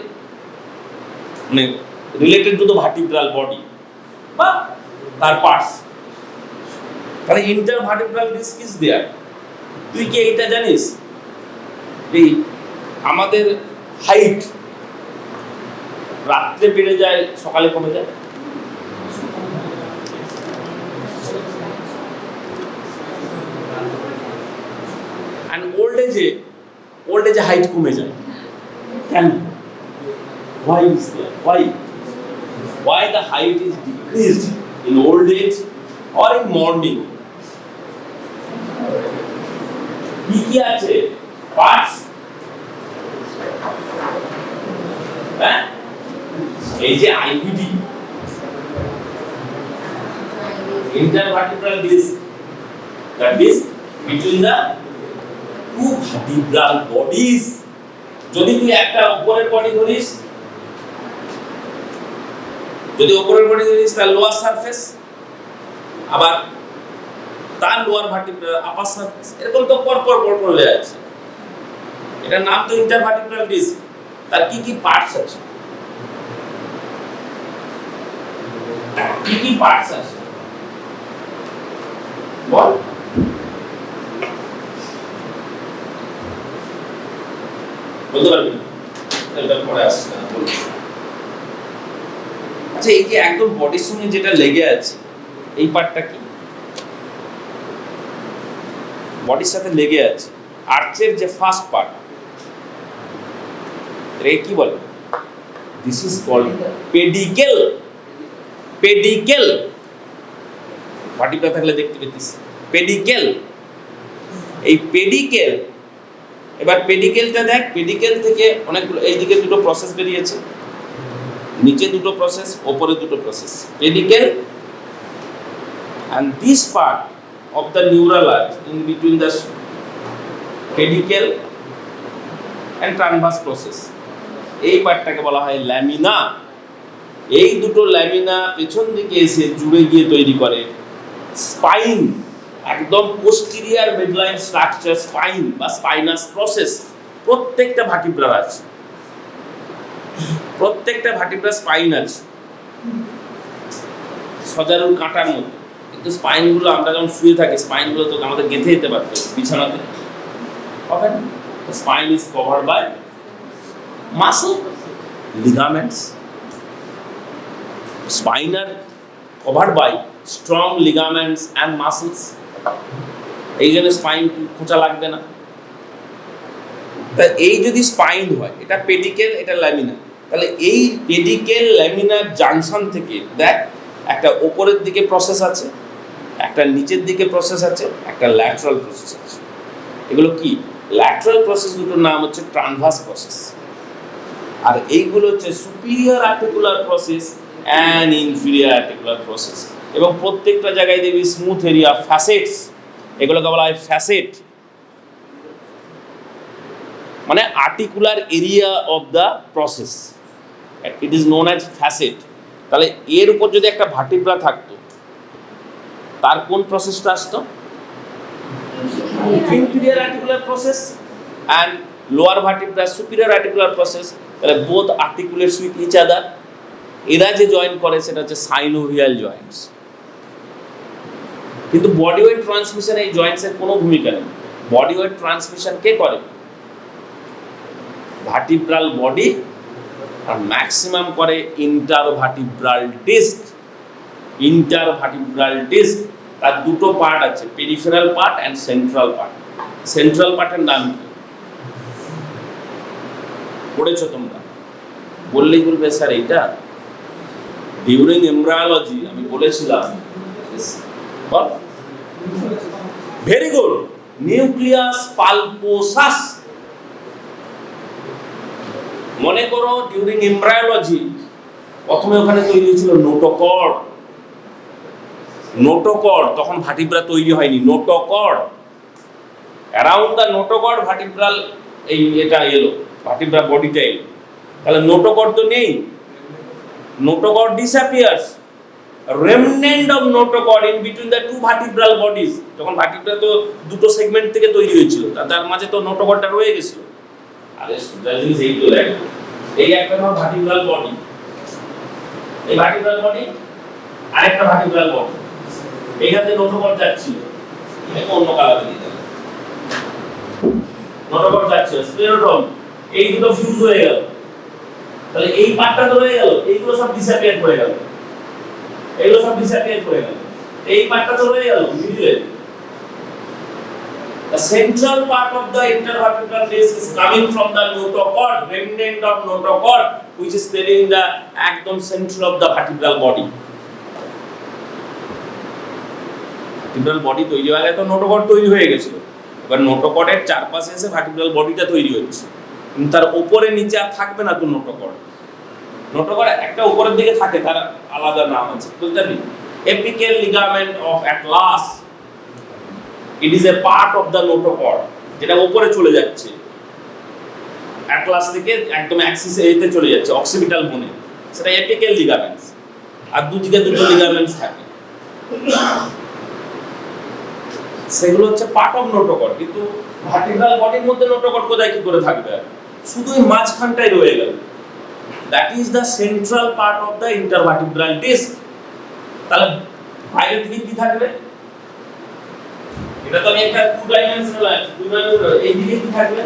মানে related to the vertebral body বা তার পার্টস। তাহলে inter vertebral disk is there. তুই কি এইটা জানিস? এই আমাদের হাইট রাত্রে বেড়ে যায়, সকালে কমে যায়। And old age height কমে যায় কেন? Why is there? Why the height is decreased in old age or in morning? কি আছে পার্টস? হ্যাঁ, এই যে আইভিডি, intervertebral disc, that is between the two vertebral bodies. যদি তুই একটা উপরের বডি ধরিস, তার লোয়ার সারফেস, আবার তার লোয়ার ভার্টিব্রাল আপার সারফেস, এরকম তো পরপর হয়ে আছে। এটার নাম তো ইন্টারভার্টিব্রাল ডিস্ক। তার কি কি পার্টস আছে? কি পার্টস আছে বল? বলতে পারবি না? এটা পরে আসছে না বল। আচ্ছা, এই যে একদম বডির সঙ্গে যেটা লেগে আছে, এই পার্টটা কি? বডির সাথে লেগে আছে, আর্চের যে ফার্স্ট পার্ট, এটাকে কি বলে? This is called pedicle. Pedicle vertebra থাকলে দেখতে পেতিস পেডিকেল। এই পেডিকেল, এবার পেডিকেলটা দেখ, পেডিকেল থেকে অনেকগুলো, এইদিকে দুটো প্রসেস বেরিয়েছে, নিচে দুটো প্রসেস, ওপরে দুটো process. Pedicle and this part of the neural arch in between the pedicle and transverse process, এই পার্টটাকে বলা হয় ল্যামিনা। এই দুটো ল্যামিনা পেছন দিকে এসে জুড়ে গিয়ে তৈরি করে স্পাইন, একদম পোস্টেরিয়র মিডলাইন স্ট্রাকচার স্পাইন বা স্পাইনাস প্রসেস। প্রত্যেকটা ভার্টিব্রার আছে, প্রত্যেকটা ভার্টিব্রার স্পাইন আছে, সজারুর কাঁটার মতো। কিন্তু স্পাইনগুলো আমরা যখন শুয়ে থাকি, স্পাইনগুলো তো আমাদের গেঁথে যেতে পারতো বিছানাতে, হবে না? Spine is covered by muscle, ligaments. Spine are covered by strong ligaments and muscles. এই জন্য স্পাইন খোঁচা লাগবে না। তা এই যদি স্পাইন হয়, এটা পেডিকেল, এটা ল্যামিনা, তাহলে এই পেডিকেল ল্যামিনার জাংশন থেকে দেখ, একটা ওপরের দিকে প্রসেস আছে, একটা নিচের দিকে প্রসেস আছে, একটা ল্যাটারাল প্রসেস আছে। এগুলো কি? ল্যাটারাল প্রসেস দুটোর নাম হচ্ছে ট্রান্সভার্স প্রসেস, আর এইগুলো হচ্ছে superior articular process and inferior articular process. এবং প্রত্যেকটা জায়গায় দেখবি স্মুথ এরিয়া, ফ্যাসেটস, এগুলোকে বলা হয় ফ্যাসেট, মানে articular area of the process, it is known as facet. তাহলে এর উপর যদি একটা ভার্টিব্রা থাকতো, তার কোন প্রসেসটা আসতো? Inferior articular process, and lower vertebra superior articular process. তাহলে বোথ আর্টিকুলেটস উইথ ইচ আদার। এরা যে জয়েন করে সেটা হচ্ছে সাইনোভিয়াল জয়েন্টস। কিন্তু বডি ওয়েট ট্রান্সমিশনে এই জয়েন্টসের কোনো ভূমিকা নেই। বডি ওয়েট ট্রান্সমিশন কে করে? ভার্টিব্রাল বডি, আর ম্যাক্সিমাম করে ইন্টারভার্টিব্রাল ডিস্ক। ইন্টারভার্টিব্রাল ডিস্ক তার দুটো পার্ট আছে, peripheral part and central part. Central পার্টের নাম কি? পড়েছো তোমরা? বললেই বলবে স্যার এইটা ডিউরিং এমব্রায়োলজি আমি বলেছিলাম। Very good, nucleus pulposus. মনে করো ডিউরিং এমব্রায়োলজি প্রথমে ওখানে তৈরি হয়েছিল নোটোকর্ড। নোটোকর্ড, তখন ভার্টিব্রা তৈরি হয়নি, notochord. Around the notochord vertebral এই এটা এলো, ভার্টিব্রা বডিটা এলো। তাহলে নোটোকর্ড তো নেই, notochord disappears. remnant of notochord in between the two vertebral bodies, যখন ভার্টিব্রা তো দুটো সেগমেন্ট থেকে তৈরি হয়েছিল, তার মাঝে তো নোটোকর্ডটা রয়ে গেছিল। আরে জিনিস এই তো দেখো, এই একটা হলো ভার্টিব্রাল বডি, এই ভার্টিব্রাল বডি আরেকটা ভার্টিব্রাল বডি, এইখানে নোটোকর্ড যাচ্ছিল, এটা অন্য কালারে দিয়ে দেব, নোটোকর্ড যাচ্ছে স্ক্লেরোটম, এই দুটো ফিউজ হয়ে গেল। তাহলে এই পার্টটা তো রয়ে গেল, এইগুলো সব ডিসঅ্যাপিয়ার করে গেল, এগুলো সব ডিসঅ্যাপিয়ার করে গেল, এই পার্টটা তো রয়ে গেল মিডলে। The central part of the intervertebral disc is coming from the notochord, remnant of notochord, which is there in the একদম central of the vertebral body. vertebral body তৈরি হয়ে গেলে তো নোটোকর্ড তৈরি হয়ে গেছিল, এবার নোটোকর্ডের চারপাশে এসে ভার্টিব্রাল বডিটা তৈরি হচ্ছে, কিন্তু তার উপরে নিচে আর থাকবে না তো নোটোকর্ড। নোটোকর্ড একটা উপরের দিকে থাকে, তার আলাদা নাম আছে, বুঝতে পারলি? Apical ligament of Atlas, it is a part of the notochord, যেটা উপরে চলে যাচ্ছে অ্যাটলাস থেকে একদম অ্যাক্সিস এতে চলে যাচ্ছে অক্সিপিটাল বোনে, সেটা এপিক্যাল লিগামেন্টস। আর দুদিকে দুটো লিগামেন্টস থাকে, সেগুলো হচ্ছে পার্ট অফ নোটোকর্ড। কিন্তু ভার্টিব্রাল বডির মধ্যে নোটোকর্ড কোথায় কি করে থাকবে? শুধু এই মাঝখানটাই রয়ে গেল। That is the central part of the intervertebral disk. তাহলে বাইরের দিকে কি থাকবে? এটা তো আমি একটা টু ডাইমেনশনাল আছে, টু ডাইমেনশনাল, এই দিকে কি থাকবে?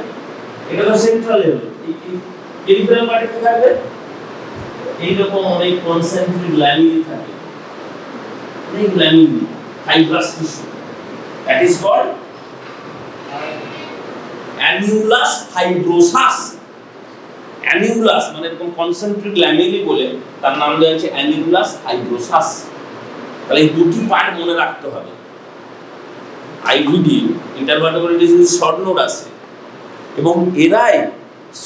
এটা তো সেন্ট্রাল লেভেল। এই পেরিফেরাল পার্টে কি থাকবে? এইরকম অনেক কনসেন্ট্রিক ল্যামিনি থাকে, অনেক lamellae, fibrous tissue. That is called annulus fibrosus. Annulus মানে এরকম কনসেন্ট্রিক ল্যামেলি বলে তার নাম দেওয়া হয়েছে annulus fibrosus। তাহলে এই দুটি পার্ট মনে রাখতে হবে। IVD intervertebral disease short note আছে এবং এরাই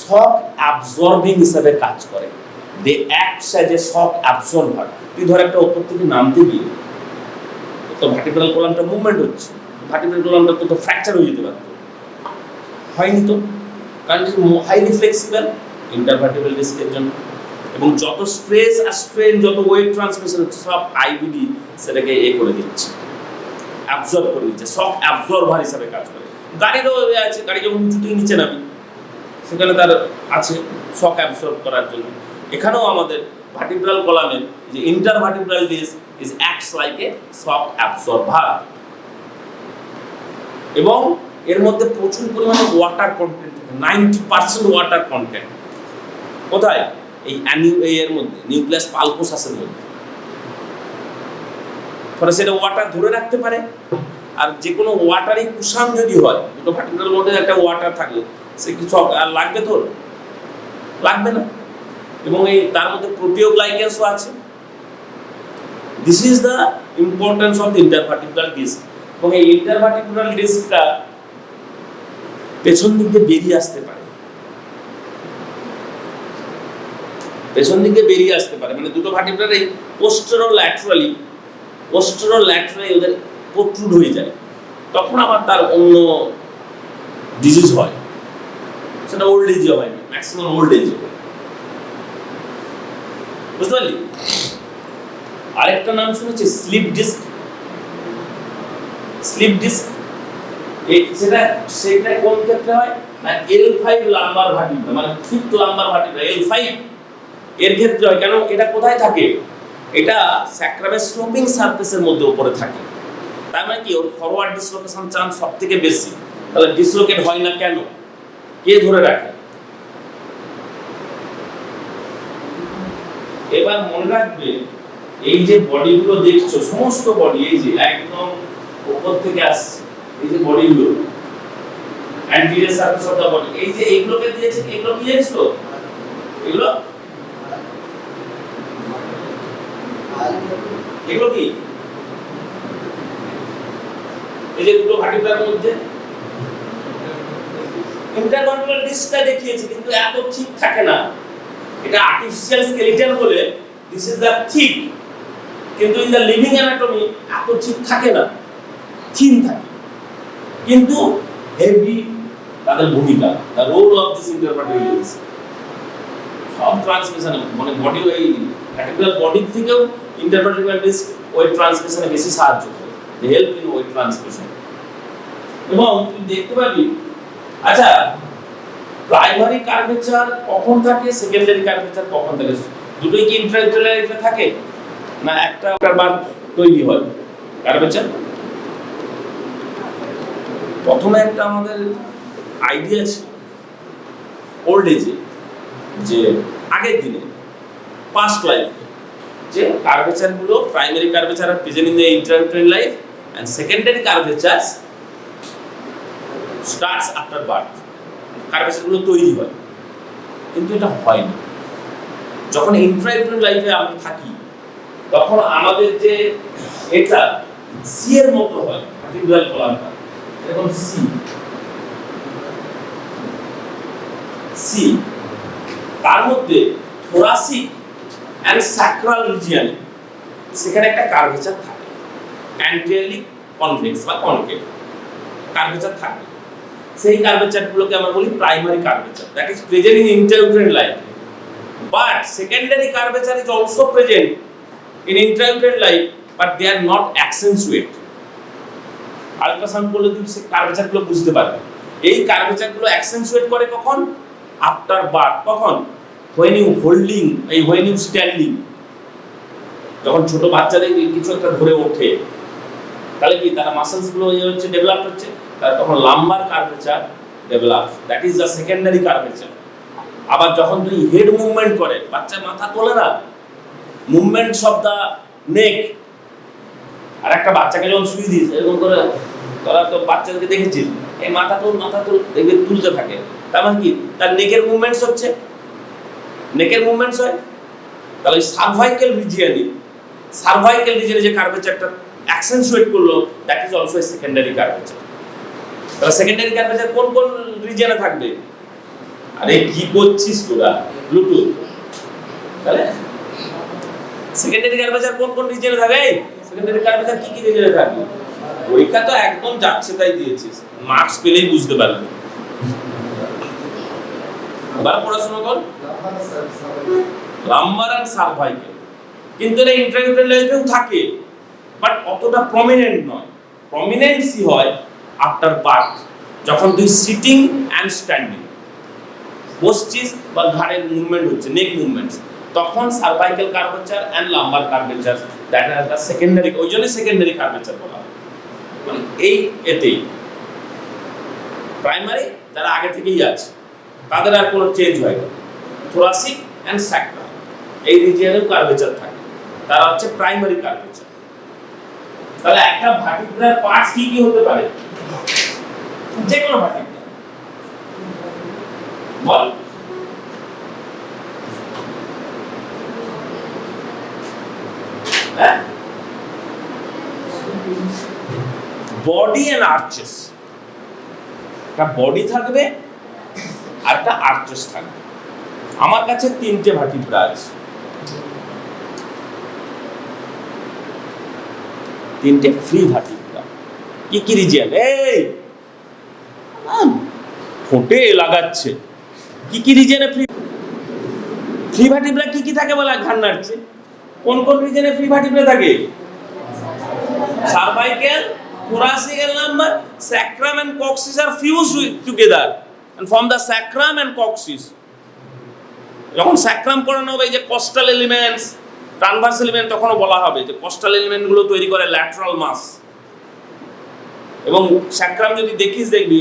শক অ্যাবজর্বিং হিসেবে কাজ করে। They acts as a shock absorber. তুই ধর একটা উপর থেকে নামতে গিয়ে তো ভার্টিব্রাল কলামটা মুভমেন্ট হচ্ছে, ভার্টিব্রাল কলামটা তো ফ্র্যাকচার হয়ে যেতে পারত, হয়নি তো, কারণ হাইলি ফ্লেক্সিবল ইন্টারভার্টেব্রাল ডিস্কের জন্য। এবং যত স্ট্রেস আর স্ট্রেন, যত ওয়েট ট্রান্সমিশন হচ্ছে, সব আইবিডি সেটাকে করে দিচ্ছে, অ্যাবজর্ব করে দিচ্ছে, শক অ্যাবজর্ভার হিসাবে কাজ করে। গাড়িরও আছে, গাড়ি যখন উঁচু থেকে নিচে নামি সেখানে তার আছে শক অ্যাবজর্ব করার জন্য। এখানেও আমাদের ভার্টিব্রাল কলামের যে intervertebral disk is acts like a shock absorber, এবং এর মধ্যে প্রচুর পরিমাণে ওয়াটার কন্টেন্ট থাকে, 90% ওয়াটার কন্টেন্ট। কোথায়? এই এর মধ্যে, নিউক্লিয়াস পালপোসাসের মধ্যে। ফলে সেটা ওয়াটার ধরে রাখতে পারে। আর যে কোনো ওয়াটারি কুশন যদি হয়, দুটো ভার্টিব্রাল মধ্যে একটা ওয়াটার থাকলে সে কি শক আর লাগবে? তোর লাগবে না। এবং এই তার মধ্যে প্রোটিওগ্লাইকেন্সও আছে। This is the importance of the intervertebral disc. এবং এই ইন্টারভার্টিব্রাল ডিস্কটা পেছন দিকে বেরিয়ে আসতে পারে, পেছন দিকে বেরিয়ে আসতে পারে, মানে দুটো ভার্টিব্রাল এই পোস্টেরোল্যাটারালি ওদের প্রোট্রুড হয়ে যায়, তখন আবার তার অন্য ডিজিজ হয়। সেটা ওল্ড এজে হয় না, ম্যাক্সিমাম ওল্ড এজে। বুঝতে পারলি? আরেকটা নাম শুনেছি স্লিপ ডিস্ক। স্লিপ ডিস্ক সেটা কোন ক্ষেত্রে হয় না? L5 লাম্বার ভার্টিব্রা, মানে ফিফথ লাম্বার ভার্টিব্রা L5 এর ক্ষেত্রে হয়। কেন? এটা কোথায় থাকে? এটা স্যাক্রামের স্লোপিং সারফেসের মধ্যে উপরে থাকে। তার মানে কি, ওর ফরওয়ার্ড ডিসলোকেশন চান্স সবথেকে বেশি। তাহলে ডিসলোকেট হয় না কেন? কে ধরে রাখে? এবার মনে রাখবে, এই যে বডিগুলো দেখছো, সমস্ত বডি এই যে একদম উপর থেকে আসছে, এই যে বডিগুলো anterior surface of the body, এই যে এইগুলোকে দিয়েছে, এগুলো কি জানিস তো? এগুলো এগুলো কি? এই যে দুটো ভার্টিব্রার মধ্যে ইন্টারভার্টিব্রাল ডিস্কটা দেখিয়েছি, কিন্তু এত ঠিক থাকে না। এটা আর্টিফিশিয়াল স্কেলিটন বলে দিস ইজ দ্য থিক, কিন্তু ইন দ্য লিভিং অ্যানাটমি এত ঠিক থাকে না, থিন থাকে, কিন্তু হেভি তাদের ভূমিকা, the role of this intervertebral disc সব ট্রান্সমিশনে, মানে বডি ওই ভার্টিব্রাল বডি থেকেও ইন্টারভার্টিব্রাল ডিস্ক ওয়েট ট্রান্সমিশনে বেশি সাহায্য করে, they help in weight transmission. এবং তুই দেখতে পাবি, আচ্ছা প্রাইমারি কার্ভেচার কখন থাকে, সেকেন্ডারি কার্ভেচার কখন থাকে? দুটোই কি ইন্ট্রাইউটেরাল লাইফে থাকে, না একটা বার তৈরি হয় কার্ভেচার? প্রথমে একটা আমাদের আইডিয়া ছিল ওল্ড এজে, যে আগের দিনে পাস্ট লাইফ, যে কার্ভেচার গুলো primary curvature are present in the intrauterine life and secondary curvature starts after birth, curvature গুলো তৈরি হয়। কিন্তু এটা হয় না। যখন ইন্ট্রাইউটেরাল লাইফে আমরা থাকি তখন আমাদের যে এটা সি এর মতো হয়, ভার্টিব্রাল কলামটা এরকম সি সি, তার মধ্যে thoracic and sacral region সেখানে একটা কার্ভেচার থাকে, অ্যান্টিরিয়রলি কনভেক্স বা কনকেভ কার্ভেচার থাকে। সেই কার্ভেচারগুলোকে আমরা বলি primary curvature, that is present in intrauterine life. But secondary curvature is also present in intrauterine life, but they are not accentuate. Ultrasound করলে তুমি সেই কার্ভেচারগুলো বুঝতে পারবে। এই কার্ভেচারগুলো অ্যাক্সেন্টুয়েট করে কখন? After birth. কখন? when you holding, when you standing, যখন ছোট বাচ্চাদের কিছু একটা ধরে ওঠে, তাহলে কি তারা মাসলস গুলো হচ্ছে ডেভেলপ হচ্ছে, তখন lumber curvature develops, that is the secondary curvature. আবার যখন তুই হেড মুভমেন্ট করে, বাচ্চা মাথা তোলে না, মুভমেন্টস অফ দ্য নেক, আর একটা বাচ্চাকে যখন শুয়ে দিস এরকম করে, তোরা তো বাচ্চাদেরকে দেখেছিস, এই মাথা তোল দেখবে তুলতে থাকে, তার মানে কি তার নেকের মুভমেন্টস হচ্ছে, নেকের মুভমেন্টস হয়। তাহলে সার্ভাইকাল রিজিয়নে যে কার্ভেচারটা অ্যাক্সেন্টুয়েট করলো, that is also a secondary curvature. তাহলে সেকেন্ডারি কার্ভেচার কোন কোন রিজিয়নে থাকবে? আরে কি করছিস তোরা, ব্লুটুথ? তাহলে সেকেন্ডারি কার্ভেচার কোন কোন রিজিয়নে থাকবে? সেকেন্ডারি কার্ভেচার কি কি রিজিয়নে থাকবে? পরীক্ষা তো একদম যাচ্ছে তাই দিয়েছিস, মার্কস পেলেই বুঝতে পারবে। এবার পড়াশোনা কর। লাম্বার এন্ড সার্ভাইকাল, কিন্তু এটা ইন্ট্রাইউটেরাল লাইফেও থাকে, বাট অতটা প্রমিনেন্ট নয়। প্রমিনেন্সি হয় আফটার বার্থ, যখন তুই সিটিং এন্ড স্ট্যান্ডিং, বসছিস বা ঘাড়ের মুভমেন্ট হচ্ছে, নেক মুভমেন্টস, তখন cervical curvature and lumbar curvature, that are the secondary, ওই জন্য সেকেন্ডারি কার্ভেচার বলা হয়। মানে এই এতেই প্রাইমারি যারা আগে থেকেই আছে তাদের আর কোনো চেঞ্জ হয় না। thoracic and sacral এই রিজিয়নেও কার্ভেচার থাকে, তারা হচ্ছে প্রাইমারি কার্ভেচার। তাহলে একটা ভার্টিব্রার পার্টস কি কি হতে পারে? যে কোনো ভার্টিব্রা বল। হ্যাঁ, বডি এন্ড আর্চেস, একটা বডি থাকবে আর একটা আর্চেস থাকবে। আমার কাছে তিনটে ভার্টিব্রা আছে, তিনটে ফ্রি ভার্টিব্রা। কি কি রিজিয়ন? এই ফোঁটে লাগাচ্ছে, কি কি রিজিয়নে ফ্রি ভার্টিব্রা কি কি থাকে বলে ঘাড় নাড়ছে? কোন কোন রিজিয়নে ফ্রি ভার্টিব্রা থাকে? Cervical, thoracic and lumbar, sacrum and coccyx are fused together and form the sacrum and coccyx. যখন স্যাক্রাম পড়ানো হবে, এই যে কস্টাল এলিমেন্টস, ট্রান্সভার্স এলিমেন্ট, তখনও বলা হবে যে কস্টাল এলিমেন্টগুলো তৈরি করে ল্যাটারাল মাস। এবং স্যাক্রাম যদি দেখিস, দেখবি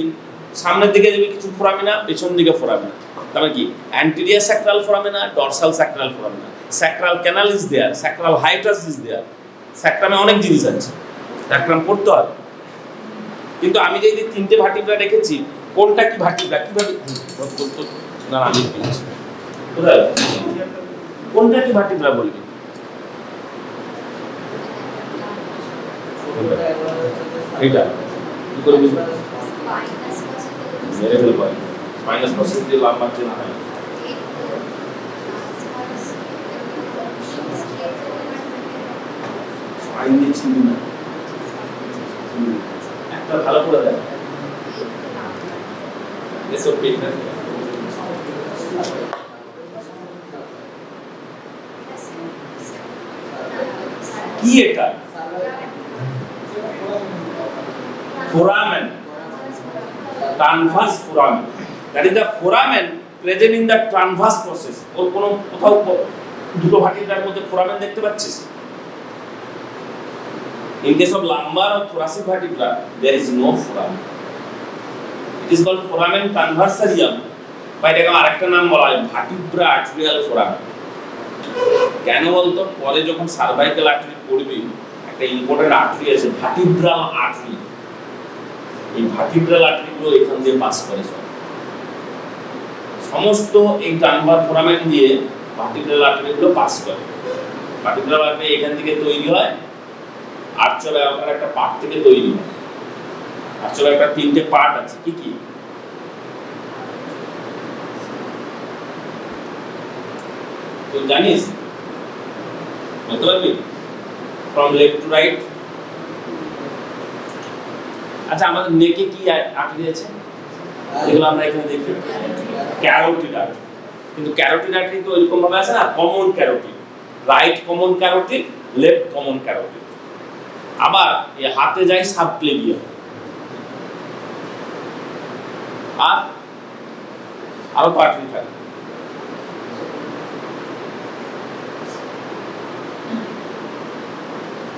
সামনের দিকে যদি কিছু ফোরামিনা, পেছন দিকে ফোরামিনা। তারপরে কি anterior sacral foramina, dorsal sacral foramina, sacral canal is there, sacral hiatus is there. স্যাক্রামে অনেক জিনিস আছে, স্যাক্রাম পড়তে হবে। কিন্তু আমি যে তিনটে ভার্টিব্রা রেখেছি, কোনটা কি ভার্টিব্রা, কি ভাবে না আমি বলছি কোথায় কোনটা কি ভার্টিব্রা বলবি? এইটা কি করে বুঝবি? মেরে ফেলবো মাইনাস প্রসেস দিয়ে লাম্বার চেনা হয়। স্পাইন দিয়ে চিনি না, একটা ভালো করে দেয় এসব পেশা কি এটা? foramen, transverse foramen, that is the foramen present in the transverse process. ওর কোনো কোথাও দুটো ভার্টিব্রার মধ্যে foramen দেখতে পাচ্ছিস? In case of lumbar or thoracic vertebra, there is no foramen. It is called foramen transversarium. বা এটাকে আরেকটা নাম বলা হয় vertebra arterial foramen. কেন বলতো? পরে যখন সার্ভাইকাল আর্টারি পড়বি, একটা ইম্পর্টেন্ট আর্টারি আছে ভার্টিব্রাল আর্টারি। এই ভার্টিব্রাল আর্টারিগুলো এখান দিয়ে পাস করে সমস্ত এই ট্রান্সভার্স ফোরামেন দিয়ে ভার্টিব্রাল আর্টারিগুলো পাস করে। ভার্টিব্রাল আর্টারি এখান থেকে তৈরি হয়, আর্চার আকার একটা পার্ট থেকে তৈরি হয়। আর্চার একটা তিনটে পার্ট আছে, কি কি? তুই জানিস? বলতে পারবি? From left to right. আচ্ছা, আমাদের নেকে কি আর্টারি আছে? যেগুলো আমরা এখানে দেখি ক্যারোটিড আর্টারি। কিন্তু ক্যারোটিড আর্টারি তো এরকম ভাবে আছে না, common carotid, right common carotid, left common carotid. আবার এই হাতে যায় সাবক্লেভিয়াম, আর আরো তো আর্টারি থাকে।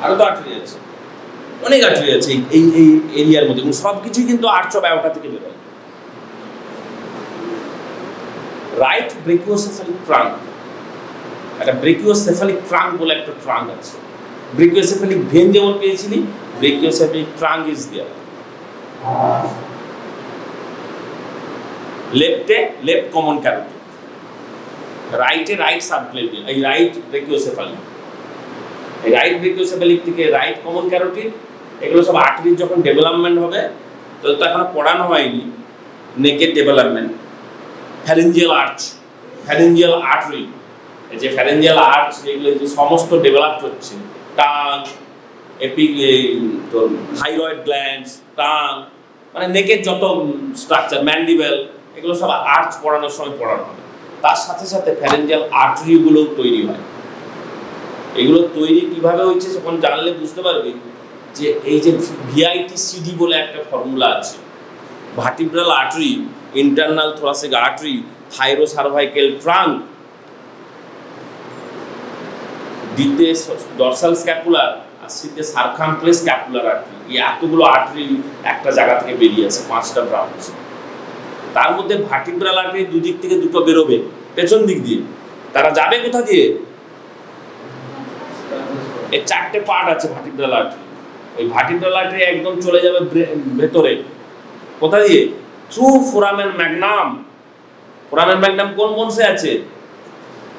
আরো তো আর্টারি আছে, অনেক আর্টারি আছে এই এরিয়ার মধ্যে, এবং সবকিছুই কিন্তু আর্চ অফ অ্যাওর্টা থেকে বেরোয়। রাইট ব্রেকিওসেফালিক ট্রাঙ্ক, একটা ব্রেকিওসেফালিক ট্রাঙ্ক বলে একটা ট্রাঙ্ক আছে। ব্রেকিওসেফালিক ভেন যেমন পেয়েছিলি, ব্রেকিওসেফালিক ট্রাঙ্ক ইজ দেয়ার। লেফটে লেফট কমন ক্যারোটিড, রাইটে রাইট সাবক্লেভিয়াম, এই রাইট ব্রেকিওসেফালিক। এই রাইট ব্রেকিওসেফালিক থেকে রাইট কমন ক্যারোটিড, এগুলো সব আর্টারির যখন ডেভেলপমেন্ট হবে, তো এখনো পড়ানো হয়নি নেকের development. Pharyngeal arch, pharyngeal artery, এই যে ফ্যারেঞ্জিয়াল আর্চ যেগুলো যে সমস্ত ডেভেলপ হচ্ছে, টাং, তোর থাইরয়েড গ্ল্যান্ডস, টাং, মানে নেকের যত স্ট্রাকচার, ম্যান্ডিবেল, এগুলো সব আর্চ পড়ানোর সময় পড়ানো হবে। তার সাথে সাথে ফ্যারেঞ্জিয়াল আর্টারিগুলোও তৈরি হয়। এগুলো তৈরি কিভাবে হয়েছে যখন জানলে বুঝতে পারবি যে এই যে ভিআইটিসিডি বলে একটা ফর্মুলা আছে, vertebral artery, internal thoracic artery, thyrocervical trunk, ডিতে ডরসাল স্ক্যাপুলার, আর সিতে সার্কামফ্লেক্স স্ক্যাপুলার আর্টারি। এই এতগুলো আর্টারি একটা জায়গা থেকে বেরিয়ে আসে, 5টা ব্রাঞ্চ। তার মধ্যে ভার্টিব্রাল আর্টারি দুদিক থেকে দুটো বেরোবে পেছন দিক দিয়ে। তারা যাবে কোথা দিয়ে? এই 4টে পার্ট আছে ভার্টিব্রাল আর্টারি। ওই ভার্টিব্রাল আর্টারি একদম চলে যাবে ভেতরে, কোথা দিয়ে? Through foramen Magnum. Foramen Magnum কোন বোনসে আছে?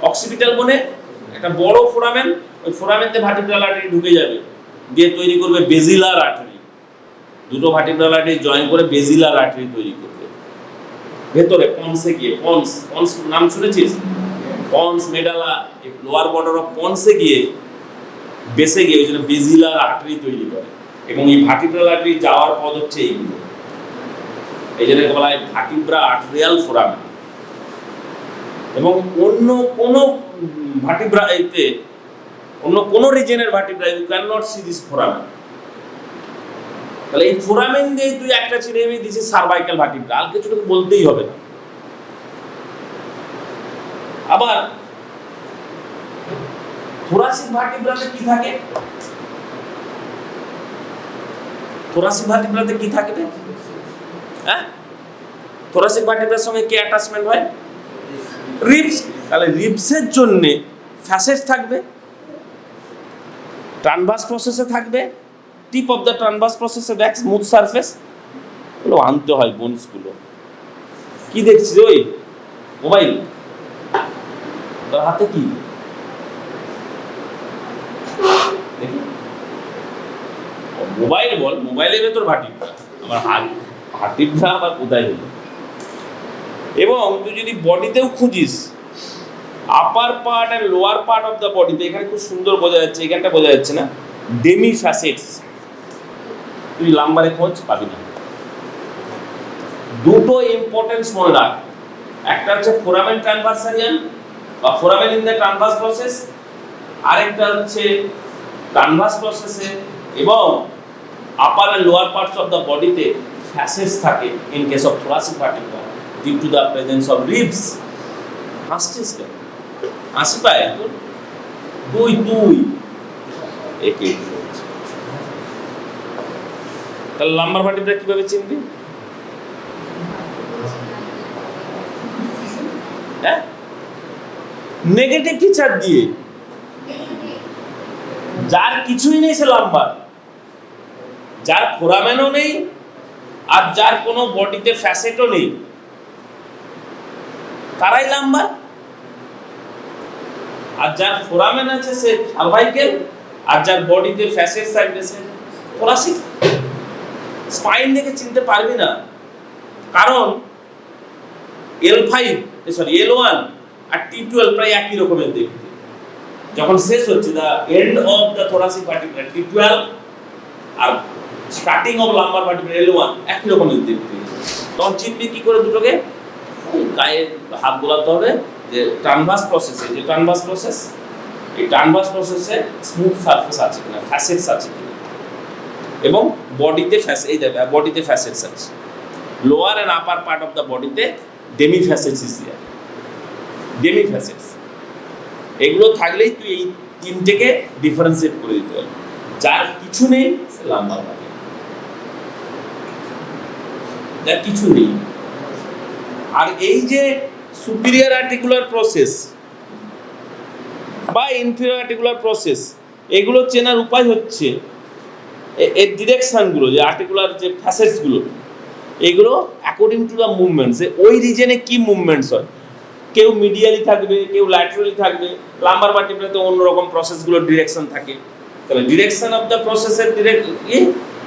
অক্সিপিটাল বোনে একটা বড় ফোরামেন, ওই ফোরামেনতে ভার্টিব্রাল আর্টারি ঢুকে যাবে, দিয়ে তৈরি করবে বেজিলার আর্টারি। দুটো ভার্টিব্রাল আর্টারি জয়েন করে বেজিলার আর্টারি তৈরি করবে ভেতরে পন্সে গিয়ে। পন্স নাম শুনেছিস? Pons medulla, lower border of পন্সে গিয়ে বেসে গিয়ে ওই জন্য বেজিলার আর্টারি তৈরি করে। এবং এই ভার্টিব্রাল আর্টারি যাওয়ার পথ হচ্ছে এইগুলো, এই জন্য বলা হয় ভার্টিব্রা আর্টেরিয়াল ফোরামেন। এবং অন্য কোনো ভার্টিব্রা এতে, অন্য কোনো রিজনের vertebra you can not see this foramen. তাহলে এই ফোরামেন দিয়ে তুই একটা চিনে নিবি দিস ইজ সার্ভাইকাল ভার্টিব্রা, আর কিছু বলতেই হবে না। আবার থোরাসিক ভার্টিব্রাতে কি থাকে? থোরাসিক ভার্টিব্রাতে কি থাকবে? হ্যাঁ, থোরাসিক ভার্টিব্রার সঙ্গে কি অ্যাটাচমেন্ট হয়? রিবস। তাহলে রিবসের জন্য ফ্যাসেট থাকবে, ট্রানভার্স প্রসেসে থাকবে, টিপ অফ দ্য ট্রানভার্স প্রসেসে দেখ স্মুথ সারফেস। এগুলো আনতে হয় বোনসগুলো। কি দেখছিস ওই মোবাইল? তোর হাতে কি দেখি মোবাইল বল, মোবাইলের ভেতর ভার্টিব্রা, আমার ভার্টিব্রা আবার কোথায় হলো? এবং তুই যদি বডিতেও খুঁজিস upper part and lower part of the বডিতে, এখানে খুব সুন্দর বোঝা যাচ্ছে, এখানটা বোঝা যাচ্ছে না, ডেমি ফ্যাসেটস, তুই লাম্বারে খোঁজ পাবি না। দুটো ইম্পর্টেন্স মনে রাখ, একটা হচ্ছে ফোরামেন ট্রানভার্সারিয়ান বা foramen in the transverse process, আরেকটা হচ্ছে ট্রানভার্স প্রসেসে এবং upper and lower parts of the বডিতে ফ্যাসেটস থাকে in case of thoracic vertebra due to the presence of ribs. হাসছিস কেন? হাসি পায় তোর? তুই একে তাহলে লাম্বার ভার্টিব্রা কিভাবে চিনবি? হ্যাঁ, নেগেটিভ ফিচার দিয়ে, যার কিছুই নেই সে লাম্বার, যার ফোরামেনও নেই আর যার কোনো বডিতে ফ্যাসেটও নেই তারাই লাম্বার, আর যার ফোরামেন আছে সে সার্ভাইকেল, আর যার বডিতে ফ্যাসেটস থাকবে সে thoracic। স্পাইন দেখে চিনতে পারবি না, কারণ L5 L1 আর T12 প্রায় একই রকমের দেখতে। যখন শেষ হচ্ছে the end of the thoracic vertebra T12 আর starting of lumbar vertebra L1 একই রকমের দেখতে, তখন চিনবি কি করে দুটোকে? গায়ে হাত বোলাতে হবে যে ট্রানভার্স প্রসেসে, যে ট্রানভার্স প্রসেস, এই ট্রানভার্স প্রসেসে স্মুথ সারফেস আছে কিনা, ফ্যাসেটস আছে কিনা, এবং বডিতে এই দেখো বডিতে ফ্যাসেটস আছে, lower and upper part of the বডিতে demi facets is there, demi facets. এগুলো থাকলেই তুই এই তিনটেকে ডিফারেন্সিয়েট করে দিতে পারবি। যার কিছু নেই সে লাম্বার ভার্টিব্রা, যার কিছু নেই। আর এই যে সুপিরিয়র আর্টিকুলার প্রসেস বা ইনফিরিয়র আর্টিকুলার প্রসেস, এগুলো চেনার উপায় হচ্ছে এর ডিরেকশনগুলো, যে আর্টিকুলার যে ফ্যাসেটসগুলো, এগুলো অ্যাকর্ডিং টু দ্য মুভমেন্টস, ওই রিজনে কি মুভমেন্টস হয়, কেউ মিডিয়ালি থাকবে, কেউ ল্যাটারালি থাকবে, লাম্বার ভার্টিব্রাতে অন্যরকম প্রসেসগুলোর ডিরেকশন থাকে। তাহলে ডিরেকশন অফ দ্য প্রসেসের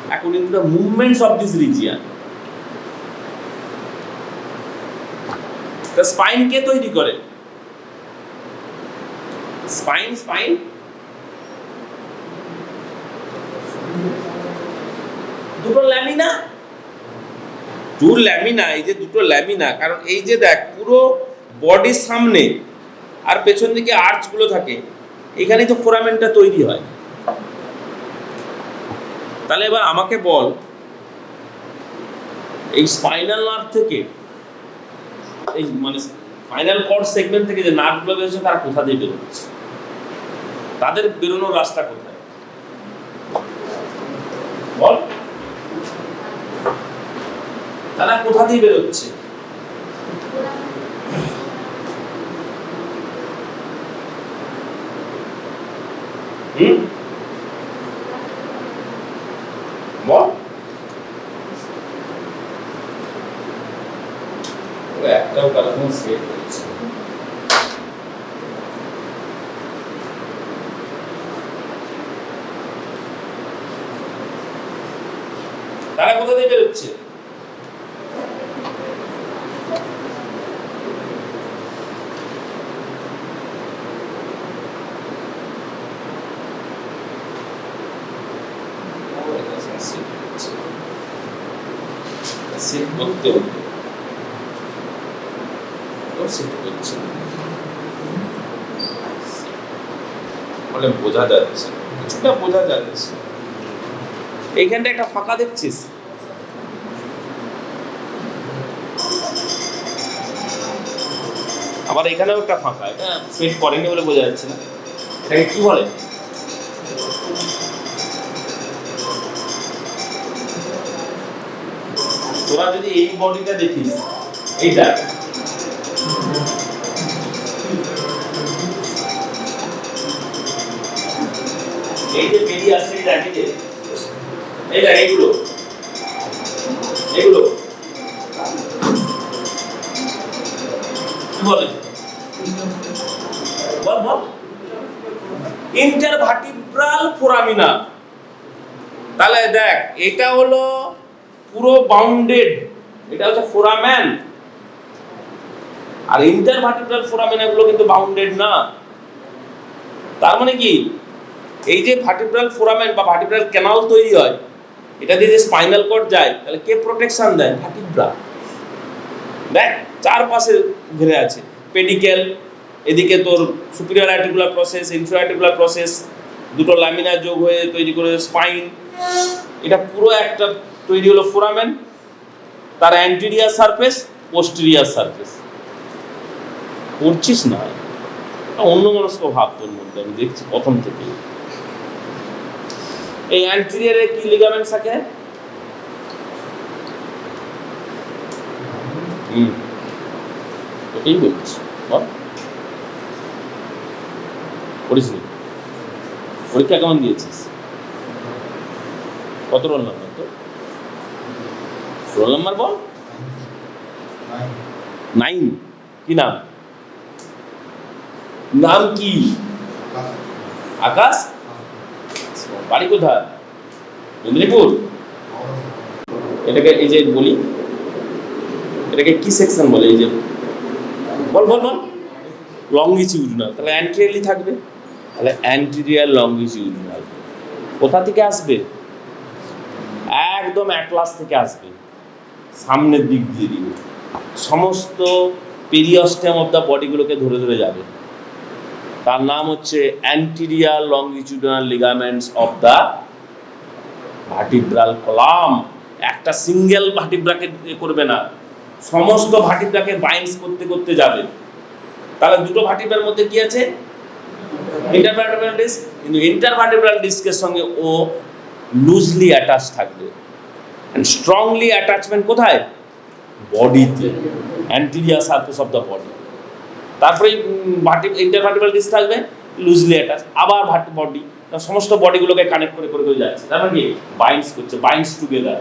according to the movements of this region. The spine কে তৈরি করে? স্পাইন দুটো ল্যামিনা, এই যে দুটো ল্যামিনা, কারণ এই যে দেখ পুরো বডির সামনে আর পেছন দিকে আর্চ গুলো থাকে, এখানেই তো ফোরামেনটা তৈরি হয়। তাহলে এবার আমাকে বল, এই স্পাইনাল নার্ভ থেকে, এই মানে স্পাইনাল কর্ড সেগমেন্ট থেকে যে নার্ভগুলো বেরোচ্ছে তারা কোথা দিয়ে বেরোচ্ছে, তাদের বেরোনোর রাস্তা কোথায় বল? তারা কোথা দিয়ে বেরোচ্ছে? বল। একটাও কারণ সেট হচ্ছে, তারা কোথা দিয়ে বেরোচ্ছে? সেট করতে হবে, সেট করছে বলে বোঝা যাচ্ছে, কিছুটা বোঝা যাচ্ছে। এইখানটা একটা ফাঁকা দেখছিস, আবার এখানেও একটা ফাঁকা, এটা সেট করেনি বলে বোঝা যাচ্ছে না। এটাকে কি বলে? তোরা যদি এই বডিটা দেখিস, এইটা এই যে বেরিয়ে আসছে, এইটা এইগুলো কি বলে? বল বল ইন্টারভার্টিব্রাল ফোরামিনা। তাহলে দেখ এটা হলো পুরো বাউন্ডেড, এটা হচ্ছে ফোরামেন, আর ইন্টারভার্টিব্রাল ফোরামিনা গুলো কিন্তু বাউন্ডেড না। তার মানে কি এই যে ভার্টিব্রাল ফোরামেন বা ভার্টিব্রাল ক্যানাল তৈরি হয়, এটা দিয়ে যে স্পাইনাল কর্ড যায়, তাহলে কে প্রোটেকশন দেয়? ভার্টিব্রা। দেখ চারপাশে ঘিরে আছে পেডিকেল, এদিকে তোর superior articular process, inferior articular process, দুটো লামিনা যোগ হয়ে তৈরি করে স্পাইন। এটা পুরো একটা তৈরি হলো ফোরামেন, তার অ্যান্টেরিয়র সারফেস, পোস্টেরিয়র সারফেস। পড়ছিস না, অন্য মনস্ক ভাব তোর মধ্যে আমি দেখছি প্রথম থেকে। এই অ্যান্টেরিয়রে কি লিগামেন্টস থাকে? তোকেই বলছি, বল পড়িস নি? পরীক্ষা কেমন দিয়েছিস? কত রোল নাম্বার তো? রোল নাম্বার বল। 9। কি নাম? নাম কি? আকাশ। বাড়ি কোথায়? মেদিনীপুর। এটাকে এই যে বলি, এটাকে কি সেকশন বলে? এই যে বল বল বল। লংগিটিউডিনাল। তাহলে অ্যান্টেরিয়রলি থাকবে, তাহলে অ্যান্টেরিয়র লংগিটিউডিনাল। কোথা থেকে আসবে? একদম অ্যাটলাস থেকে আসবে, সামনের দিক দিয়ে দিবে, সমস্ত পেরিঅস্টেম অফ দ্য বডিগুলোকে ধরে ধরে যাবে। তার নাম হচ্ছে anterior longitudinal ligaments of the vertebral column. একটা সিঙ্গেল ভার্টিব্রাকে করবে না, সমস্ত ভার্টিব্রাকে বাইন্ডস করতে করতে যাবে। তাহলে দুটো ভার্টিব্রার মধ্যে কি আছে? ইন্টারভার্টিব্রাল ডিস্ক, কিন্তু ইন্টারভার্টিব্রাল ডিস্কের সঙ্গে ও লুজলি অ্যাটাচ থাকবে। এন্ড স্ট্রংলি অ্যাটাচমেন্ট কোথায়? বডিতে, anterior surface of the body. তারপরে ইন্টারভার্টিব্রাল ডিস্ক থাকবে লুজলি অ্যাটাচ, আবার বডি, সমস্ত বডিগুলোকে কানেক্ট করে করে যাচ্ছে। তার মানে কি বাইন্ডস করছে, বাইন্ডস টুগেদার।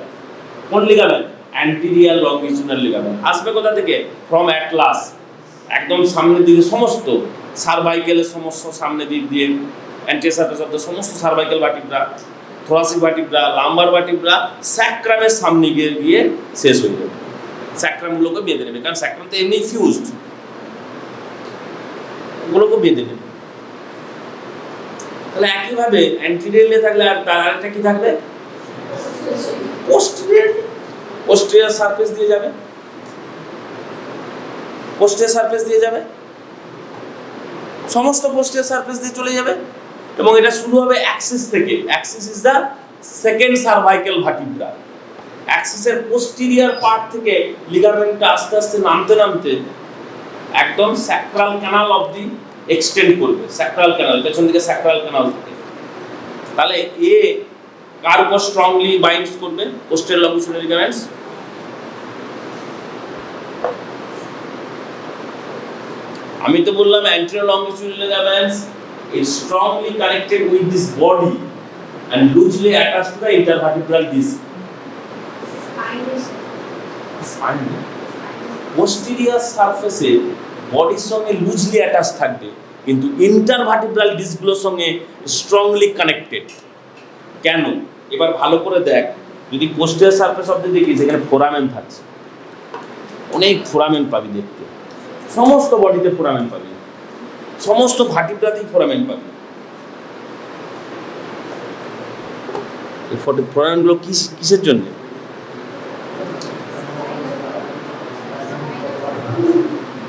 কোন লিগামেন্ট? Anterior longitudinal ligament. আসবে কোথা থেকে? ফ্রম অ্যাটলাস, একদম সামনের দিকে সমস্ত সার্ভাইকেলের সমস্ত সামনের দিক দিয়ে অ্যান্টেরিয়র সারফেস অফ দ্য সমস্ত cervical vertebra, thoracic vertebra, lumbar vertebra, স্যাক্রামের সামনে গিয়ে গিয়ে শেষ হয়ে যাবে। স্যাক্রামগুলোকে বেঁধে নেবে, কারণ স্যাক্রাম তো এমনি ফিউজড, ওগুলোকে বেঁধে নেবে। তাহলে একইভাবে অ্যান্টেরিয়রলি থাকলে আর তার আরেকটা কি থাকবে? পোস্টেরিয়র। পোস্টেরিয়র সারফেস দিয়ে যাবে, পোস্টেরিয়র সারফেস দিয়ে যাবে, সমস্ত পোস্টেরিয়র সারফেস দিয়ে চলে যাবে। এবং এটা শুরু হবে অ্যাক্সিস থেকে। Axis is the second cervical vertebra. অ্যাক্সিসের পোস্টেরিয়র পার্ট থেকে লিগামেন্টটা আস্তে আস্তে নামতে নামতে একদম স্যাক্রাল ক্যানাল অবধি এক্সটেন্ড করবে। স্যাক্রাল ক্যানাল, পেছন দিকে স্যাক্রাল ক্যানাল থাকে। তাহলে এ কার উপর স্ট্রংলি বাইন্ডস করবে? Posterior longitudinal ligaments. আমি তো বললাম anterior longitudinal ligaments is strongly connected with this body and loosely attached to the intervertebral disc. Spine. Posterior surface এ বডির সঙ্গে লুজলি অ্যাটাচ থাকবে, কিন্তু ইন্টারভার্টিব্রাল ডিস্কগুলোর সঙ্গে স্ট্রংলি কানেক্টেড। কেন? এবার ভালো করে দেখ, যদি পোস্টেরিয়র সারফেস অবধি দেখি, সেখানে ফোরামেন থাকছে, অনেক ফোরামেন পাবি দেখতে, সমস্ত বডিতে ফোরামেন পাবি, সমস্ত ভার্টিব্রাতেই ফোরামেন পাবি। এই ফোরামেনগুলো কিসের জন্য?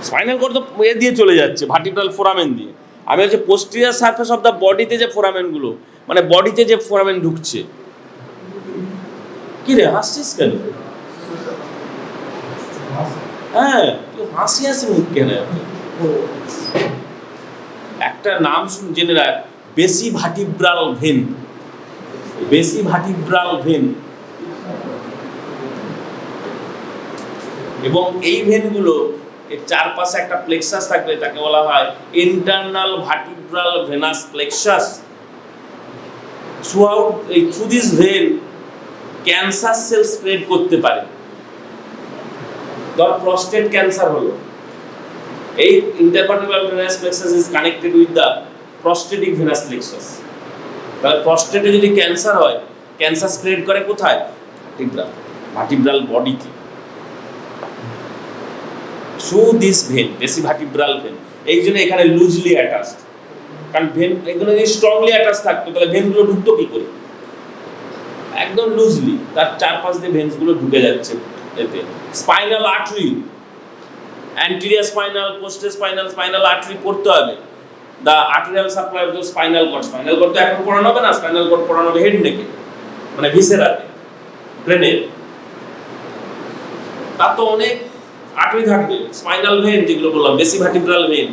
স্পাইনাল কর্ড তো এ দিয়ে চলে যাচ্ছে, ভার্টিব্রাল ফোরামেন দিয়ে। আমি হচ্ছে পোস্টেরিয়র সারফেস অফ দ্য বডিতে যে ফোরামেনগুলো, মানে বডিতে যে ফোরামেন ঢুকছে। কি রে হাসছিস কেন? হ্যাঁ, তুই হাসি হাসি মুখ কেন? একটা নাম শুন জেনে রাখ, বেসি ভার্টিব্রাল ভেন। বেসি ভার্টিব্রাল ভেন। এবং এই ভেনগুলো এর চারপাশে একটা প্লেক্সাস থাকবে, তাকে বলা হয় internal vertebral venous plexus. Through this vein cancer cell spread করতে পারে। ধর প্রস্টেট ক্যান্সার হলো, এই intervertebral venous plexus is connected with the prostatic venous plexus. তাহলে প্রস্টেটে যদি ক্যান্সার হয়, ক্যান্সার স্প্রেড করে কোথায়? ভার্টিব্রাল বডিতে, থ্রু দিস ভেন, বেসি ভার্টিব্রাল ভেন। এই জন্য এখানে লুজলি অ্যাটাচড, কারণ ভেন এগুলো যদি স্ট্রংলি অ্যাটাচ থাকতো তাহলে ভেনগুলো ঢুকতো কি করে? একদম লুজলি, তার চারপাশ দিয়ে ভেন্সগুলো ঢুকে যাচ্ছে এতে। Spinal artery, anterior spinal, posterior spinal, spinal artery পড়তে হবে। The arterial supply of the spinal cord, spinal cord তো এখন পড়ানো হবে না, স্পাইনাল কর্ড পড়ানো হবে হেড নেকে, মানে ভিসেরাতে, ব্রেনের। তার তো অনেক আর্টারি থাকবে, স্পাইনাল ভেন যেগুলো বললাম, বেসি ভার্টিব্রাল ভেন,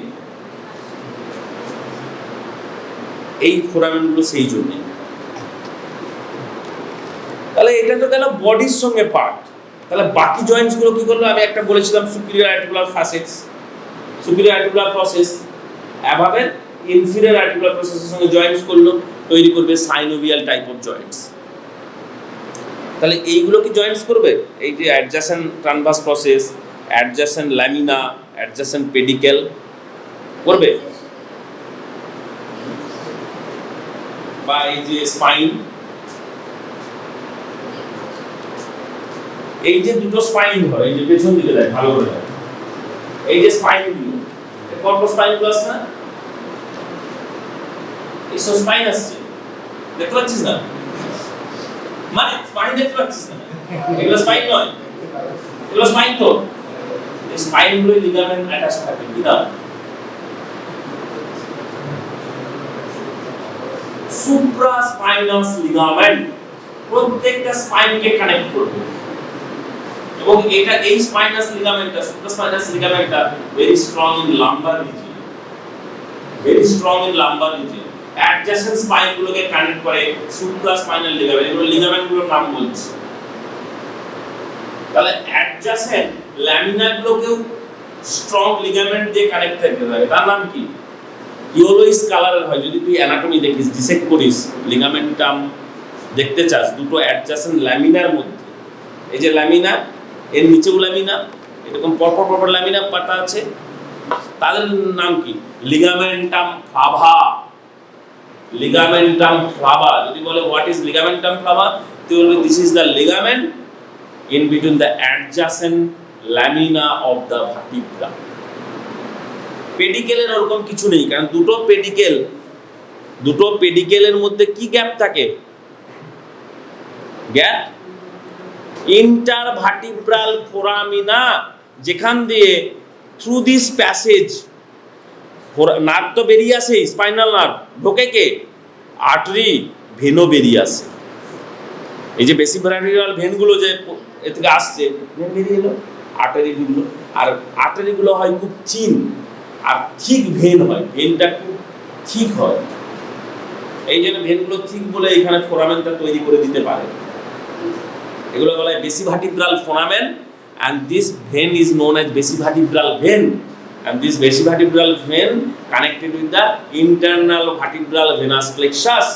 এই ফোরামেনগুলো সেই জন্য। তাহলে এটা তো গেল বডির সঙ্গে পার্ট। তাহলে বাকি জয়েন্টস গুলো কি করলো? আমি একটা বলেছিলাম superior articular facets, superior articular process অ্যাভাবের ইনফিরিয়র আর্টিকুলার প্রসেসের সঙ্গে জয়েন্টস করলো, তৈরি করবে সাইনোভিয়াল টাইপ অফ জয়েন্টস। তাহলে এইগুলো কি জয়েন্টস করবে? এই যে adjacent transverse process, adjacent lamina, adjacent pedicle করবে, বা এই যে স্পাইন, এই যে দুটো স্পাইন হয়, এই যে পেছন দিকে যায় ভালো করে, এই যে স্পাইন গুলো, কর্পো স্পাইন গুলো আছে না, এই সব স্পাইন আসছে, দেখতে পাচ্ছিস না? মানে স্পাইন দেখতে পাচ্ছিস না? এগুলো স্পাইন নয়, এগুলো স্পাইন তো। এই স্পাইন গুলো লিগামেন্ট অ্যাটাচ থাকে, কি না? সুপ্রাস্পাইনাস লিগামেন্ট প্রত্যেকটা স্পাইনকে কানেক্ট করবে, এবং এটা এই স্পাইনাস লিগামেন্টটা, সুপ্রাস্পাইনাস লিগামেন্টটা very strong in lumbar region, very strong in lumbar region. Adjacent স্পাইনগুলোকে কানেক্ট করে সুপ্রাস্পাইনাল লিগামেন্ট, এগুলো লিগামেন্টগুলোর নাম বলছি। তাহলে অ্যাডজাসেন্ট ল্যামিনাগুলোকেও স্ট্রং লিগামেন্ট দিয়ে কানেক্ট থাকতে হবে, তার নাম কি? ইয়েলোইশ কালারের হয়। যদি তুই অ্যানাটমি দেখিস, ডিসেক্ট করিস, লিগামেন্টাম দেখতে চাস দুটো অ্যাডজাসেন্ট ল্যামিনার মধ্যে, এই যে ল্যামিনা, এর নিচেও ল্যামিনা, এরকম পরপর পরপর ল্যামিনা পাতা আছে, তাদের নাম কি? Ligamentum flava, ligamentum flava. যদি বলে হোয়াট ইজ লিগামেন্টাম ফ্লাভা, তুই বলবি this is the ligament in between the adjacent lamina of the vertebra. পেডিকেলের ওরকম কিছু নেই, কারণ দুটো পেডিকেলের মধ্যে কি গ্যাপ থাকে? গ্যাপ ইন্টারভার্টিব্রাল ফোরামিনা, যেখান দিয়ে থ্রু দিস প্যাসেজ নার্ভ তো বেরিয়ে আসে, স্পাইনাল নার্ভ ঢোকে কে? আর্টারি, ভেনও বেরিয়ে আসে। এই যে বেসি ভার্টিব্রাল ভেনগুলো যে এ থেকে আসছে, ভেন বেরিয়ে এলো, আর্টারি ঢুকলো, আর আর্টারিগুলো হয় খুব চিন আর ঠিক ভেন হয়, ভেনটা খুব ঠিক হয়, এই জন্য ভেনগুলো ঠিক বলে এখানে ফোরামেনটা তৈরি করে দিতে পারে। এগুলো বলা হয় বেসি vertebral foramen, and this vein is known as বেসি ভার্টিব্রাল vein, and this বেসি vertebral vein connected with the internal vertebral venous plexus.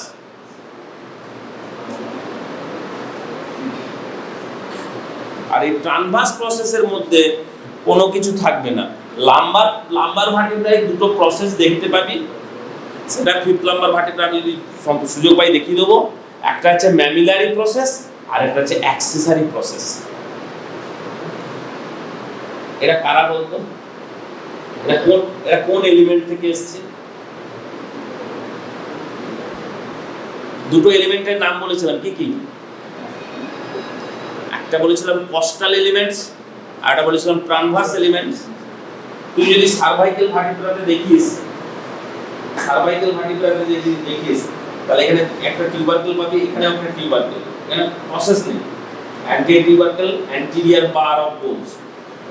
আর এই ট্রানভার্স প্রসেসের মধ্যে কোনো কিছু থাকবে না। লাম্বার ভার্টিব্রায় দুটো প্রসেস দেখতে পাবি, সেটা ফিফথ লাম্বার ভার্টিব্রা আমি যদি সুযোগ পাই দেখিয়ে দেবো। একটা হচ্ছে ম্যামিলারি প্রসেস, আর একটা হচ্ছে অ্যাক্সেসরি প্রসেস। এরা কারা বলতো? এরা কোন এলিমেন্ট থেকে এসেছে? দুটো এলিমেন্টের নাম বলেছিলাম, কি কি? একটা বলেছিলাম কস্টাল এলিমেন্টস, আর একটা বলেছিলাম ট্রানভার্স এলিমেন্টস। তুই যদি সার্ভাইকাল ভার্টিব্রাতে দেখিস, তাহলে এখানে একটা টিউবারকেল পাবি, এখানে একটা টিউবারকেল, এখানে প্রসেস নেই। Anterior tubercle, anterior bar of bones,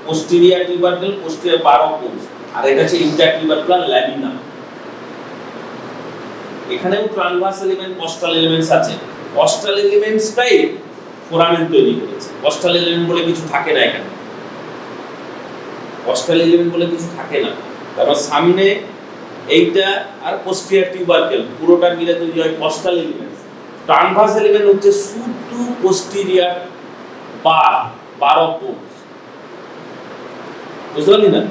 posterior tubercle, posterior bar of bones, আর এটা হচ্ছে ইন্টার টিউবারকুলার ল্যামিনা। এখানেও ট্রানভার্স এলিমেন্ট, কস্টাল এলিমেন্টস আছে। কস্টাল এলিমেন্টসটাই ফোরামেন তৈরি করেছে। কস্টাল এলিমেন্ট বলে কিছু থাকে না এখানে, কস্টাল এলিমেন্ট বলে কিছু থাকে না। তারপর সামনে এইটা আর পোস্টেরিয়র টিউবারকেল পুরোটা মিলে তৈরি হয় কস্টাল এলিমেন্টস। ট্রানভার্স এলিমেন্ট হচ্ছে শুধু পোস্টেরিয়র বার অফ বোনস। বুঝতে পারলি না?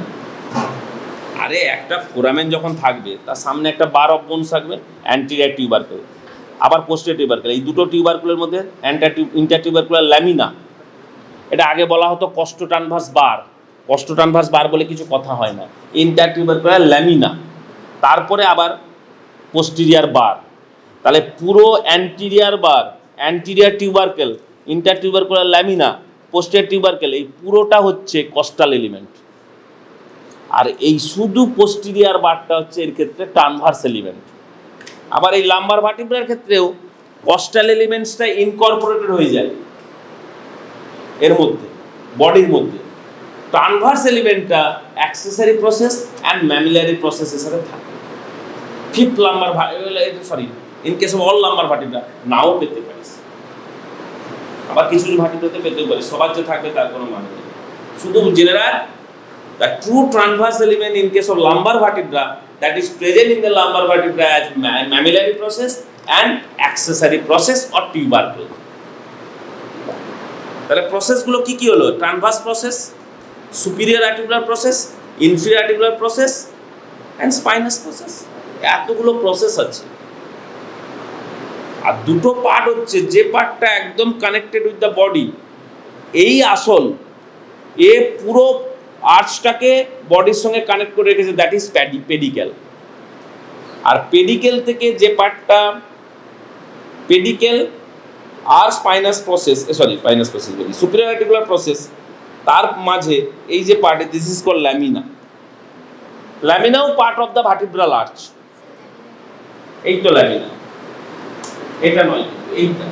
আরে একটা ফোরামেন যখন থাকবে তার সামনে একটা বার অফ বোনস থাকবে, অ্যান্টিরিয়র টিউবারকুল, আবার পোস্টেরিয়র টিউবারকুল। এই দুটো টিউবারকুলের মধ্যে ইন্টারটিউবারকুলার ল্যামিনা, এটা আগে বলা হতো কস্টোট্রানভার্স বার। কস্টোট্রানভার্স বার বলে কিছু কথা হয় না, ইন্টারটিউবারকুলার ল্যামিনা, তারপরে আবার পোস্টেরিয়র বার। তাহলে পুরো অ্যান্টিরিয়র বার, অ্যান্টিরিয়র টিউবারকেল, ইন্টারটিউবারকুলার ল্যামিনা, পোস্টেরিয়র টিউবারকেল, এই পুরোটা হচ্ছে কস্টাল এলিমেন্ট। আর এই শুধু পোস্টেরিয়র বারটা হচ্ছে এর ক্ষেত্রে ট্রানভার্স এলিমেন্ট। আবার এই লাম্বার ভার্টিব্রার ক্ষেত্রেও কস্টাল এলিমেন্টসটা ইনকর্পোরেটেড হয়ে যায় এর মধ্যে, বডির মধ্যে। ট্রানভার্স এলিমেন্টটা অ্যাক্সেসরি প্রসেস অ্যান্ড ম্যামিলারি প্রসেসের সাথে থাকে। Fifth lumbar in case of all lumbar vertebra নাও পেতে পারিস, আবার কিছু ভার্টিব্রাতে পেতেও পারিস, সবার যে থাকবে তার কোনো মানে নেই। শুধু জেনে রাখ, the true transverse element in case of lumbar vertebra that is present in the lumbar vertebra as mammillary process and accessory process or tubercle. তাহলে প্রসেসগুলো কি কি হলো? Transverse process, superior articular process, inferior articular process and spinous process. এতগুলো process আছে। আর দুটো part হচ্ছে, যে পার্টটা একদম কানেক্টেড উইথ দ্য বডি, এই আসল, এ পুরো আর্চটাকে বডির সঙ্গে কানেক্ট করে রেখেছে, দ্যাট ইজ পেডিকেল। আর পেডিকেল থেকে যে পার্টটা, পেডিকেল আর স্পাইনাস প্রসেস, স্পাইনাস প্রসেস বলি, সুপিরিয়র আর্টিকুলার প্রসেস, তার মাঝে এই যে part, this is called lamina. ল্যামিনাও part of the vertebral arch. এই তো ল্যামিনা, এটা নয়, এইটা,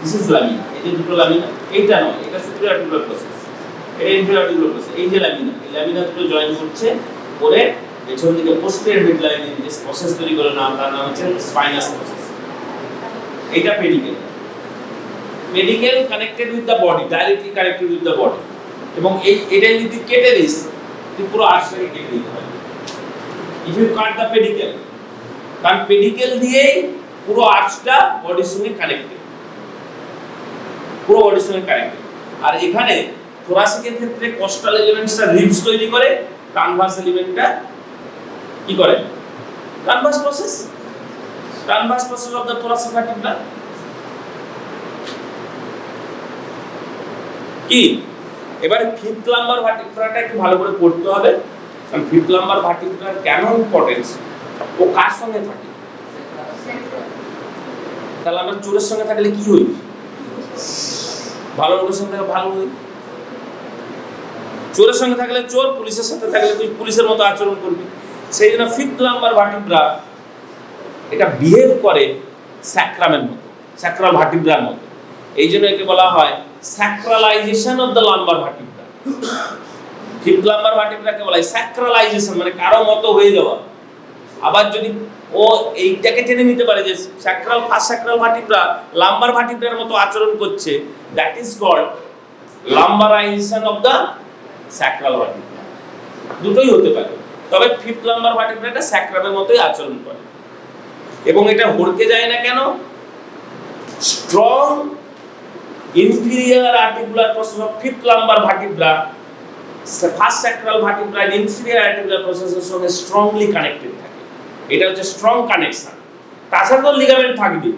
দিস ইজ ল্যামিনা। এই যে দুটো ল্যামিনা, এইটা নয়, এটা সুপিরিয়র আর্টিকুলার প্রসেস, এটা ইনফিরিয়র আর্টিকুলার প্রসেস। এই যে ল্যামিনা, এই ল্যামিনা দুটো জয়েন করছে করে পেছন দিকে পোস্টেরিয়র মিড লাইনে যে প্রসেস তৈরি করে, তার নাম হচ্ছে স্পাইনাস প্রসেস। এটা pedicle. Pedicle connected with the body, directly connected with the body. এবং এটা যদি কেটে দিস, তুই পুরো আর্চটাকে কেটে দিতে হবে। If you cut the pedicle, কারণ পেডিকেল দিয়েই পুরো আর্চটা বডির সঙ্গে কানেক্টেড, পুরো বডির সঙ্গে কানেক্টেড। আর এখানে thoracic এর ক্ষেত্রে কস্টাল এলিমেন্টসটা রিবস তৈরি করে, ট্রানভার্স এলিমেন্টটা কি করে? Transverse process of the thoracic vertebra। কি এবারে ফিফথ লাম্বার ভার্টিব্রাটা একটু ভালো করে পড়তে হবে, কারণ ফিফথ লাম্বার ভার্টিব্রার কেন ইম্পর্টেন্স, ও কার সঙ্গে থাকে? তাহলে আমরা চোরের সঙ্গে থাকলে কি হই? ভালো লোকের সঙ্গে ভালো হই। চোরের সঙ্গে থাকলে চোর, পুলিশের সাথে থাকলে তুই পুলিশের মতো আচরণ করবি। সেই জন্য ফিফথ লাম্বার ভার্টিব্রা এটা বিহেভ করে স্যাক্রামের মতো, স্যাক্রাল ভার্টিব্রার মতো। এই জন্য একে বলা হয় sacralisation of the lumbar vertebra. Fifth lumbar ভার্টিব্রাকে বলা হয় স্যাক্রালাইজেশন, মানে কারো মতো হয়ে যাওয়া। আবার যদি ও এইটাকে টেনে নিতে পারে যে sacral, first sacral vertebra lumbar ভার্টিব্রার মতো আচরণ করছে, that is called lumbarisation of the sacral vertebra. দুটোই হতে পারে, তবে ফিফথ লাম্বার ভার্টিব্রাটা স্যাক্রামের মতোই আচরণ করে। এবং এটা হড়কে যায় না কেন? Strong inferior articular process of fifth lumbar vertebra, first sacral vertebra and inferior articular process এর সঙ্গে strongly connected থাকে। এটা হচ্ছে strong connection। তাছাড়াও লিগামেন্ট থাকবে,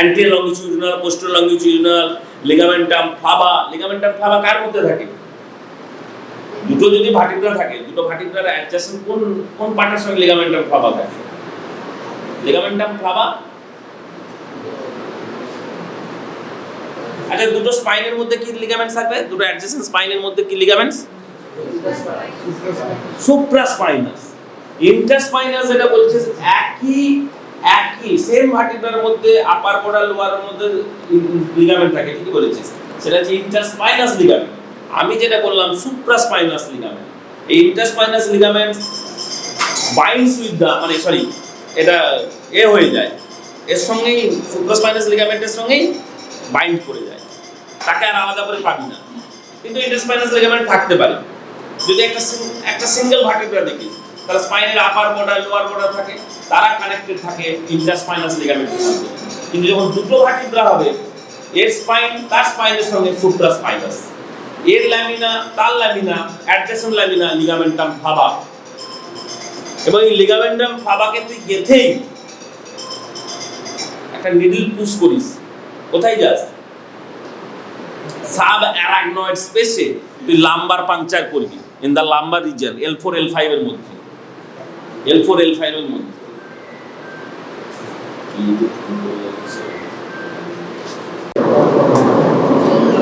anterior longitudinal, posterior longitudinal, ligamentum flava। ligamentum flava কার মধ্যে থাকে? দুটো যদি ভার্টিব্রা থাকে, দুটো ভার্টিব্রার অ্যাডজাসেন্ট কোন পার্টের সঙ্গে ligamentum flava থাকে? ligamentum flava। আচ্ছা, দুটো স্পাইনের মধ্যে কি লিগামেন্টস থাকবে? দুটো অ্যাডজেসেন্ট স্পাইনের মধ্যে কি লিগামেন্টস? সুপ্রাস্পাইনাস, ইন্টারস্পাইনাস। এটা বলছে একই সেম ভার্টিব্রার মধ্যে আপার কোডাল লোয়ারের মধ্যে লিগামেন্ট থাকে, ঠিকই বলেছিস, সেটা হচ্ছে ইন্টারস্পাইনাস লিগামেন্ট। আমি যেটা বললাম সুপ্রাস্পাইনাস লিগামেন্ট। এই ইন্টারস্পাইনাস লিগামেন্ট বাইন্ডস উইথ দা, মানে সরি, এটা হয়ে যায়, এর সঙ্গেই সুপ্রাস্পাইনাস লিগামেন্টের সঙ্গেই বাইন্ড করে যায়, তাকে আর আলাদা করে পাবি না। কিন্তু ইন্টারস্পাইনাস লিগামেন্ট থাকতে পারে। যদি একটা সিঙ্গেল ভার্টিব্রা দেখি, তাহলে স্পাইনের আপার বর্ডার, লোয়ার বর্ডার থাকে, তারা কানেক্টেড থাকে ইন্টারস্পাইনাস লিগামেন্টের সঙ্গে। কিন্তু যখন দুটো ভার্টিব্রা হবে, এর স্পাইন তার স্পাইনের সঙ্গে সুপ্রাস্পাইনাস, এর ল্যামিনা তার ল্যামিনা, অ্যাডজেসেন্ট ল্যামিনা, লিগামেন্টাম ফাবা। এবং এই লিগামেন্টাম ফাবাকে তুই গেথেই একটা নিডল পুশ করিস, কোথায় যাস? সাব অ্যারাগনয়েড স্পেসে তুই লাম্বার পাংচার করবি, in the lumber region, L4 L5 এর মধ্যে, L4 L5 এর মধ্যে।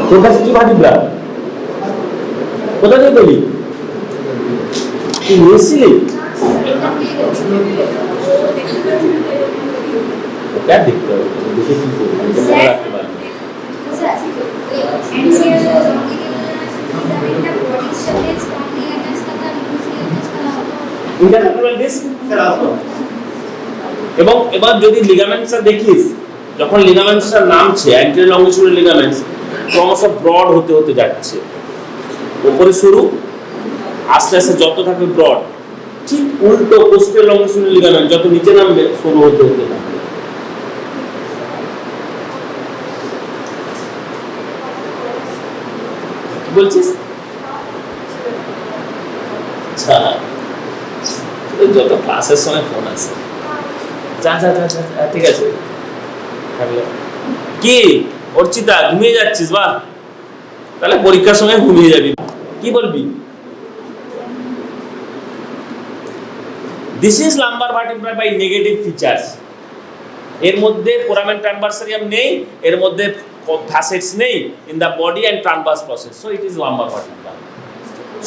তোর কাছে কি ভার্টিব্রা? কোথা থেকে বলি তুই নিয়েছিলি? ওটা দেখতে হবে, দেখে কি করবি, মনে রাখতে পারবি। ইন্টারভার্টেব্রাল ডিস্ক এবং এবার যদি লিগামেন্টসটা দেখিস, যখন লিগামেন্টসটা নামছে অ্যান্টেরিয়র লংজিটিউডাল লিগামেন্টস ক্রমশ ব্রড হতে হতে যাচ্ছে, উপরে শুরু, আস্তে আস্তে যত থাকবে ব্রড, ঠিক উল্টো পোস্টেরিয়র লংজিটিউডাল লিগামেন্ট যত নিচে নামবে সরু হতে হতে থাকবে। কি বলছিস? আচ্ছা, যত ক্লাসের সময় ফোন আছে, যা যা যা যা, ঠিক আছে। কি অর্চিতা, ঘুমিয়ে যাচ্ছিস? বা তাহলে পরীক্ষার সময় ঘুমিয়ে যাবি। কি বলবি? This is lumbar vertebra by negative features. এর মধ্যে ফোরামেন ট্রান্সভার্সারিয়াম নেই, এর মধ্যে ফ্যাসেটস নেই in the body and transverse process, so it is lumbar vertebra.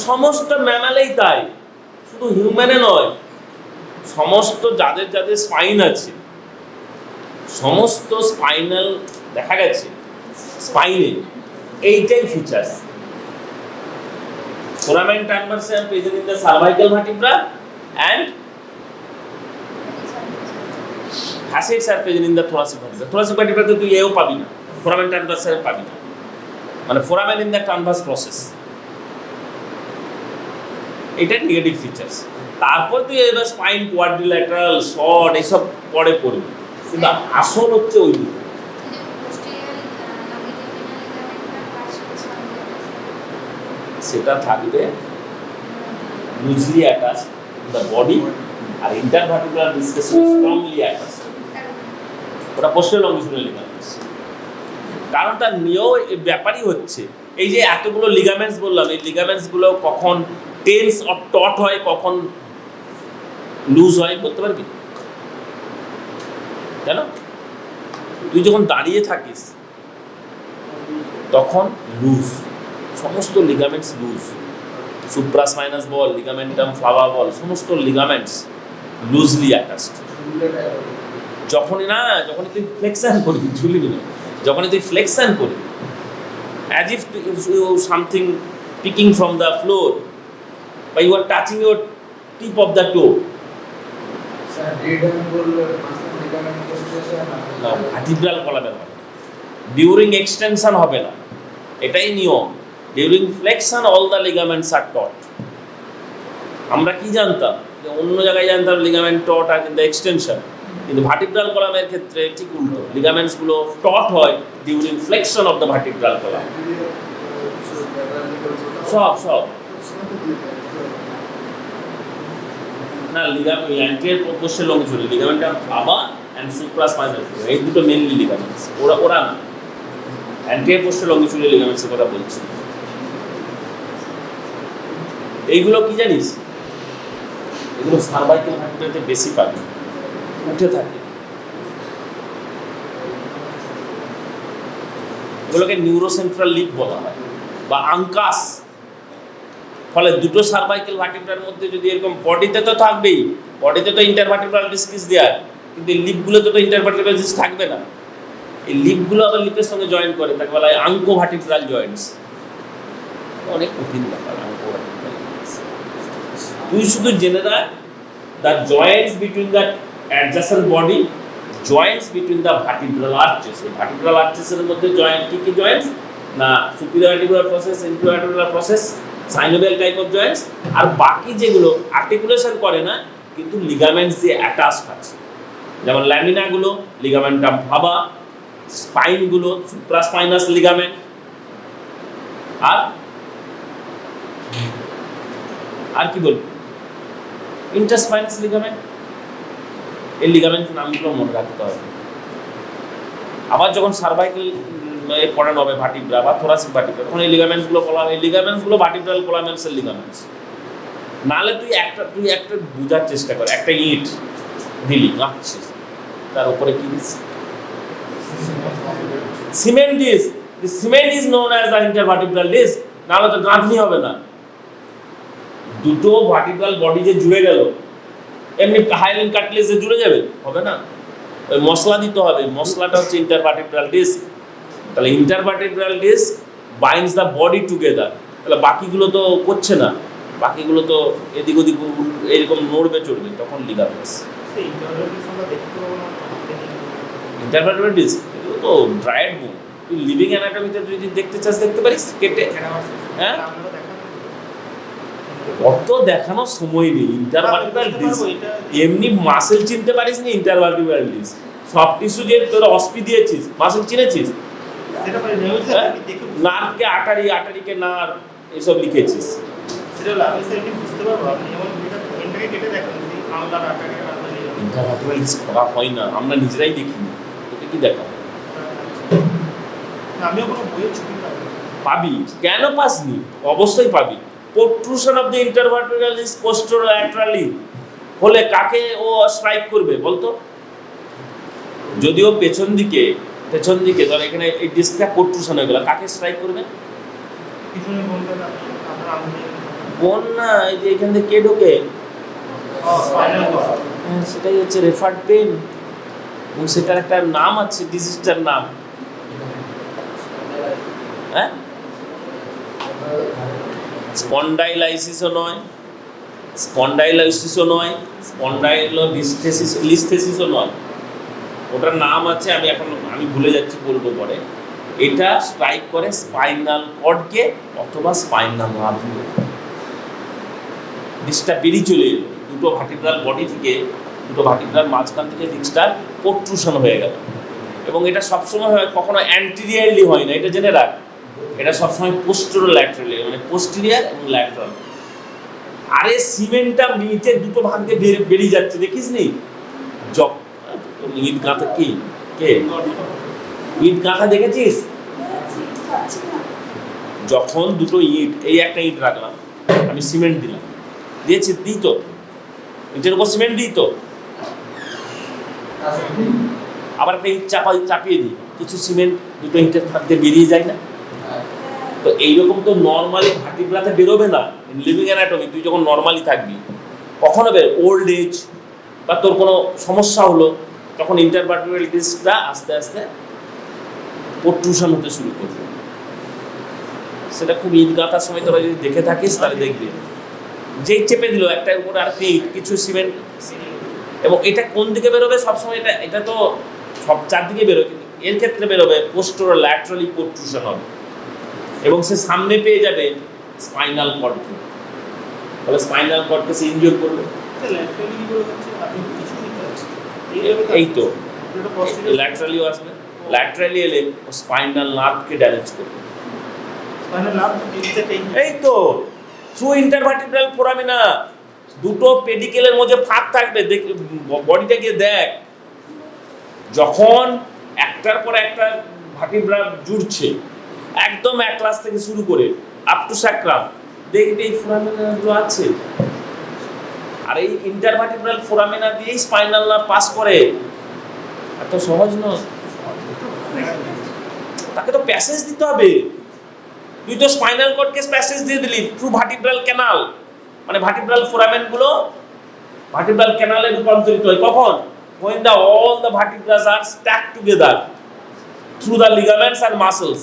সমস্ত ম্যামালেই তাই, শুধু হিউম্যানে নয়, সমস্ত যাদের যাদের স্পাইন আছে, সমস্ত স্পাইনাল দেখা গেছে স্পাইনে এইটাই features. Foramen transversarium present in the cervical vertebra and facets are present in the thoracic vertebra. Thoracic vertebra তুই এও পাবি না, foramen transverse পাবি না, মানে foramen in the transverse process, এটা নেগেটিভ ফিচার্স। তারপর তুই এবার স্পাইন, কোয়াড্রিল্যাটারাল, শর্ট এইসব পরে পড়বি, কিন্তু আসল হচ্ছে ওই দুটো। সেটা থাকবে লুজলি অ্যাটাচড the body আর ইন্টারভার্টিব্রাল ডিস্ক স্ট্রংলি অ্যাটাচড, ওটা পোস্টেরিয়র লংজিটিউডাল লিগামেন্টস। কারণ তার নিয়েও ব্যাপারই হচ্ছে এই যে এতগুলো লিগামেন্টস বললাম, এই লিগামেন্টস গুলো কখন টেন্স অর টট হয়, কখন লুজ হয় বলতে পারবি? কেন? তুই যখন দাঁড়িয়ে থাকিস তখন লুজ, সমস্ত লিগামেন্টস লুজ, সুপ্রাস্পাইনাস বল, লিগামেন্টাম ফ্লাভা বল, সমস্ত লিগামেন্টস লুজলি অ্যাটাচড। যখনই তুই ফ্লেক্সন করবি, ঝুলিবি না, যখনই তুই ফ্লেক্সন করবি, as if something picking from the floor বা you are touching your tip of the toe, vertebral কলামের হবে, ডিউরিং এক্সটেনশন হবে না, এটাই নিয়ম। During flexion all the ligaments are taut. আমরা কি জানতাম যে অন্য জায়গায় জানতাম লিগামেন্ট টট আর কিন্তু এক্সটেনশন, কিন্তু ভার্টিব্রাল কলামের ক্ষেত্রে ঠিক উল্টো, লিগামেন্টস গুলো টট হয় during flexion of the vertebral column. সব না, ligament anterior posterior longitudinal ligamentum flava and supraspinal, এই দুটো মেইনলি লিগামেন্টস, ওরা না, অ্যান্টেরিয়র পোস্টেরিয়র লংজিটিউডাল লিগামেন্টসের কথা বলছি। এইগুলো কি জানিস? এগুলো সার্ভাইকাল ভার্টিব্রাতে বেশি পাবি, উঠে থাকে। এগুলোকে নিউরোসেন্ট্রাল লিপ বলা হয় বা আঙ্কাস। ফলে দুটো সার্ভাইকাল ভার্টিব্রার মধ্যে যদি এরকম, বডিতে তো থাকবেই, বডিতে তো ইন্টারভার্টিব্রাল ডিসকিস দেওয়া, কিন্তু এই লিপগুলোতে তো ইন্টারভার্টিব্রাল ডিসক থাকবে না। এই লিপগুলো আবার লিপের সঙ্গে জয়েন করে, তাকে বলা হয় আঙ্কোভার্টিব্রাল জয়েন্টস। অনেক কঠিন ব্যাপার আঙ্কোভার্টিব্রাল জয়েন্টস। তুই শুধু জেনে রাখ the joints between the adjacent body, joints between the vertebral arches. এই vertebral arches এর মধ্যে জয়েন্ট কি জয়েন্টস না? superior vertebral process, inferior vertebral process, synovial type of joints, আর বাকি যেগুলো আর্টিকুলেশন করে না কিন্তু লিগামেন্টস দিয়ে অ্যাটাচড আছে, যেমন ল্যামিনা গুলো লিগামেন্টাম ফাবা, স্পাইন গুলো সুপ্রাস্পাইনাস লিগামেন্ট, আর কি বলবো ইন্টারস্পাইনাস লিগামেন্ট। এই লিগামেন্টের নামগুলো মনে রাখতে হবে। আবার যখন সার্ভাইকেল পড়ানো হবে ভার্টিব্রা বা থোরাসিক ভার্টিব্রা, তখন এই লিগামেন্টসগুলো বলা হবে, এই লিগামেন্টসগুলো ভার্টিব্রাল কোলামেন্সের লিগামেন্টস। নাহলে তুই একটা বোঝার চেষ্টা কর, একটা ইট দিলি গাঁথছিস, তার উপরে কি this? Cement disc. The cement is known as the intervertebral disc. নাহলে তো গাঁথনি হবে না। দুটো ভার্টিব্রাল বডি যে জুড়ে গেল, এমনি হাইলাইন কাটলেস যে জুড়ে যাবে, হবে না। ওই মশলা দিতে হবে, মশলাটা হচ্ছে ইন্টারভার্টিব্রাল ডিস্ক। তাহলে intervertebral disk binds the body together. তাহলে বাকিগুলো তো করছে না, বাকিগুলো তো এদিক ওদিক এরকম নড়বে চড়বে, তখন লিগামেন্টস। ইন্টারভার্টিব্রাল ডিস্ক এগুলো তো ড্রায়েড বোন। তুই লিভিং অ্যানাটমিতে যদি দেখতে চাস দেখতে পারিস কেটে। হ্যাঁ, অত দেখানোর সময় নেই। ইন্টারভার্টিব্রাল ডিস্ক এমনি মাসেল চিনতে পারিস না। ইন্টারভার্টিব্রাল ডিস্ক সফট টিস্যু যে তোর অস্পি দিয়েছিস, মাসেল চিনেছিস, নার্ভকে আটারি, আটারিকে নার্ভ, এসব লিখেছিস। ইন্টারভার্টিব্রাল ডিস্ক করা হয় না, আমরা নিজেরাই দেখিনি, তোকে কি দেখাবো? পাবি, কেন পাসনি? অবশ্যই পাবি। Protrusion of the intervertebral disc posterolaterally হলে কাকে ও স্ট্রাইক করবে বলতো? যদিও পেছন দিকে ধর এখানে এই ডিস্কটা প্রোট্রুশন হয়ে গেল, কাকে স্ট্রাইক করবে? বোন না, এই যে এখান থেকে কে ঢোকে, সেটাই হচ্ছে রেফার্ড পেন। এবং সেটার একটা নাম আছে, ডিজিজটার নাম। হ্যাঁ, স্পন্ডাইলাইসিসও নয়, স্পন্ডাইলোলিস্থেসিসও নয়, ওটার নাম আছে, আমি ভুলে যাচ্ছি, বলবো পরে। এটা স্ট্রাইক করে স্পাইনাল কর্ডকে অথবা স্পাইনাল নার্ভকে। ডিস্কটা বেরিয়ে চলে এলো দুটো ভার্টিব্রাল বডি থেকে, দুটো ভার্টিব্রাল মাঝখান থেকে ডিস্কটার প্রোট্রুশন হয়ে গেল। এবং এটা সবসময় হয়, কখনো অ্যান্টিরিয়ারলি হয় না, এটা জেনে রাখ। এটা সবসময় পোস্টেরোল্যাটারালি, মানে পোস্টেরিয়ার এবং ল্যাটারাল। আরে সিমেন্টটা মিনিটের দুটো ভাগ দিয়ে বেরিয়ে যাচ্ছে, দেখিস নি? ইট গাঁথা কি কে ইট গাঁথা দেখেছিস? যখন দুটো ইট, এই একটা ইট রাখলাম, আমি সিমেন্ট দিলাম, দিই তো, ইটের উপর সিমেন্ট দিই তো, আবার একটা ইট চাপিয়ে দিই, কিছু সিমেন্ট দুটো ইটের ফাঁক দিয়ে বেরিয়ে যায় না? তো এইরকম তো নর্মালি ভার্টিব্রাতে বেরোবে না। লিভিং অ্যানাটমি তুই যখন নর্মালি থাকবি, কখন হবে? ওল্ড এজ বা তোর কোনো সমস্যা হলো, তখন ইন্টারভার্টিব্রাল ডিস্কটা আস্তে আস্তে প্রোট্রুশন হতে শুরু করবে। সেটা খুব ইট গাঁথার সময় তোরা যদি দেখে থাকিস তাহলে দেখবি, যেই চেপে দিল একটার উপরে আর ইট, কিছু সিমেন্ট। এবং এটা কোন দিকে বেরোবে সবসময়? এটা তো সব চারদিকে বেরোবে, কিন্তু এর ক্ষেত্রে বেরোবে পোস্টেরোল্যাটারালি প্রোট্রুশন হবে। এবং সে সামনে পেয়ে যাবে স্পাইনাল কর্ডকে, তাহলে স্পাইনাল কর্ডকে সে ইনজিওর করবে। এই তো ল্যাটারালিও আসবে, ল্যাটারালি এলে স্পাইনাল নার্ভকে ড্যামেজ করবে। এই তো থ্রু ইন্টারভার্টিব্রাল ফোরামিনা, দুটো পেডিকেলের মধ্যে ফাঁক থাকবে, বডিটা গিয়ে দেখ। যখন একটার পর একটা ভার্টিব্রা জুড়ছে, একদম অ্যাটলাস থেকে শুরু করে আপ টু স্যাক্রাম, দেখবি এই ফোরামিনাগুলো আছে। আর এই ইন্টারভার্টিব্রাল ফোরামিনা দিয়েই স্পাইনাল নার্ভ পাস করে। এত সহজ নয়, তাকে তো প্যাসেজ দিতে হবে। তুই তো স্পাইনাল কর্ডকে প্যাসেজ দিয়ে দিলি থ্রু ভার্টিব্রাল ক্যানাল, মানে ভার্টিব্রাল ফোরামেনগুলো ভার্টিব্রাল ক্যানালে রূপান্তরিত হয়। কখন? when all the vertebrae are stacked together through the ligaments and muscles.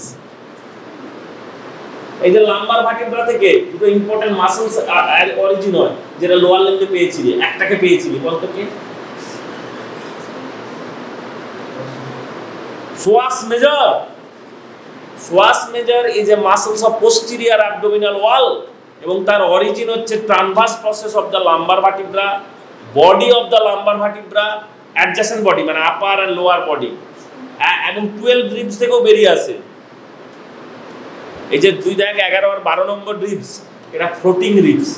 এই যে লাম্বার ভার্টিব্রা থেকে দুটো ইম্পর্টেন্ট মাসলস অরিজিন হয়, যেটা লোয়ার লিম্বে পেয়েছিলি, একটাকে পেয়েছিলি, বলতো কি? psoas major is a muscles of posterior abdominal wall, এবং তার অরিজিন হচ্ছে transverse process of the lumbar vertebra, body of the lumbar vertebra, adjacent body মানে আপার আর লোয়ার বডি, এবং 12 রিবস থেকেও বেরিয়ে আসে। এই যে 2 11 আর 12 নম্বর রিবস, এটা ফ্লোটিং রিবস।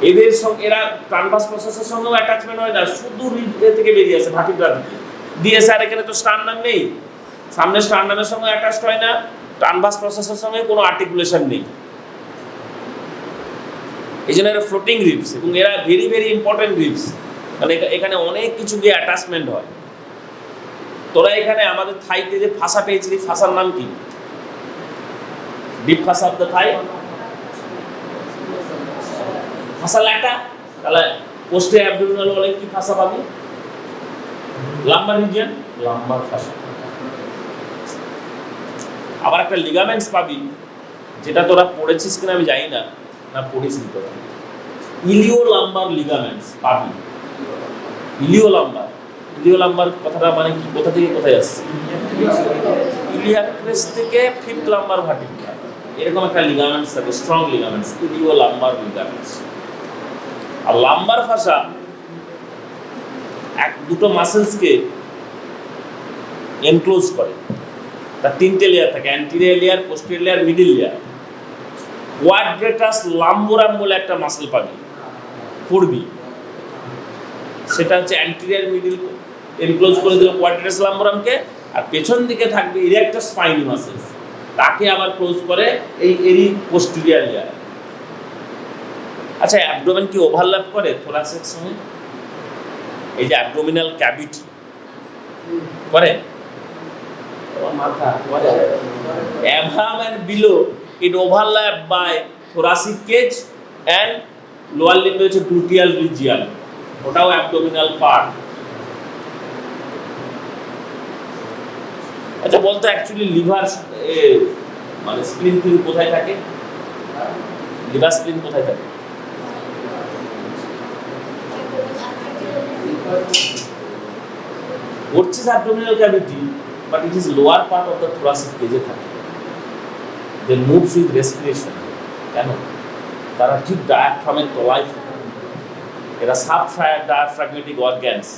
এদের সঙ্গে এরা ট্রান্সভার্স প্রসেসের সঙ্গেও অ্যাটাচমেন্ট হয় না, শুধু রিব থেকে বেরিয়ে আসে ভার্টিব্রা দিয়ে। স্যার এখানে তো স্টার্নাম নেই, সামনে স্টার্নামের সঙ্গে অ্যাটাচড হয় না, ট্রান্সভার্স প্রসেসের সঙ্গে কোনো আর্টিকুলেশন নেই। এই জন্য এরা ফ্লোটিং রিবস, এবং এরা ভেরি ভেরি ইম্পর্টেন্ট রিবস, মানে এখানে অনেক কিছু দিয়ে অ্যাটাচমেন্ট হয়। তোরা এখানে আমাদের থাইতে যে ফাঁসা পেয়েছিলি, ফাঁসার নাম কি? ডিপ ফাঁসা অফ দ্য থাই, ফাঁসা ল্যাটা। তাহলে পোস্টে অ্যাবডোমিনাল বলে কি ফাঁসা পাবি? লাম্বার রিজিয়ন, লাম্বার ফাঁসা। আবার একটা লিগামেন্টস পাবি, যেটা তোরা পড়েছিস কিনা আমি জানি না, না পড়িস নি তোরা। ইলিও লাম্বার লিগামেন্টস পাবি। ইলিও লাম্বার কথাটা মানে কি, কোথা থেকে কোথায় আসছে? ইলিয়াক ক্রেস্ট থেকে ফিফথ লাম্বার ভার্টিব্রা, এরকম একটা লিগামেন্টস থাকে, strong ligaments, iliolumbar ligaments. আর লাম্বার ফাসা দুটো মাসেলসকে এনক্লোজ করে। তার তিনটে লেয়ার থাকে, anterior layer, posterior layer, middle layer. Quadratus lumborum বলে একটা মাসেল পাবি, পড়বি, সেটা হচ্ছে অ্যান্টিরিয়র মিডল এনক্লোজ করে দিল কোয়াড্রেটাস লাম্বোরামকে, আর পেছন দিকে থাকবে ইরেক্টাস স্পাইনি মাসেলস, তাকে আবার ক্লোজ করে এই এরি পোস্টেরিয়র লেয়ার। আচ্ছা, অ্যাবডোমেন কি ওভারল্যাপ করে থোরাসের সঙ্গে? এই যে অ্যাবডোমিনাল ক্যাভিটি করে, মাথা করে, above and below it overlap by thoracic cage and lower limb হচ্ছে gluteal region, ওটাও অ্যাবডোমিনাল পার্ট। আচ্ছা বলতো, অ্যাকচুয়ালি লিভার মানে স্প্লিন কোথায় থাকে? লিভার স্প্লিন কোথায় থাকে? What is abdominal cavity? But it is lower part of the thoracic cage থাকে। They moves with respiration. কেন? তারা ঠিক ডায়াফ্রামের তলায় থাকে। এরা sub diaphragmatic organs.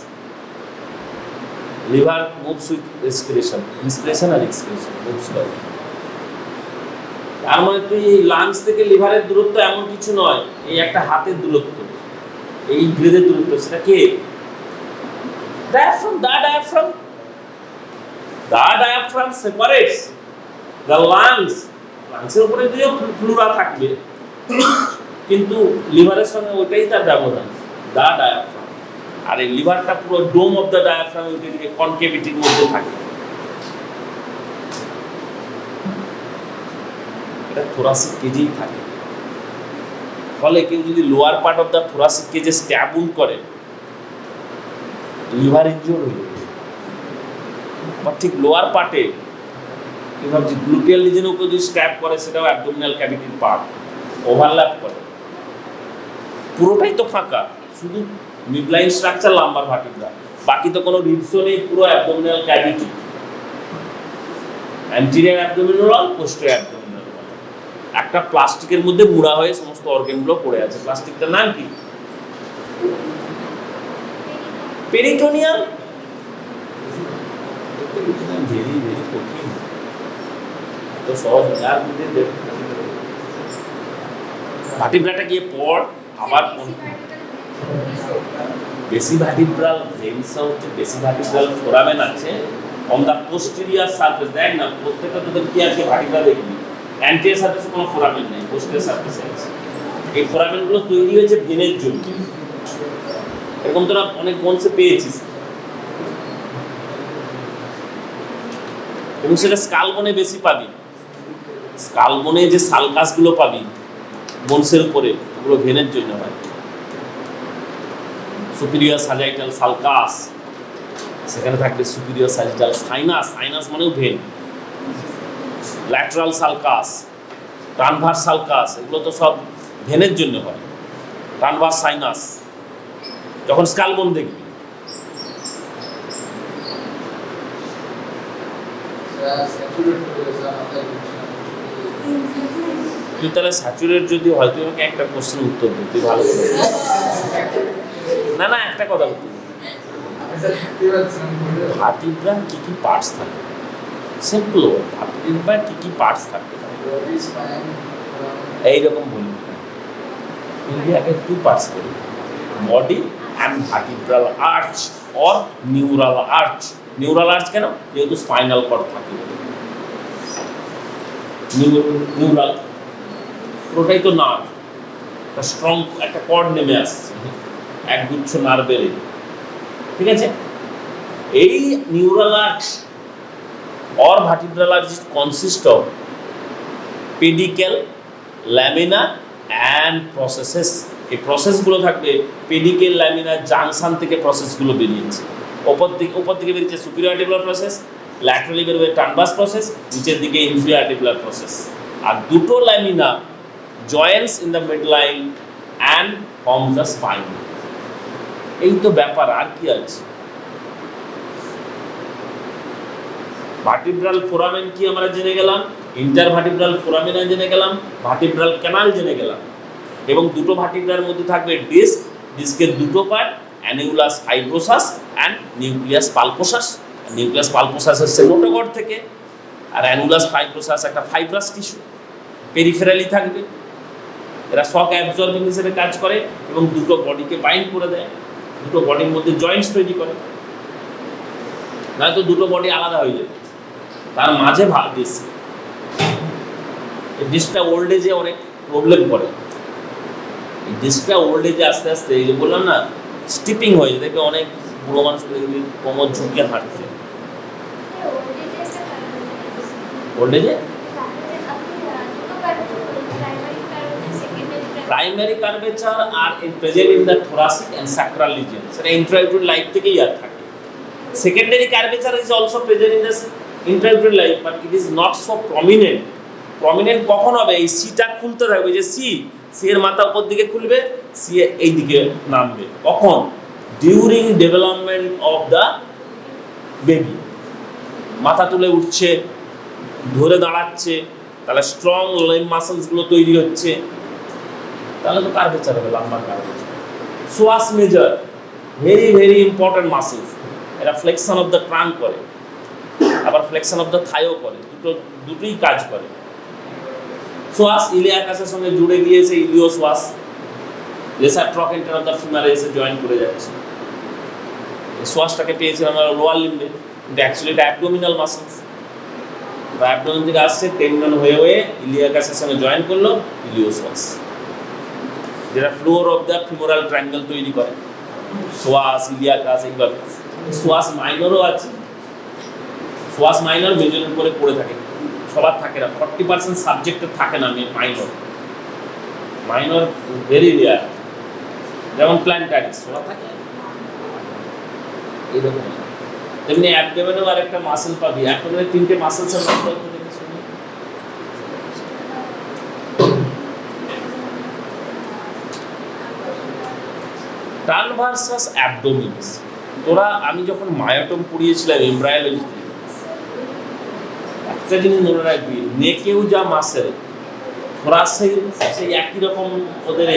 Liver moves with respiration, inspiration আর এক্সপিরেশন মুভস করে। তার মানে তুই এই লাংস থেকে লিভারের দূরত্ব এমন কিছু নয়, এই একটা হাতের দূরত্ব, এই ব্রেথের দূরত্ব, সেটা কি? Diaphragm. The diaphragm separates the lungs. লাংসের উপরে যদিও ফ্লুরা থাকবে, কিন্তু লিভারের সঙ্গে ওইটাই তার ব্যবধান, দা ডায়াফ্রাম। আর এই লিভারটা পুরো ডোম অফ দ্য ডায়াফ্রাম, ওইটা দিকে কনকেভিটির মধ্যে থাকে। এটা থোরাসিক কেজেই থাকে। ফলে কেউ যদি lower part of the thoracic কেজে stab wound করে, লিভার ইনজিওর হয়ে যাবে। বা ঠিক লোয়ার পার্টে ভাবছি গ্লুটিয়াল রিজনের উপর যদি স্ট্যাব করে, সেটাও অ্যাবডোমিনাল ক্যাভিটির পার্ট, ওভারল্যাপ করে। পুরোটাই তো ফাঁকা, শুধু মিডলাইন স্ট্রাকচার লাম্বার ভার্টিব্রা, বাকি তো কোনো রিবসও নেই, পুরো abdominal cavity, anterior abdominal wall, posterior abdominal wall. একটা প্লাস্টিকের মধ্যে মুড়া হয়ে সমস্ত অর্গানগুলো পড়ে আছে। প্লাস্টিকটার নাম কি? পেরিটোনিয়াম। ভেরি ভেরি কঠিন, তো সহজ যার মধ্যে ভার্টিব্রাটা গিয়ে পড়। আবার বেশি ভার্টিব্রাল ভেন্সা হচ্ছে, বেশি ভার্টিব্রাল ফোরামেন আছে অন দা পোস্টেরিয়র সারফেস। দেখ না, প্রত্যেকটা তোদের কি আছে ভার্টিব্রা দেখবি, অ্যান্টিরিয়র সারফেসে কোনো ফোরামেন নেই, পোস্টেরিয়র সারফেসে আছে। এই ফোরামেনগুলো তৈরি হয়েছে ভেনের জন্য। এরকম তোরা অনেক বোনসে পেয়েছিস, এবং সেটা স্কাল বোনে বেশি পাবি। স্কাল বোনে যে সালকাসগুলো পাবি বোনসের উপরে, ওগুলো ভেনের জন্য হয়। সুপিরিয়র সাজাইটাল সালকাস, সেখানে থাকবে সুপিরিয়র সাজাইটাল সাইনাস, সাইনাস মানেও vein. Lateral sulcus, transverse sulcus, এগুলো তো সব ভেনের জন্য হয়। ট্রান্সভার্স সাইনাস যখন স্কাল বোন দেখবি। তুই তাহলে স্যাচুরেট যদি হয়, তুই আমাকে একটা কোশ্চেন উত্তর দে, তুই ভালো করে। না না, একটা কথা বলতে, ভার্টিব্রা কি কি পার্টস থাকে? সিম্পল, ভার্টিব্রা কি কি পার্টস থাকে এইরকম বলি। ইন্ডিয়াকে টু পার্টস করি, body and vertebral arch or neural arch. Neural arch কেন? যেহেতু স্পাইনাল কর্ড থাকে, নিউরাল পুরোটাই তো নার্ভ, একটা স্ট্রং একটা কর্ড নেমে আসছে একগুচ্ছ নার্ভের, ঠিক আছে? এই neural arch or vertebral arch consist of pedicle, lamina and processes. এই প্রসেসগুলো থাকবে পেডিকেল, ল্যামিনার জাংশন থেকে প্রসেসগুলো বেরিয়েছে। উপর দিকে বেরিয়েছে সুপিরিয়র আর্টিকুলার প্রসেস, ল্যাটারালি বেরোবে ট্রান্সভার্স প্রসেস, নিচের দিকে ইনফিরিয়র আর্টিকুলার প্রসেস। আর দুটো lamina Joints in the mid line and forms the spine. এই তো ব্যাপার, আর কি আছে? ভার্টিব্রাল ফোরামেন কি আমরা জেনে গেলাম, ইন্টারভার্টিব্রাল ফোরামেনা জেনে গেলাম, ভার্টিব্রাল ক্যানাল জেনে গেলাম, এবং দুটো ভার্টিব্রার মধ্যে থাকবে ডিস্ক, ডিস্কের দুটো part, অ্যানিউলাস ফাইব্রোসাস and nucleus pulposus. Nucleus pulposus হচ্ছে নোটোকর্ড থেকে, আর অ্যানিউলাস ফাইব্রোসাস একটা ফাইব্রাস টিস্যু, পেরিফেরালি থাকবে। এরা শক অ্যাবজর্বিং হিসেবে কাজ করে এবং দুটো বডিকে বাইন্ড করে দেয়, দুটো বডির মধ্যে জয়েন্টস তৈরি করে, নয়তো দুটো বডি আলাদা হয়ে যাবে। তার মাঝে ডিস্ক, এই ডিস্কটা ওল্ড এজে অনেক প্রবলেম করে। এই ডিস্কটা ওল্ড এজে আস্তে আস্তে, এই যে বললাম না, স্টিপিং হয়ে যায়, দেখবে অনেক বুড়ো মানুষগুলো কোমর ঝুঁকে হাঁটছে। ওল্ড এজে primary curvature are present in the thoracic and sacral region, সেটা ইন্ট্রাইউটেরিন লাইফ থেকেই আর থাকে। Secondary curvature is also present in the intrauterine life, but it is not so prominent. Prominent কখন হবে? এই সিটা খুলতে থাকবে, যে সি এর মাথা উপর দিকে খুলবে, সি এই দিকে নামবে। কখন? During development of the baby. মাথা তুলে উঠছে, ধরে দাঁড়াচ্ছে, তাহলে স্ট্রং লিম্ব মাসলসগুলো তৈরি হচ্ছে, তাহলে তো কার্ভেচার হবে, lumbar curvature. Psoas major, very very important muscles, এরা ফ্লেকশন অফ দ্য ট্রাঙ্ক করে, আবার ফ্লেকশন অফ দ্য থাইও করে, দুটোই কাজ করে। সোয়াস ইলিয়াকাসের সঙ্গে জুড়ে গিয়েছে, ইলিও সোয়াস লেসার ট্রকেন্টার অফ দ্য ফিমারে এসে জয়েন করে যাচ্ছে। সোয়াসটাকে পেয়েছিলাম আমরা লোয়ার লিম্বে, কিন্তু অ্যাকচুয়ালি এটা অ্যাবডোমিনাল মাসলস, অ্যাবডোমিন থেকে আসছে, টেন্ডন হয়ে হয়ে ইলিয়াকাসের সঙ্গে জয়েন করলো, ইলিও সোয়াস, যেটা floor of the femoral triangle তৈরি করে। সোয়াস, ইলিয়াকাস, এইভাবে। সোয়াস মাইনরও আছে, সোয়াস মাইনর মেজরের উপরে পড়ে থাকে, সবার থাকে না, 40% সাবজেক্টে থাকে না মাইনর, মাইনর ভেরি রেয়ার, যেমন প্ল্যান্টারিস সবার থাকে এইরকম। তেমনি অ্যাবডোমেনেও আর একটা মাসেল পাবি, অ্যাবডোমেনে 3টে মাসেলসের নাম বলতে দেখে শুনি। ট্রান্সভার্সাস অ্যাবডোমিনস। তোরা, আমি যখন মায়োটম পড়িয়েছিলাম এমব্রায়োলজিতে, একটা জিনিস মনে রাখবি, নেকেও যা মাসেল, থোরাসে সেই একই রকম ওদের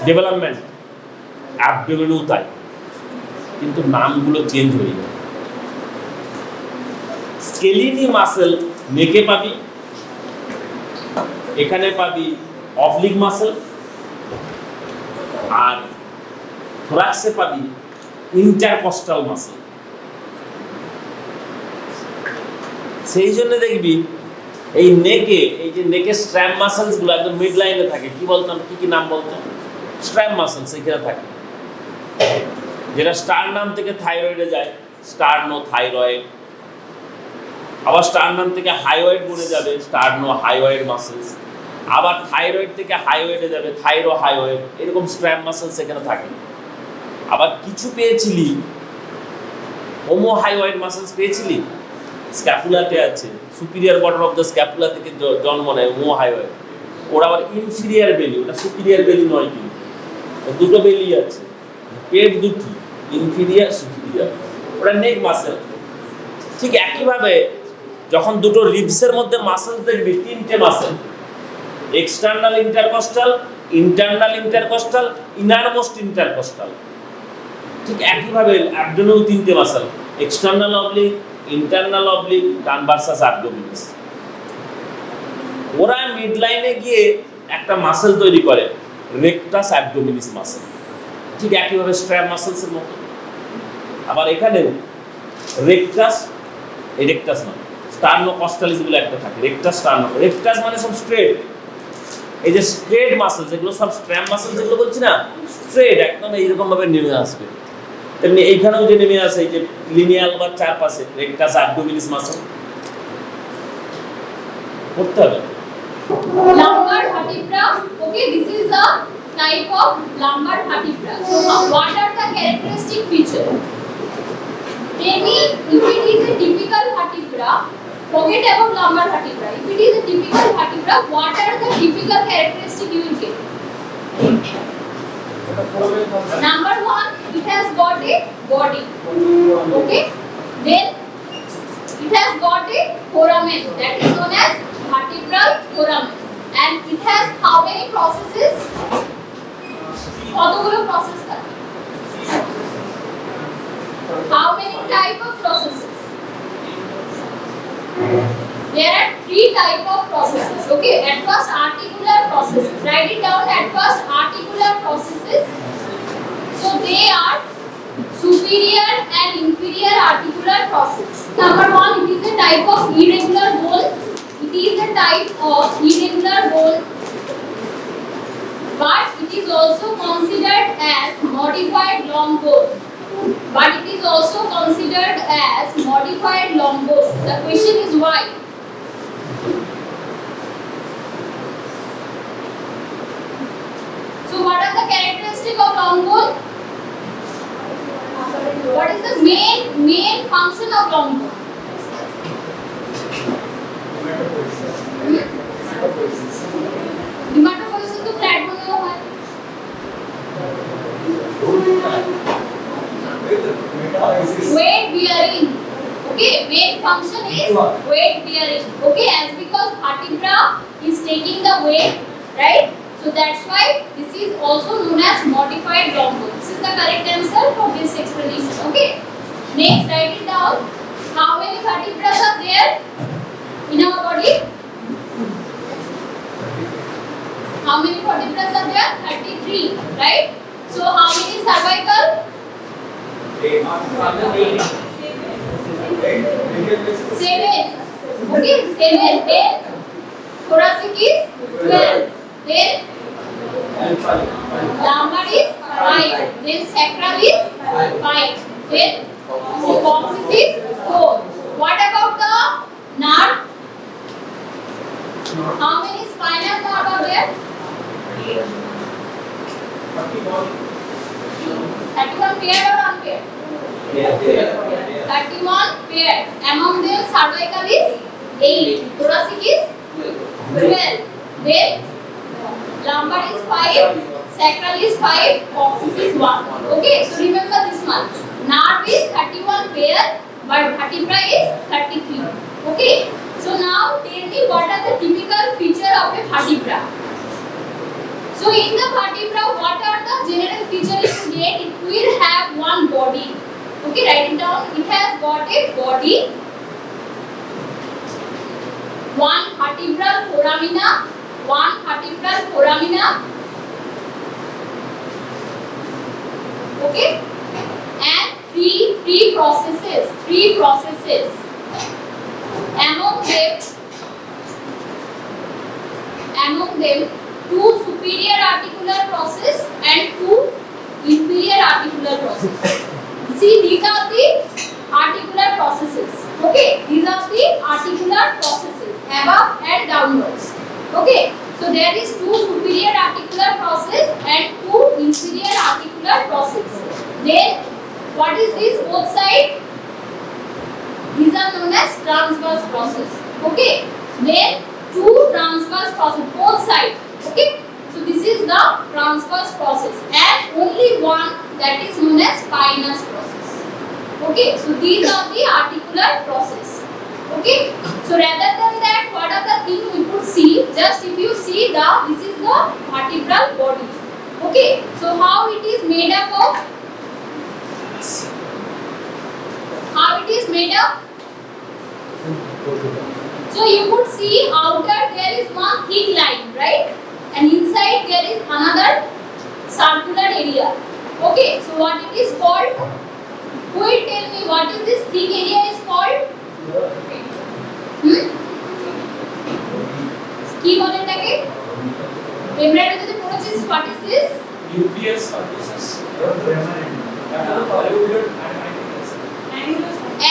ডেভেলপমেন্ট, অ্যাবডোমেনেও তাই, কিন্তু নামগুলো চেঞ্জ হয়ে যায়। স্কেলিনি মাসেল নেকে পাবি, এখানে পাবি অবলিক মাসেল, আর থোরাক্সে পাবি ইন্টারকস্টাল মাসেল। সেই জন্য দেখবি এই নেকে, এই যে নেকের স্ট্র্যাপ মাসেলস গুলো একদম মিড লাইনে থাকে, কি বলতাম, কি নাম বলতাম? স্ট্র্যাপ মাসেলস এখানে থাকে, যেটা স্টারনাম থেকে থাইরয়েডে যায়, স্টারনো থাইরয়েড, আবার স্টারনাম থেকে হাইওয়েড বলে যাবে, স্টারনো হাইওয়েড মাসেলস, আবার থাইরয়েড থেকে হাইওয়েডে যাবে, থাইরো হাইওয়েড, এরকম স্ট্র্যাপ মাসেলস এখানে থাকে। আবার কিছু পেয়েছিলি হোমো হাইওয়েড মাসেলস পেয়েছিলি, স্ক্যাপুলাতে আছে, superior border of the scapula থেকে জন্ম নেয় হোমো হাইওয়েড। ওরা আবার ইনফিরিয়ার বেলি, ওটা সুপিরিয়র বেলি নয়, কিন্তু দুটো বেলি আছে, পেট দুটি, ইনফিরিয়ার সুপিরিয়র, ওটা নেক মাসেল। ঠিক একইভাবে যখন দুটো রিবসের মধ্যে মাসেল দেখবি, 3টে muscle, external intercostal, internal intercostal, innermost intercostal. ঠিক একইভাবে অ্যাবডোমেনেও 3টে muscle, external oblique, internal oblique, transversus abdominis. ওরা মিড লাইনে গিয়ে একটা মাসেল তৈরি করে রেকটাস অ্যাবডোমিনিস মাসেল, ঠিক একইভাবে স্ট্র্যাপ মাসেলসের মতো। আবার এখানেও রেকটাস, এই রেকটাস না, স্টার্নো কস্টালিস বলে একটা থাকে, রেকটাস স্টার্নো। রেকটাস মানে সব স্ট্রেট, এই যে স্ট্রেট মাসেল যেগুলো সব স্ট্র্যাপ মাসেল যেগুলো বলছি না, স্ট্রেট একদম এইরকম ভাবে নেমে আসবে। তেমনি এইখানেও যে নেমে আসে, এই যে লিনিয়াল বা চারপাশে রেকটাস অ্যাবডোমিনিস মাসেল করতে হবে। Lumbar vertebra. Okay, this is the type of lumbar vertebra. So, what are the characteristic features? Tell me, if it is a typical vertebra, forget about lumbar vertebra. If it is a typical vertebra, what are the typical characteristics you will get? Number one, it has got a body. Okay, then it has got a foramen, that is known as vertebral foramen, and it has how many processes? কতগুলো process থাকে? How many type of processes? There are 3 type of processes. Okay, at first articular processes. Write it down. At first articular processes. So they are superior and inferior articular process. Number 1, it is a type of irregular bone. It is a type of irregular bone, but it is also considered as modified long bone. But it is also considered as modified long bone. The question is why? So what are the characteristics of long bone? What is the main function of long bone? Dermatopoiesis तो flat बना हुआ है। Weight bearing. Okay, main function is weight bearing. Okay, as because vertebra is taking the weight, right? So that's why this is also known as modified long bone. This is the correct answer for this explanation. Okay. Next, write it down. How many vertebrae are there in our body? How many vertebrae are there? 33, right? So how many cervical? 7. Okay, 7. Then thoracic is 12. Then lumbar is 5. Then sacral is 5. Then coccygeal is 4. What about the nerve? How many spinal nerve are there? 31 paired or unpaired? 31 paired. Among them cervical is 8. Thoracic is 12. Then lumbar is 5. Sacral is 5. Coccygeal is 1. Okay, so remember this one. Nerve is 31 pair, but vertebra is 33. Okay, so now tell me what are the typical feature of a vertebra. So in the vertebra, what are the general features you get? It will have one body. Okay, write it down. It has got a body, one vertebral foramina, okay, and three processes. Among them, 2 superior articular process and 2 inferior articular process. See, these are the articular processes. Okay, these are the articular processes above and downwards. Okay, so there is 2 superior articular process and 2 inferior articular process. Then what is this both side? These are known as transverse process. Okay, then 2 transverse process both sides. Okay, so this is the transverse process, and only one that is known as spinous process. Okay, so these are the articular process. Okay, so rather than that, what are the things we could see? Just if you see this is the vertebral body. Okay, so how it is made up of? How it is made up? So you could see outer there is one thick line, right? and inside there is another circular area. Okay, so what it is called? Who will tell me what is this thick area is called? কি বলে এটাকে? এমব্রাইডারি যদি পড়েছিস, what is this? nucleus pulposus.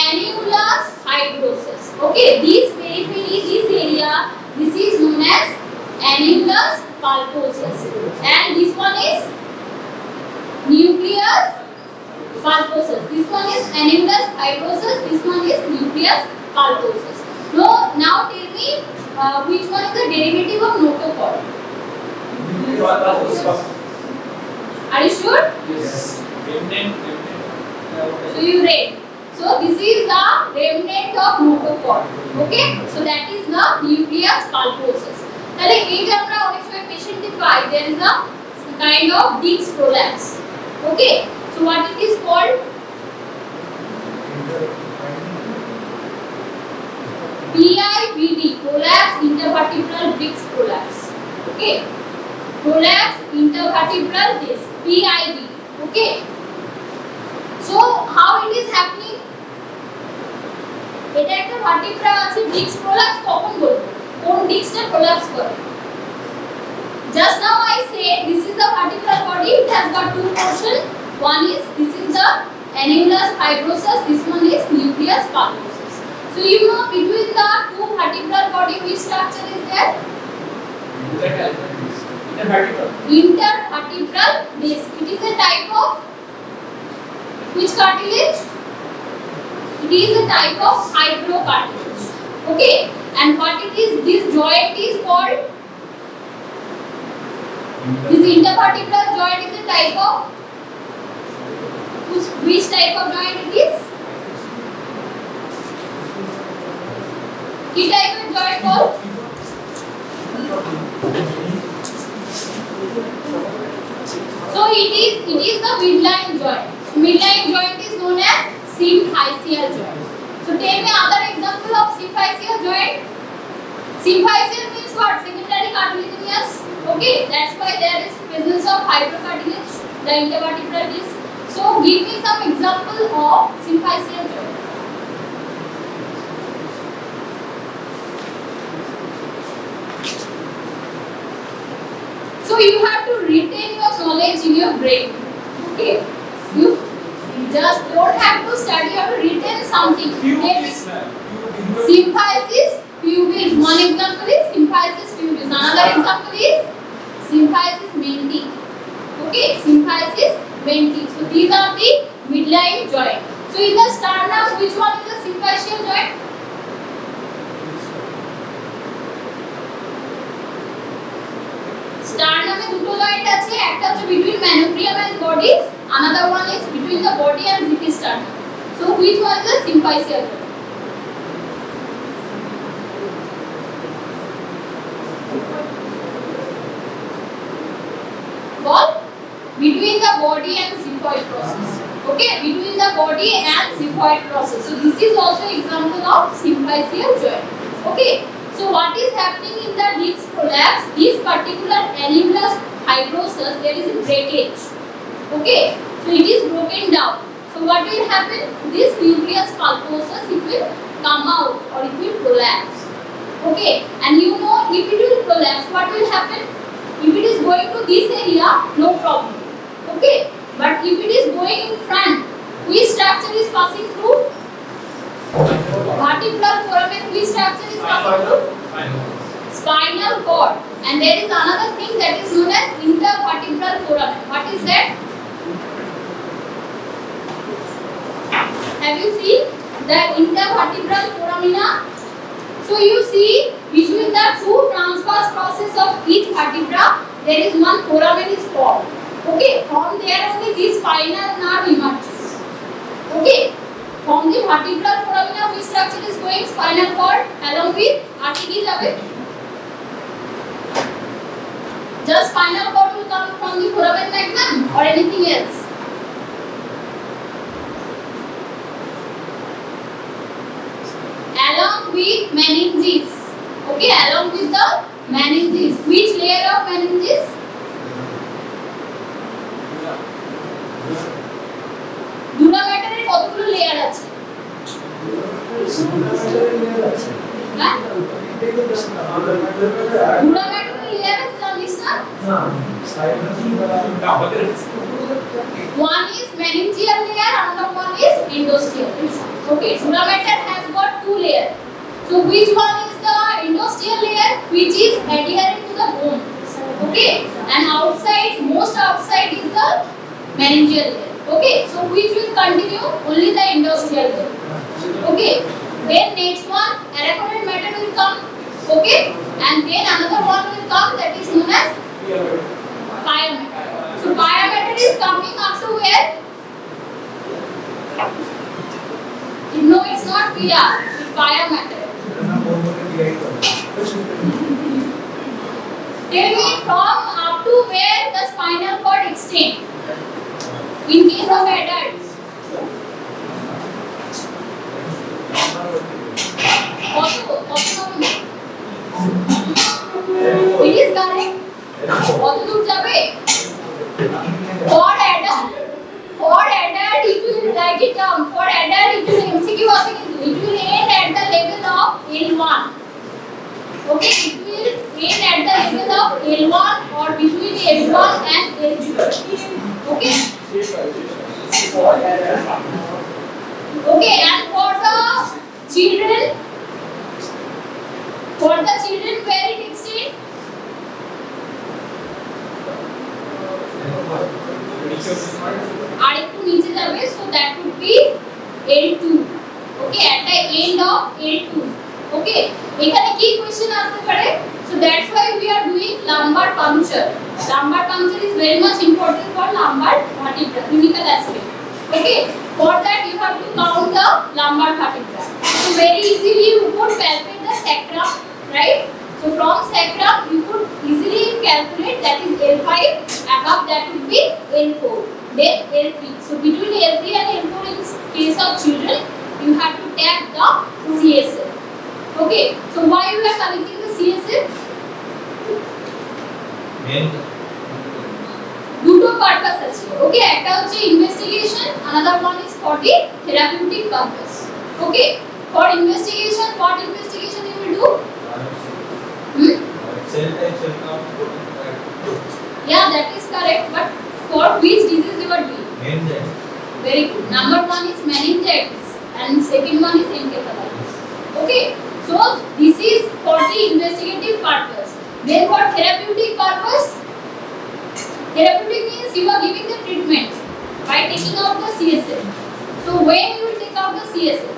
Annulus fibrosus. Okay, this periphery, this area, this is known as annulus pulposus, and this one is nucleus pulposus. This one is annulus fibrosus. This one is nucleus pulposus. Now tell me which one is the derivative of notochord? Are you sure? Yes. Remnant. So you read. So this is the remnant of notochord. Okay? So that is the nucleus pulposus. তাহলে এই যে আমরা অনেক সময় পেশেন্টে পাই, there is a kind of disc prolapse. Okay? So what it is called? PIVD, prolapse intervertebral disc prolapse. Okay? Prolapse intervertebral disc, PID. Okay? So how it is happening? এটা একটা vertebra আছে, disc prolapse কখন বলবো? কোন ডিস্কটা prolapse করে? Just now I said this is the vertebral body. It has got two portions. One is this is the annulus fibrosus. This one is nucleus pulposus. So you know between the two vertebral body which structure is there? Intervertebral disc. It is a type of which cartilage? It is a type of fibrocartilage. Okay, and what it is? This joint is called. This intervertebral joint is a type of which type of joint it is? Which type of joint called? So it is the midline joint. Midline joint is known as symphyseal joint. So tell me other example of symphyseal joint. Symphyseal means what? Secondary cartilaginous. Okay, that's why there is presence of fibrocartilage, the intervertebral disc. So give me some example of symphyseal joint. So you have to retain your knowledge in your brain. Okay, you just don't have to study, you have to retain something. Symphysis pubis. One example is symphysis pubis. Another example is symphysis menti. Okay, symphysis menti. So these are the midline joint. So in the sternum, which one is the symphyseal joint? Sternum e দুটো joint আছে, একটা হচ্ছে between manubrium and body, another one is between the body and sternum. So which one is the symphyseal joint? Ball between the body and xiphoid process. Okay, between the body and xiphoid process. So this is also example of symphyseal joint. Okay, so what is happening in the disc prolapse? This particular annulus fibrosus, there is a breakage. Okay, so it is broken down. So what will happen? This nucleus pulposus, it will come out or it will prolapse. Okay, and you know if it will prolapse, what will happen? If it is going to this area, no problem. Okay, but if it is going in front, which structure is passing through? Vertebral foramen. Which structure is passing through? Spinal cord. And there is another thing that is known as intervertebral foramen. What is that? Have you seen the intervertebral foramina? So you see between the two transverse process of each vertebra, there is one foramen is formed. Okay, from there only this spinal nerve emerges. Okay, from the vertebral foramina, which structure is going? Spinal cord along with articular. Just spinal cord will come from the foramen magnum or anything else? Along with meninges. Okay, along with the meninges. Which layer of meninges? দুরামেটারের কতগুলো layer আছে? হ্যাঁ? দুরামেটারের layer আছে জানিস না? One is meningeal layer, another one is endosteal. Okay, duramater has got two layers. So which one is the endosteal layer, which is adhering to the bone? Okay, and outside, most outside is the meningeal layer. Okay, so which will continue? Only the endosteal layer. Okay, then next one, arachnoid matter will come. Okay, and then another one will come, that is known as pyometer. So pyometer is coming up to where? No, it's not PR. It's pyometer. Tell me from up to where the spinal cord extends. In case of adults. It is correct. কত দূর যাবে? For adult, it will write it down. For adult, it will MCQ আছে কিন্তু it will end at the level of L1. Okay, it will end at the level of L1 or between L1 and L2. Okay. Okay, and for the children, where it extends? আর একটু নিচে যাবে, so that would be L2. Okay, at the end of L2. Okay, এখানে কি question আসতে পারে? So that's why we are doing lumbar puncture. Lumbar puncture is very much important for lumbar vertebra, clinical aspect. Okay, for that you have to count the lumbar vertebra. So very easily you could palpate the sacrum, right? So from sacrum you could easily calculate, that is L5, above that would be L4, then L3. So between L3 and L4 in case of children you have to tap the CSF. Okay, so why you are connecting the CSF? দুটো purpose আছে। ওকে, একটা হচ্ছে investigation, another one is for the therapeutic purpose. Okay, for investigation, what investigation you will do? Yeah, that is correct, but for which disease you are doing? Meningitis. Very good. Number one is meningitis and second one is encephalitis. Okay, so this is for the investigative purpose. Then for therapeutic purpose, therapeutic means you are giving the treatment by taking out the CSF. So when you will take out the CSF?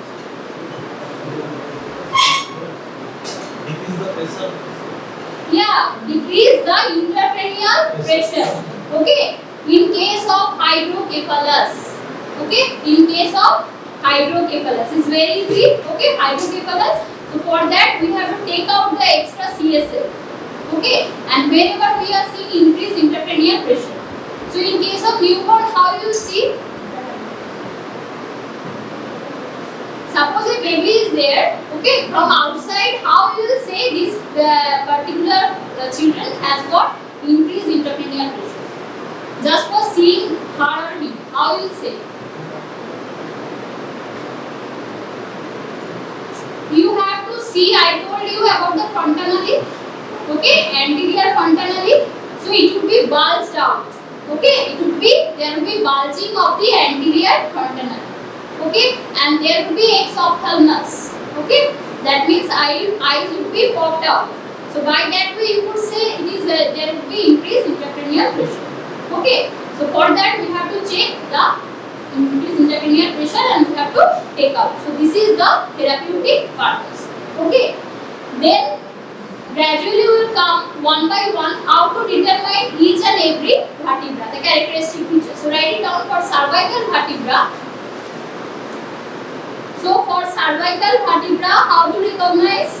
Decrease the pressure. Yeah, decrease the intracranial pressure. Okay, in case of hydrocephalus. Okay, in case of hydrocephalus, it's very easy. Okay, hydrocephalus. So for that we have to take out the extra CSF. Okay, and whenever we are seeing increased intracranial pressure. So in case of newborn, how you see? Suppose a baby is there, okay, from outside, how you will say this particular children has got increased intracranial pressure? Just for seeing her or him, how you will say? You have to see, I told you about the fontanelle, okay, anterior fontanelle, so it would be bulged out, okay, there will be bulging of the anterior fontanelle. Okay, and there will be exophthalmos. Okay, that means eyes will be popped out. So by that way you could say it is there will be increased intracranial pressure. Okay, so for that we have to check the increased intracranial pressure and we have to take out. So this is the therapeutic purpose. Okay, then gradually we will come one by one how to determine each and every vertebra, the characteristic features. So write it down for cervical vertebra. So for cervical vertebra, how to recognize?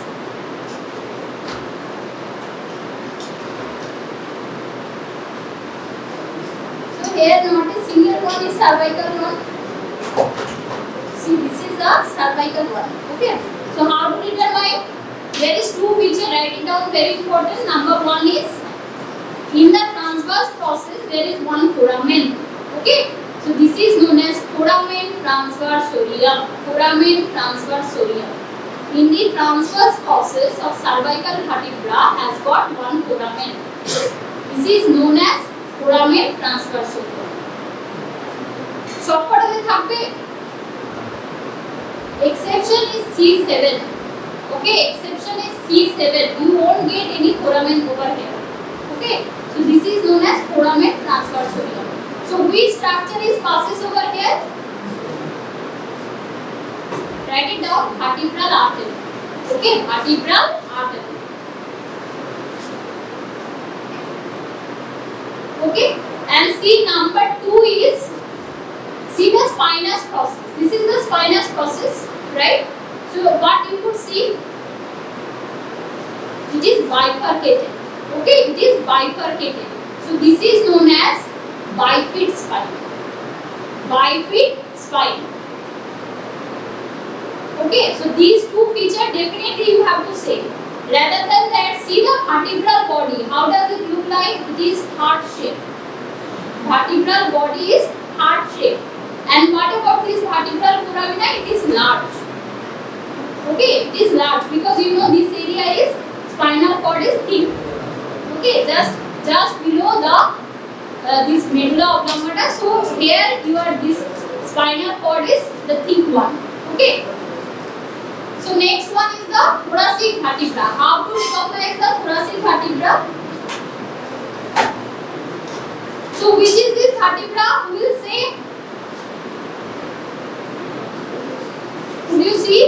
So here not a single one is cervical one. See, this is the cervical one. Okay. So how to determine? There is two features. Write it down. Very important. Number one is in the transverse process there is one foramen. Okay. So foramen transversorium. Foramen transversorium. In the transverse process of cervical vertebra has got one foramen. This is known as foramen transversorium. Shortcut থাকবে exception is C7. Okay, exception is C7. You won't get any foramen over here. Okay, so this is known as foramen transversorium. So which structure is passes over here? Write it down, vertebral artery. Okay, vertebral artery. Okay, and see number 2 is, see the spinous process. This is the spinous process, right? So what you could see, it is bifurcated. Okay, it is bifurcated. So this is known as bifid spine. Bifid spine. Okay, so these two features definitely you have to say. Rather than that, see the vertebral body. How does it look like? It is heart shape. Vertebral body is heart shape. And what about this vertebral foramina? It is large. Okay, it is large because you know this area is spinal cord is thick. Okay, just below the this medulla oblongata. So here your this spinal cord is the thick one. Okay. So next one is the thoracic vertebra. How to recognize the thoracic vertebra? So which is this vertebra? We will say. Could you see?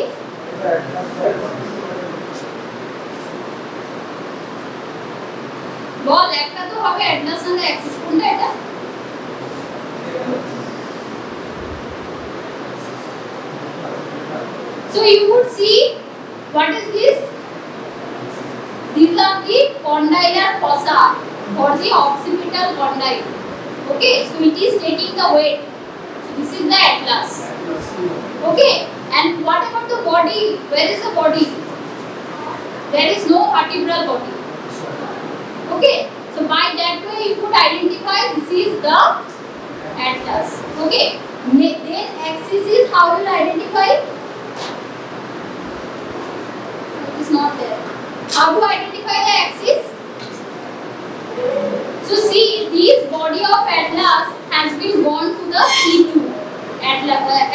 বল একটা তো হবে অ্যাডনাস and Axis কোনটা এটা? So you would see what is this? These are the condylar fossa for the occipital condyle. Okay, so it is taking the weight. So this is the atlas. Okay, and what about the body? Where is the body? There is no vertebral body. Okay, so by that way you could identify this is the atlas. Okay, then axis is how you will identify? It is not there. How to identify the axis? So see, this body of atlas has been gone to the C2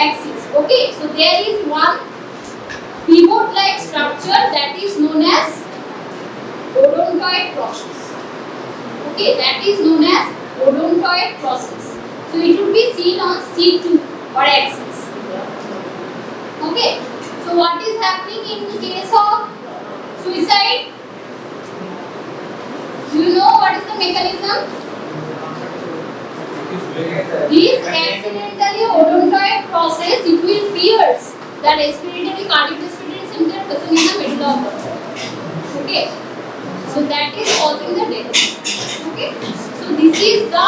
axis. Okay, so there is one pivot-like structure that is known as odontoid process. Okay, that is known as odontoid process. So it will be seen on C2 or axis. Okay, so what is happening in the case of suicide? Do you know what is the mechanism? This accidentally odontoid process, it will pierce the respiratory cardiac respiratory center present in the middle of the body. Okay, so that is causing the death. Okay, so this is the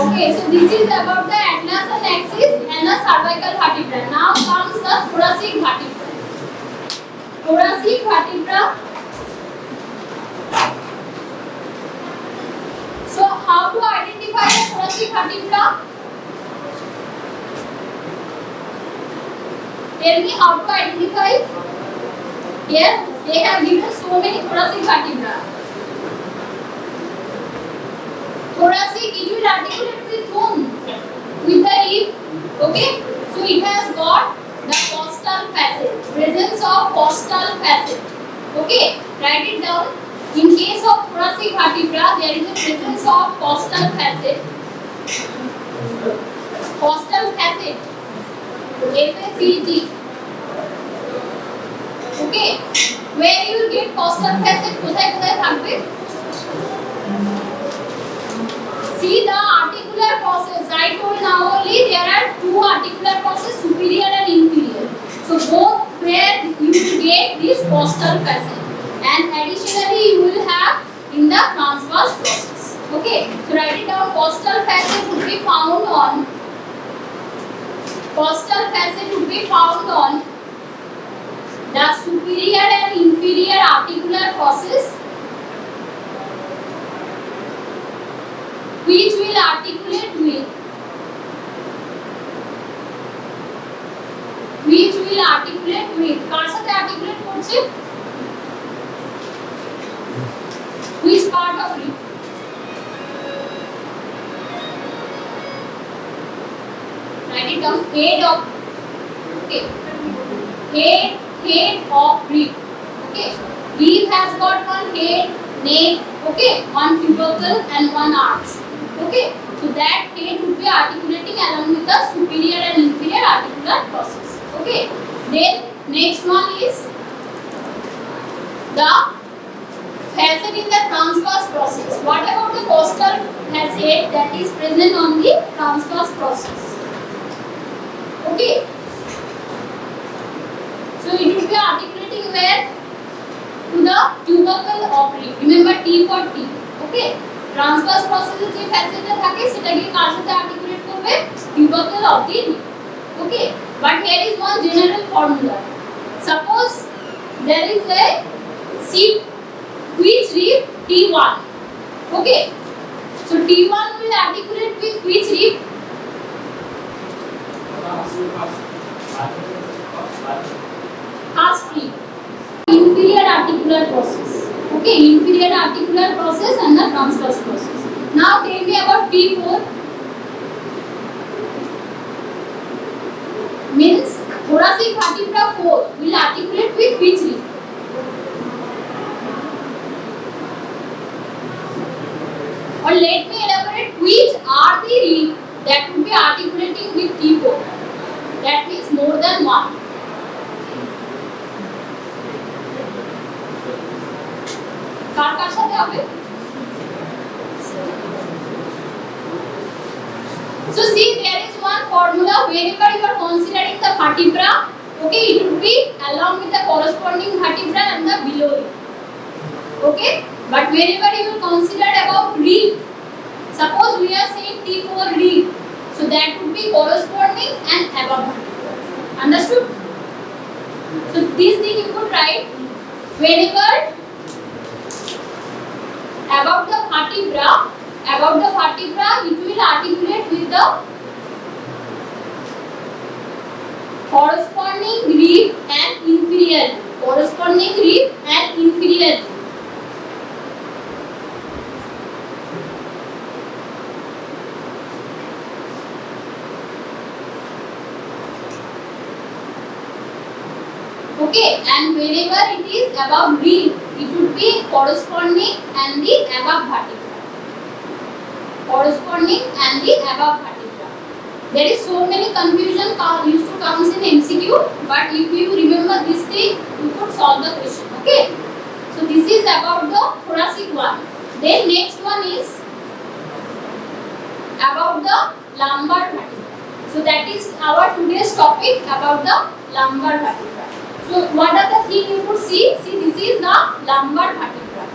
okay, so this is about the atlas and axis and the cervical vertebra. Now comes the thoracic vertebra. Thoracic vertebra. So how to identify the thoracic vertebra? Tell me how to identify. Here they have given so many thoracic vertebra. Thoracic, it will articulate with whom? With the hip. Okay, so it has got the costal facet, presence of costal facet. Okay, write it down. In case of thoracic vertebra, there is a presence of costal facet. Costal facet. FACT. Okay, where you will get costal facet? কোথায় কোথায় থাকবে? See the articular process. I told now only there are two articular process, superior and inferior. So both where you will get this costal facet, and additionally you will have in the transverse process. Okay, so write it down. Costal facet would be found on. Costal facet would be found on the superior and inferior articular process which will articulate with কার সাথে articulate করছে which part of it write it down head of okay head of rib okay rib has got one head neck okay one tubercle and one arch okay so that head would be articulating along with the superior and inferior articular process okay then next one is the facet in the transverse process what about the costal facet that is present on the transverse process okay so it will be articulating where to the tubercle of rib remember T for T okay transverse process এর যে ফ্যাসেটটা থাকে সেটাকে কার সাথে articulate করবে tubercle of the rib okay but here is one general formula suppose there is a seat which rib T1 okay so T1 will articulate with which rib first rib inferior articular process okay inferior articular process and the transverse process now tell me about T4 means thoracic vertebra 4 will articulate with which rib or let me elaborate which are the rib that would be articulating with T4 that means more than one কার কার সাথে হবে so see there is one formula whenever you are considering the vertebra okay it would be along with the corresponding vertebra and the below it okay but whenever you will consider about rib suppose we are saying T4 rib so that would be corresponding and above vertebra understood so this thing you could write whenever about the vertebra it will articulate with the corresponding rib and inferior okay and whenever it is above rib it would be corresponding and the above vertebra there is so many confusion used to comes in MCQ but if you remember this thing you could solve the question okay so this is about the thoracic one then next one is about the lumbar vertebra so that is our today's topic about the lumbar vertebra so what are the thing you could see this is the lumbar vertebra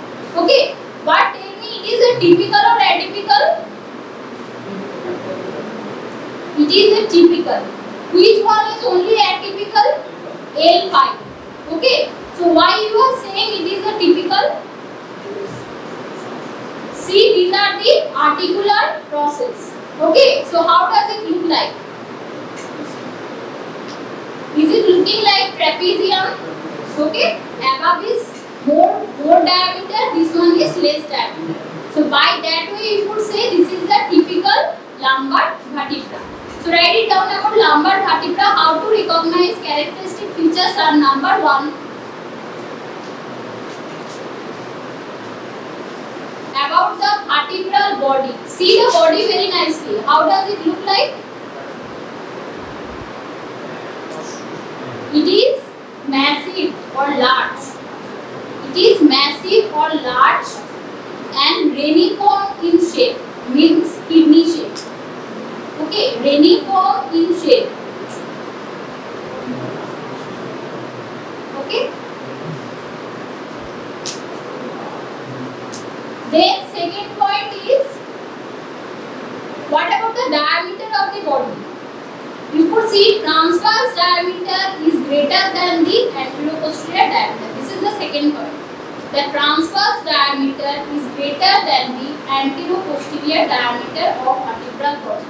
okay but tell me it is a typical or atypical it is a typical which one is only atypical L5 okay so why you are saying it is a typical see these are the articular process okay so how does it look like is it looking like trapezium okay above is more diameter this one is less diameter so by that way you could say this is the typical lumbar vertebra so write it down about lumbar vertebra how to recognize characteristic features are number 1 about the vertebral body see the body very nicely how does it look like it is massive or large and reniform in shape means kidney shape okay reniform in shape okay then second point is what about the diameter of the body you could see transverse diameter is greater than the anteroposterior second point. The transverse diameter is greater than the anteroposterior diameter of vertebral body.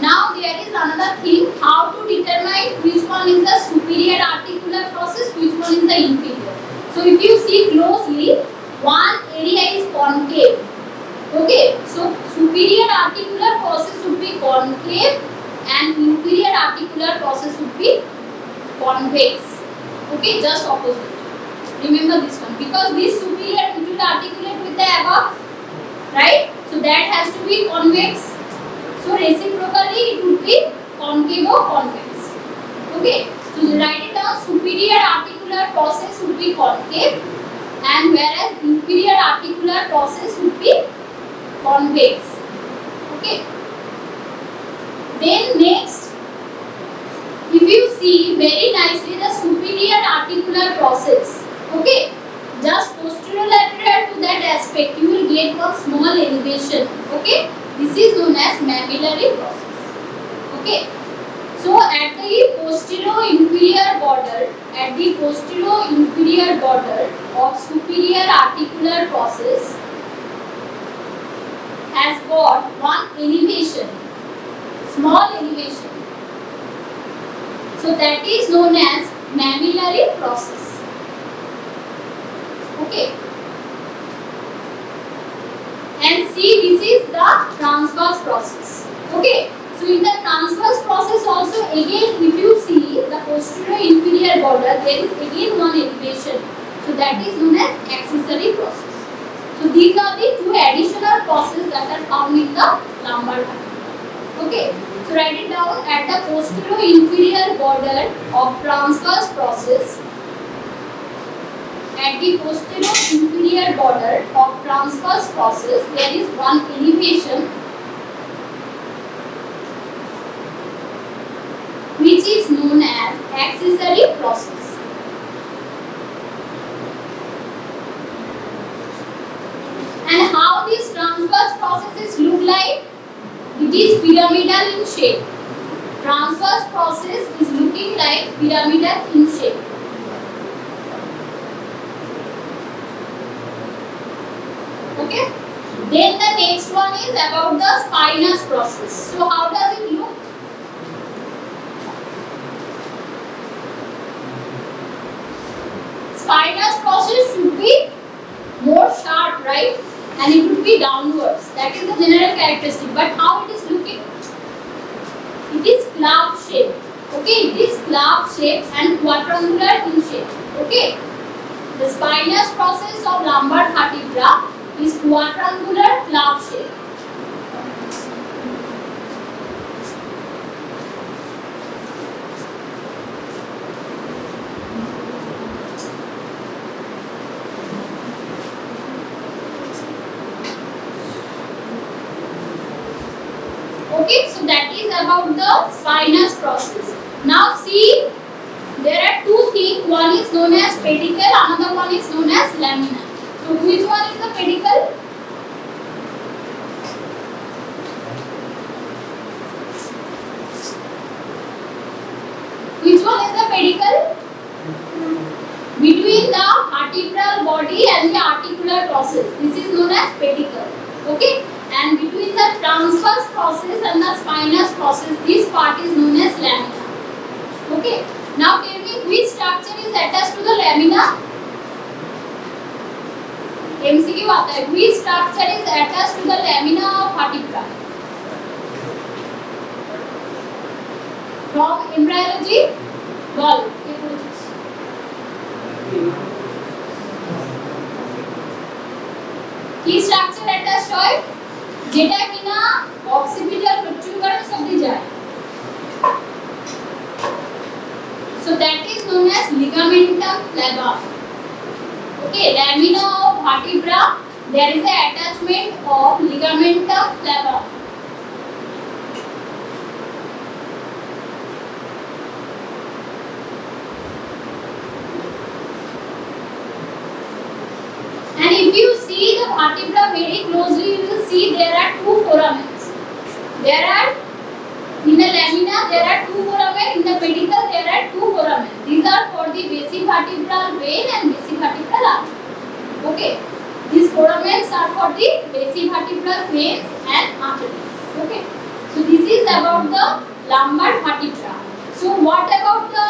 Now there is another thing, how to determine which one is the superior articular process, which one is the inferior. So if you see closely, one area is concave. Okay, so superior articular process would be concave and inferior articular process would be convex. Okay, just opposite. Remember this one, because this superior it will articulate with the above, right? So that has to be convex. So reciprocally it would be concave or convex. Okay, so write it down, superior articular process would be concave and whereas inferior articular process would be convex. Okay. Then next, if you see very nicely the superior articular process, okay, just posterolateral to that aspect you will get one small elevation. Okay, this is known as mammillary process. Okay, so at the posterior-inferior border, of superior articular process has got one elevation, small elevation. So that is known as mammillary process. Okay. And see, this is the transverse process. Okay. So in the transverse process also again if you see the posterior inferior border there is again one elevation. So that is known as accessory process. So these are the two additional processes that are found in the lumbar vertebra. Okay. So write it down, at the posterior inferior border of transverse process, at the posterior inferior border of transverse process there is one elevation which is known as accessory process. And how these transverse processes look like? It is pyramidal in shape. Transverse process is looking like pyramidal in shape. Okay. Then the next one is about the spinous process. So how does it look? Spinous process should be more sharp, right? And it would be downwards. That is the general characteristic. But how it is looking? It is club shape. Okay, it is club shape and quadrangular in shape. Okay. The spinous process of lumbar vertebra is quadrangular club shape. Okay, so that is about the spinous process. Now see, there are two things. One is known as pedicle, another one is known as lamina. So which one is the pedicle? Which one is the pedicle? Between the vertebral body and the articular process. This is known as pedicle. Okay? And between the transverse process and the spinous process, this part is known as lamina. Okay? Now tell me which structure is attached to the lamina? MCQ आता है. Which structure is attached to the lamina of vertebra? From embryology, ball. কি structure attached হয় যেটা কিনা occipital protuberance অবধি যায়. So that is known as ligamentum flavum. Okay, lamina of vertebra, there is a attachment of ligamentum flavum. In the lamina there are two foramen, in the pedicle there are two foramen. These are for the basivertebral vein and basivertebral artery. Okay. These foramens are for the basivertebral veins and arteries. Okay. So this is about the lumbar vertebra. So what about the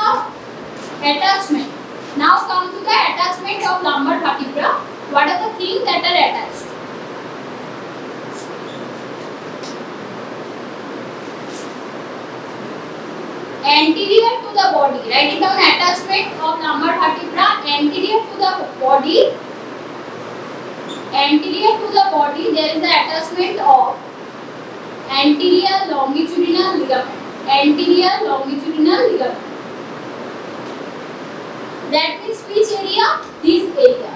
attachment? Now come to the attachment of lumbar vertebra. What are the things that are attached? Anterior to the body. Write it down. Attachment of lumbar vertebra anterior to the body. Anterior to the body there is the attachment of anterior longitudinal ligament. Anterior longitudinal ligament. That means which area? This area.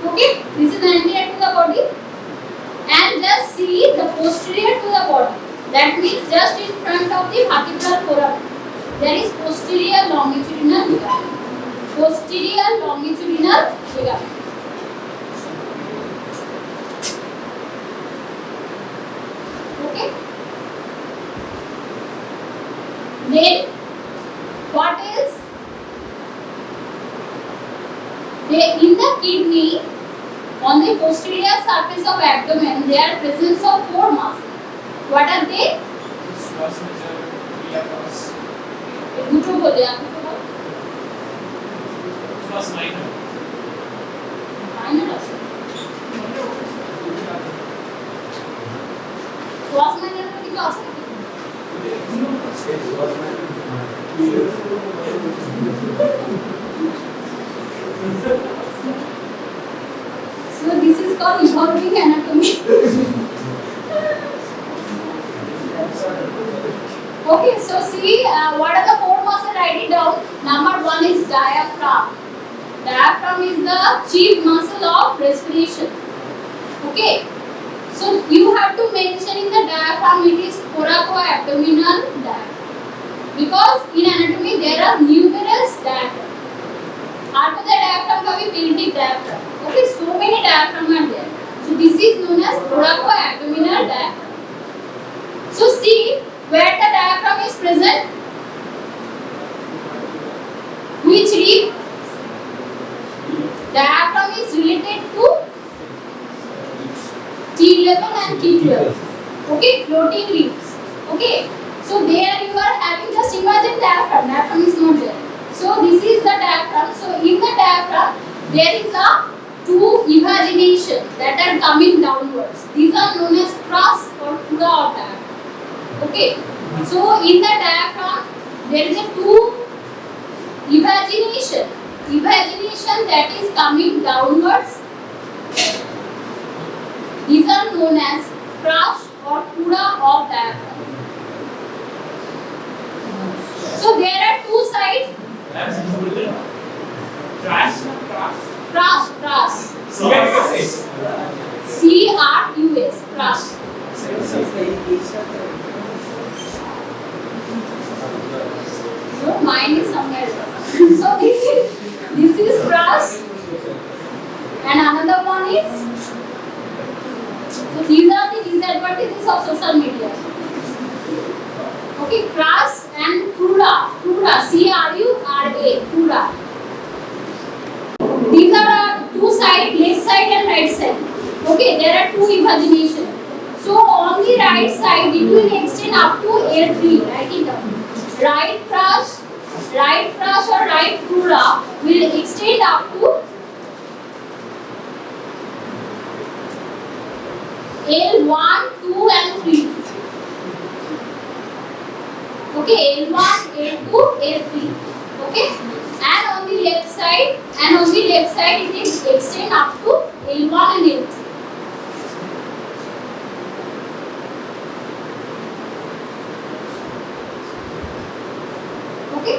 Okay, this is anterior to the body. And just see the posterior to the body. That means just in front of the vertebral foramen. There is posterior longitudinal ligament. Posterior longitudinal ligament. Okay. Then what else? In the kidney, on the posterior surface of abdomen, there are presence of four muscles. What are they? Spinous major, iliacus. দুটো বলে আপনি তো বল Spinous minor. Minor আছে cross minor কিছু আছে So this is called evolving anatomy. Okay, so see what are the four muscles? Write it down. Number one is diaphragm. Diaphragm is the chief muscle of respiration. Okay, so you have to mention in the diaphragm it is thoracoabdominal diaphragm because in anatomy there are numerous diaphragms. After the diaphragm comes pelvic diaphragm. Okay, so many diaphragms are there. So this is known as thoracoabdominal diaphragm. So see where the diaphragm is present. Which rib? Diaphragm is related to T11 and T12. Okay, floating ribs. Okay, so there you are having just imagine diaphragm. Diaphragm is not there. So this is the diaphragm. So in the diaphragm there is a two evagination that are coming downwards. These are known as crus or pura of diaphragm. Okay, so in the diaphragm there is a two evagination that is coming downwards. These are known as crus or pura of diaphragm. So there are two sides. Trash. Crus. C-R-U-S. C-R-U-S. Crus. So mine is somewhere else. So this is crus and another one is. So these are the disadvantages of social media. Okay, crus and pura, C-R-U-R-A, pura. These are two sides, left side and right side. Okay, there are two evagination. So on the right side, it will extend up to L3. Write it down. Right crus or right pura will extend up to L1, 2 and 3. Okay, L1, L2, L3. Okay, and on the left side it is extend up to L1 and L2. Okay,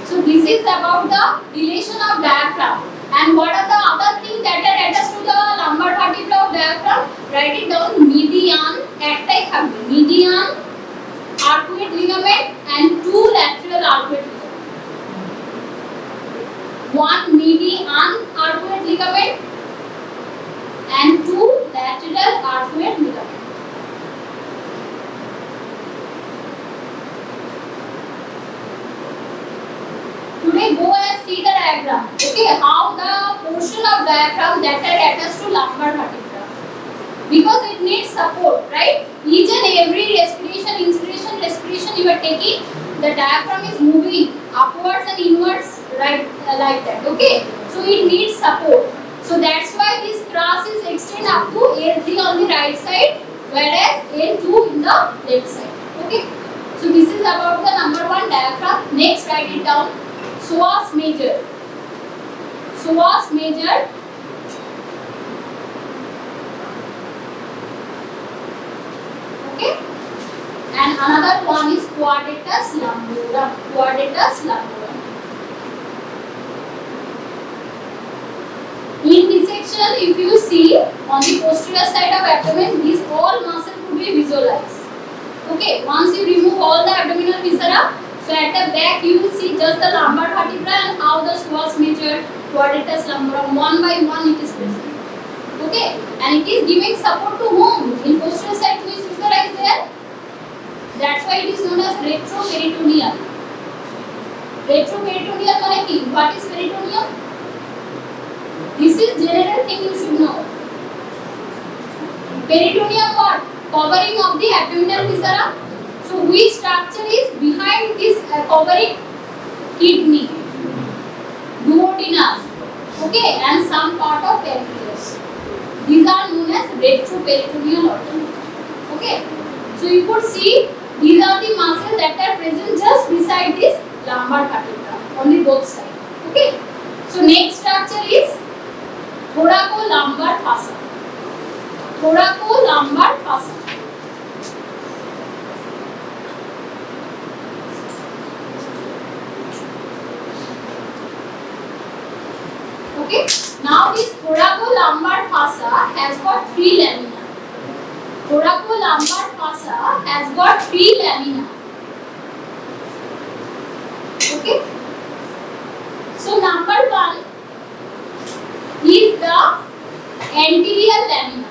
so this is about the relation of diaphragm. And what are the other things that are attached to the lumbar vertebra of diaphragm? Write it down. Median, একটাই থাকবে, median arcuate ligament and two lateral arcuate ligament. One median arcuate ligament and two lateral arcuate ligament. diagram. Okay, how the portion of diaphragm that are attached to lumbar vertebra. Because it needs support, right? Each and every respiration, inspiration, respiration you are taking, the diaphragm is moving upwards and inwards, right, like that. Okay, so it needs support. So that's why this cross is extend up to L3 on the right side, whereas L2 in the left side. Okay, so this is about the number 1 diaphragm. Next, write it down. Psoas major. Psoas major. Okay, and another one is quadratus lumborum. Quadratus lumborum. In dissection, if you see on the posterior side of abdomen, these all muscles could be visualized. Okay, once you remove all the abdominal viscera, so at the back you will see just the lumbar vertebra and how the psoas major, quadratus lumborum, one by one it is present. Okay, and it is giving support to whom? In posterior side, which viscera is there? That's why it is known as retroperitoneal. Retroperitoneal means ki? What is peritoneum? This is general thing you should know. Peritoneum what? Covering of the abdominal viscera. So which structure is behind this covering? Kidney, duodenum, okay, and some part of pancreas. These are known as retroperitoneal organ. Okay, so you could see these are the muscles that are present just beside this lumbar vertebra on the both sides. Okay, so next structure is thoracolumbar fossa. Thoracolumbar fossa. Okay, now this thoracolumbar fossa has got 3 lamina. Thoracolumbar fossa has got 3 lamina. Okay, so number 1 is the anterior lamina.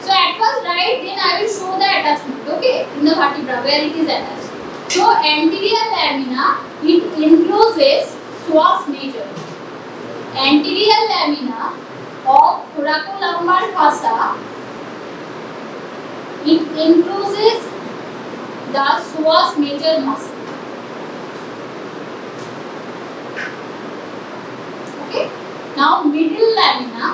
So at first write, then I will show the attachment. Okay, in the vertebra where it is attached. So anterior lamina, it encloses psoas major. Anterior lamina of thoracolumbar fossa, it encloses the psoas major muscle. Okay, now middle lamina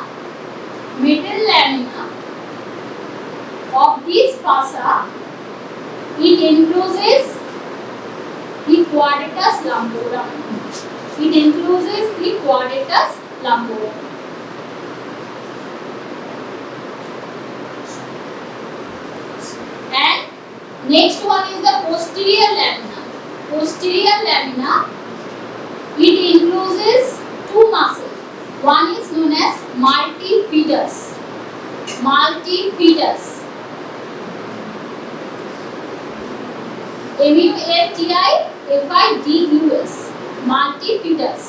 of this fossa, it encloses the quadratus lumborum. It encloses the quadratus lumborum. And next one is the posterior lamina. Posterior lamina, it encloses 2 muscles. One is known as multifidus. Multifidus. MULTIFIDUS. Multifidus.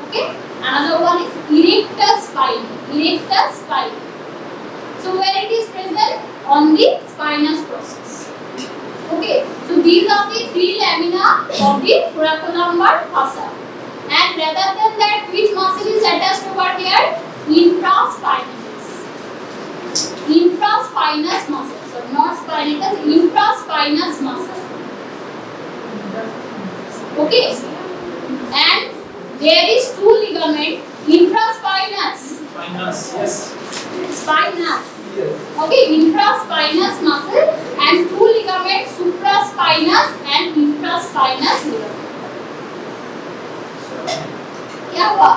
Okay. Another one is erector spine. Erector spine. So where it is present? On the spinous process. Okay. So these are the 3 lamina of the thoracolumbar fossa. And rather than that, which muscle is attached over here? Infraspinatus. Infraspinous muscle. So not spinatus, infraspinous muscle. Okay. And there is 2 ligament, infraspinous. Spinous, yes. Spinous. Okay, infraspinous muscle and 2 ligaments, supraspinous and infraspinous ligament. क्या हुआ?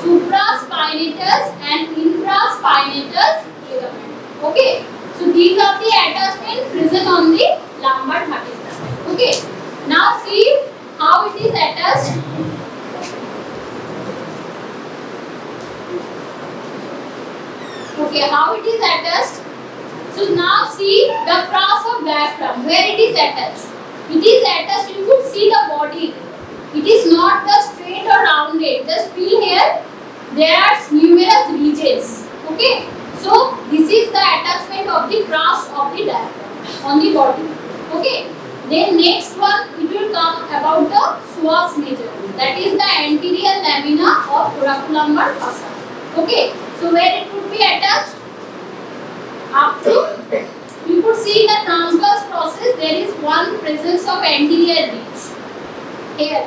Supraspinatus and infraspinatus ligament. Okay, so these are the attachments present on the lumbar vertebra. Okay, now see how it is attached. Okay, how it is attached? So now see the cross of diaphragm, where it is attached. It is attached, you could see the body. It is not the straight or rounded. Just feel here, there are numerous regions. Okay, so this is the attachment of the cross of the diaphragm on the body. Okay, Then next one it will come about the psoas major. That is the anterior lamina of thoracolumbar fossa. Okay. So where it would be attached? Up to, you could see in the transverse process there is one presence of anterior ridge here.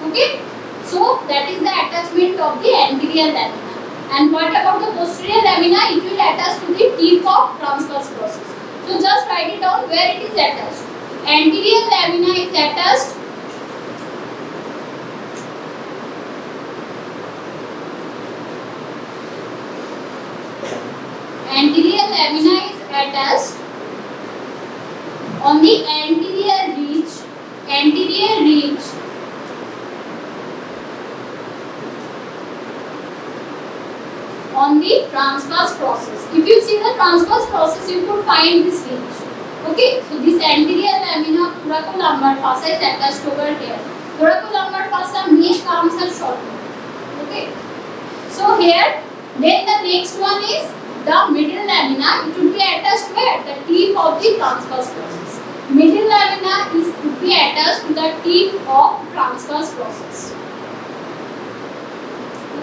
Okay. So that is the attachment of the anterior lamina. And what about the posterior lamina? It will attach to the tip of transverse process. So just write it down where it is attached. Anterior lamina is attached on the anterior ridge on the transverse process. If you see the transverse process, you could find this ridge. Okay, so this anterior lamina of thoracolumbar fossa is attached over here. Thoracolumbar fossa may comes as short. Okay, so here, then the next one is the middle lamina. It would be attached where? The tip of the transverse process. Middle lamina would be attached to the tip of transverse process.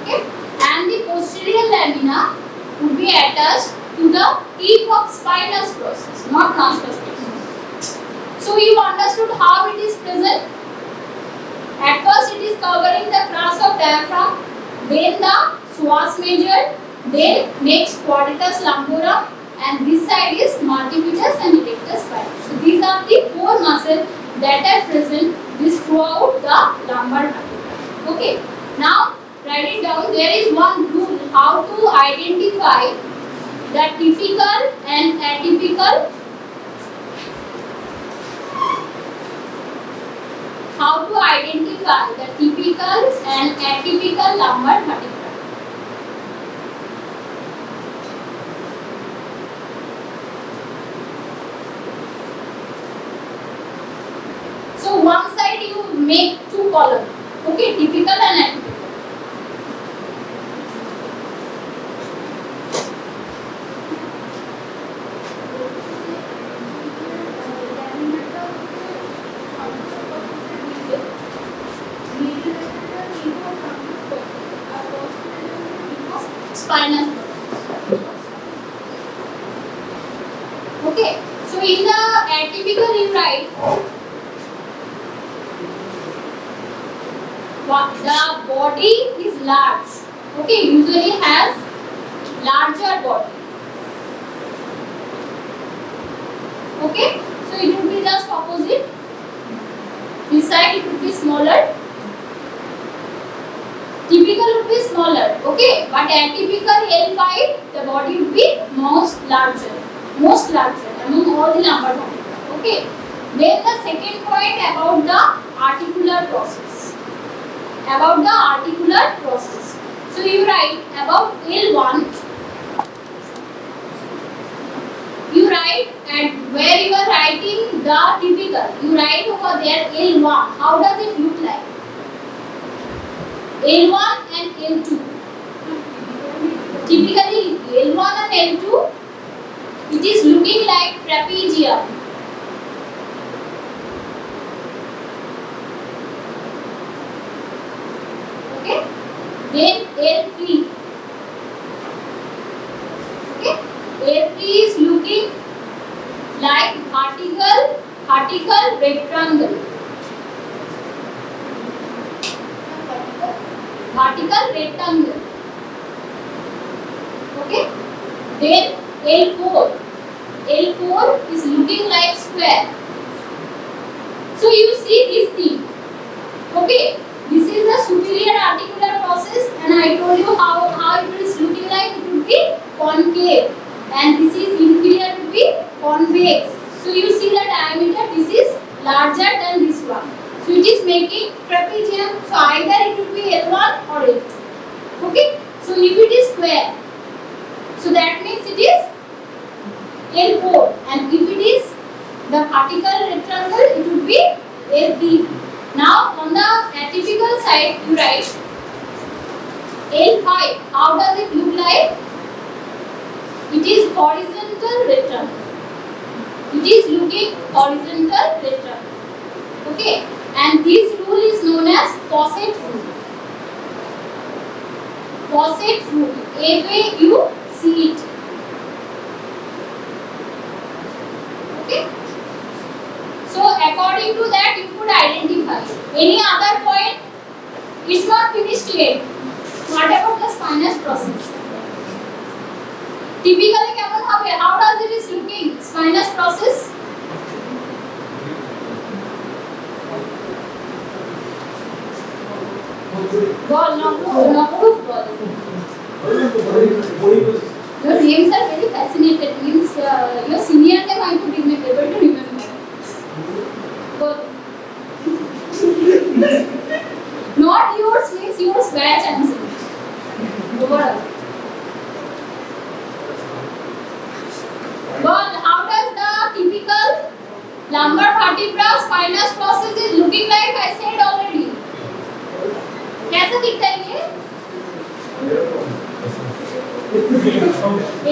Okay, and the posterior lamina would be attached to the tip of spinous process, not transverse process. So you understood how it is present. At first it is covering the crus of diaphragm, then the psoas major, then next quadratus lumborum, and this side is multifidus and erectus spinous. So these are the four muscles that are present throughout the lumbar vertebra. Okay. Now write it down. There is one rule how to identify the typical and atypical. How to identify the typical and atypical lumbar vertebra. So one side you make two columns. Okay, typical and atypical. Spinous. Okay, so in the atypical you write the body is large. Okay, usually has larger body. Okay, so it would be just opposite. This side it would be smaller. Typical would be smaller, okay, but atypical L5, the body would be most larger among all the lumbar vertebrae, okay. Then the second point about the articular process. So you write about L1. You write and where you are writing the typical, you write over there L1. How does it look like? L1 and L2. Typically L1 and L2, it is looking like trapezium. Okay. Then L3. Okay. L3 is looking like vertical rectangle. Vertical rectangle. Okay. Then L4. L4 is looking like square. So you see this thing. Okay. This is the superior articular process, and I told you how it is looking like. It would be concave, and this is inferior would be convex. So you see the diameter. This is larger than this one. So it is making trapezium. So either it would be L1 or L2. Okay. So if it is square, so that means it is L4, and if it is the vertical rectangle, it would be L3. Now on the atypical side, you write L5. How does it look like? It is horizontal rectangle. It is looking horizontal return. Okay, and this rule is known as Fawcett rule. Fawcett rule. F-A-U-C-E-T. Okay. So according to that, you could identify. Any other point? It's not finished yet. What about the spinous process? Typically, how does it is looking? Spinous process. Ball, no, ball. Your names are very fascinated. Means your senior name I could able to remember. Ball. Not yours means yours batch answer. Overall. Ball, how does the typical lumbar vertebra spinous process is looking like? I said already. कैसा दिखता है ये?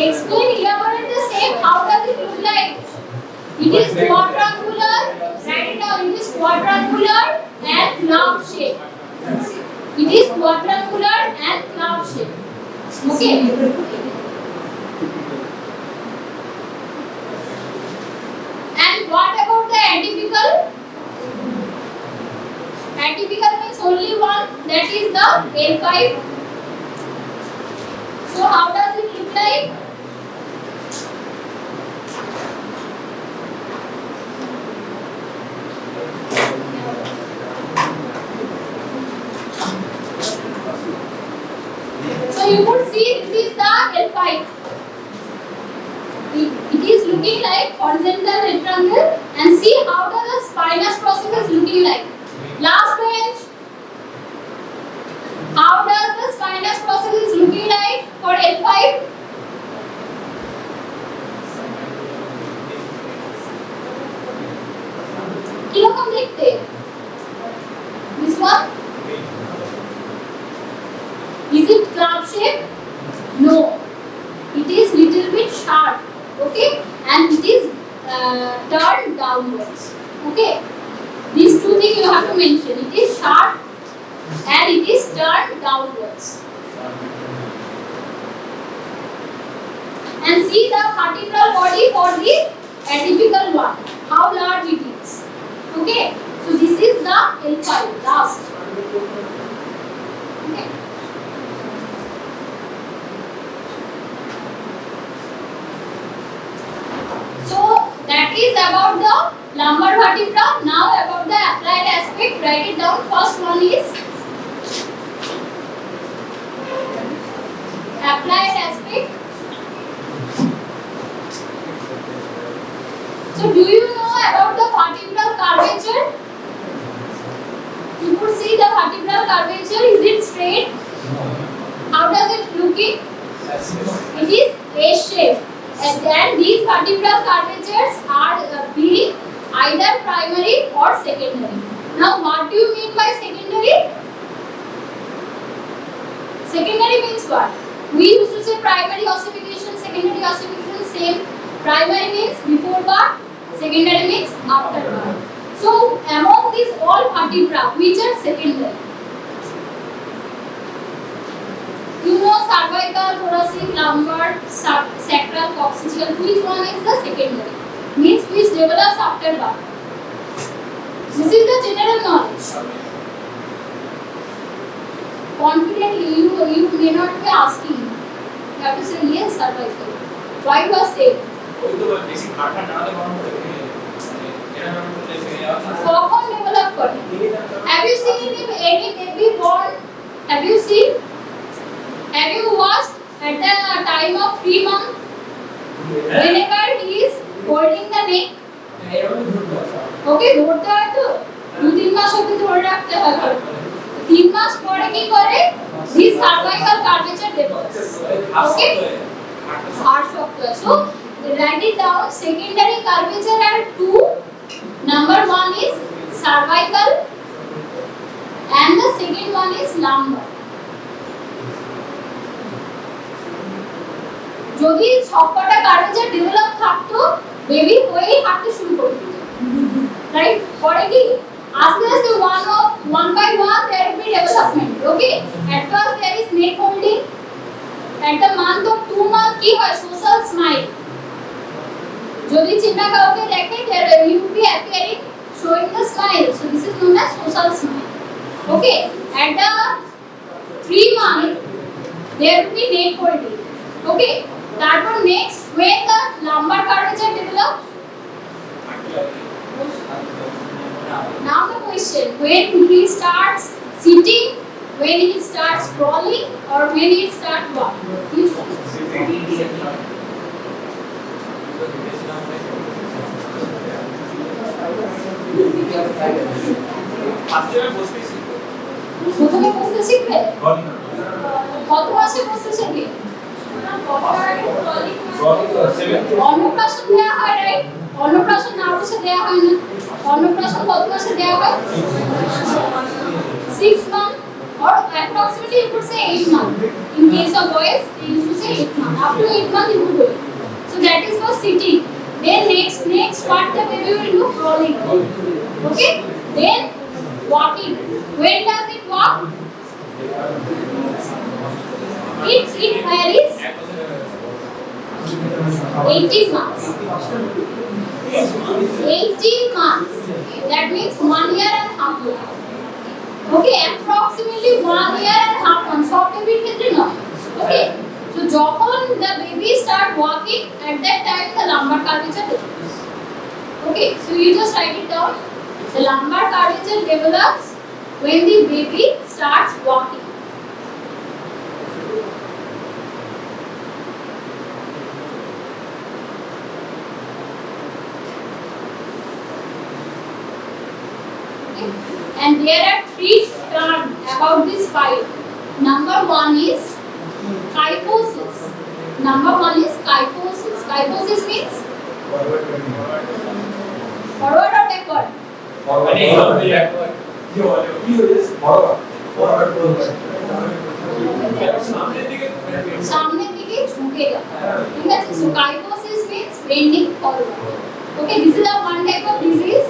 Explain, elaborate the same. How does it look like? It is quadrangular. Write it down. It is quadrangular and club shape. It is quadrangular and club shape. Okay. And what about the atypical? Atypical means only one, that is the L5. So how does it look like? So you could see this is the L5. It is looking like horizontal rectangle, and see how does the spinous process is looking like. Last page. How does the spinous process is looking like for L5? কিরকম দেখতে? This one? Is it club shape? No. It is little bit sharp. Okay, and it is turned downwards. Okay. These two things you have to mention. It is sharp and it is turned downwards. And see the vertebral body for the atypical one. How large it is. Okay. So this is the L5 last. Okay. So that is about the lumbar vertebra. Now about the applied aspect, write it down. First one is applied aspect. So do you know about the vertebral curvature? You could see the vertebral curvature. Is it straight? How does it looking? It is A-shaped. And then these vertebral curvatures are being either primary or secondary. Now what do you mean by secondary? Secondary means what? We used to say primary ossification, secondary ossification, same. Primary means before birth, secondary means after birth. So among these all vertebra, which are secondary? You know cervical, thoracic, lumbar, sacral, coccygeal. Which one is the secondary? Means which develops after birth. This is the general knowledge. Confidently, you may not be asking. You have to say yes, cervical. Why you are saying? কখন develop করে? Have you seen any baby born? Have you seen? Have you watched at the time of 3 months? Whenever he is holding the neck. Okay, ধরতে হয় তো 2-3 মাস অবধি ধরে রাখতে হয়। 3 মাস পরে কি করে? This cervical curvature develops. Okay? Heart শক্ত। So write it down. Secondary curvature are 2. Number 1 is cervical and the second one is lumbar. যদি সবকটা কার্ভেচার ডেভেলপ থাকতো বেবি হয়েই হাঁটতে শুরু করে দিত, রাইট? পরে কি আস্তে আস্তে one by one there will be development. Okay, at first there is neck holding. At the month of 2 months কি হয়? social smile. যদি চিন্তা কাউকে দেখে there you will be appearing showing the smile, so this is known as social smile. Okay, at the 3 months there will be neck holding. Okay, তারপর next when the lumbar curvature develop. Now the question, when he starts sitting, when he starts crawling, or when he starts walking? Which one? প্রথমে বসতে শিখবে? কত মাসে বসতে শিখবে? অন্নপ্রাশন দেওয়া হয়, রাইট? অন্নপ্রাশন না বসে দেওয়া হয় না। অন্নপ্রাশন কত মাসে দেওয়া হয়? 6 months or approximately you could say 8 months. In case of boys, they used to say 8 months. Up to 8 months you would do it. So that is for sitting. Then next what the baby will do? Crawling. Okay. Then walking. When does it walk? It varies. 18 months. 18 months. That means 1 year and half year. Okay, approximately 1 year and half months. সব বেবির ক্ষেত্রে নয়। Okay, so যখন the baby start walking, at that time the lumbar curvature develops. Okay, so you just write it down. The lumbar curvature develops when the baby starts walking. And there are 3 terms about this spine. Number 1 is kyphosis. Number 1 is kyphosis. Kyphosis means forward or backward? সামনের দিকে ঝুঁকে যাওয়া, ঠিক আছে? So kyphosis means bending forward. Okay, this is the one type of disease.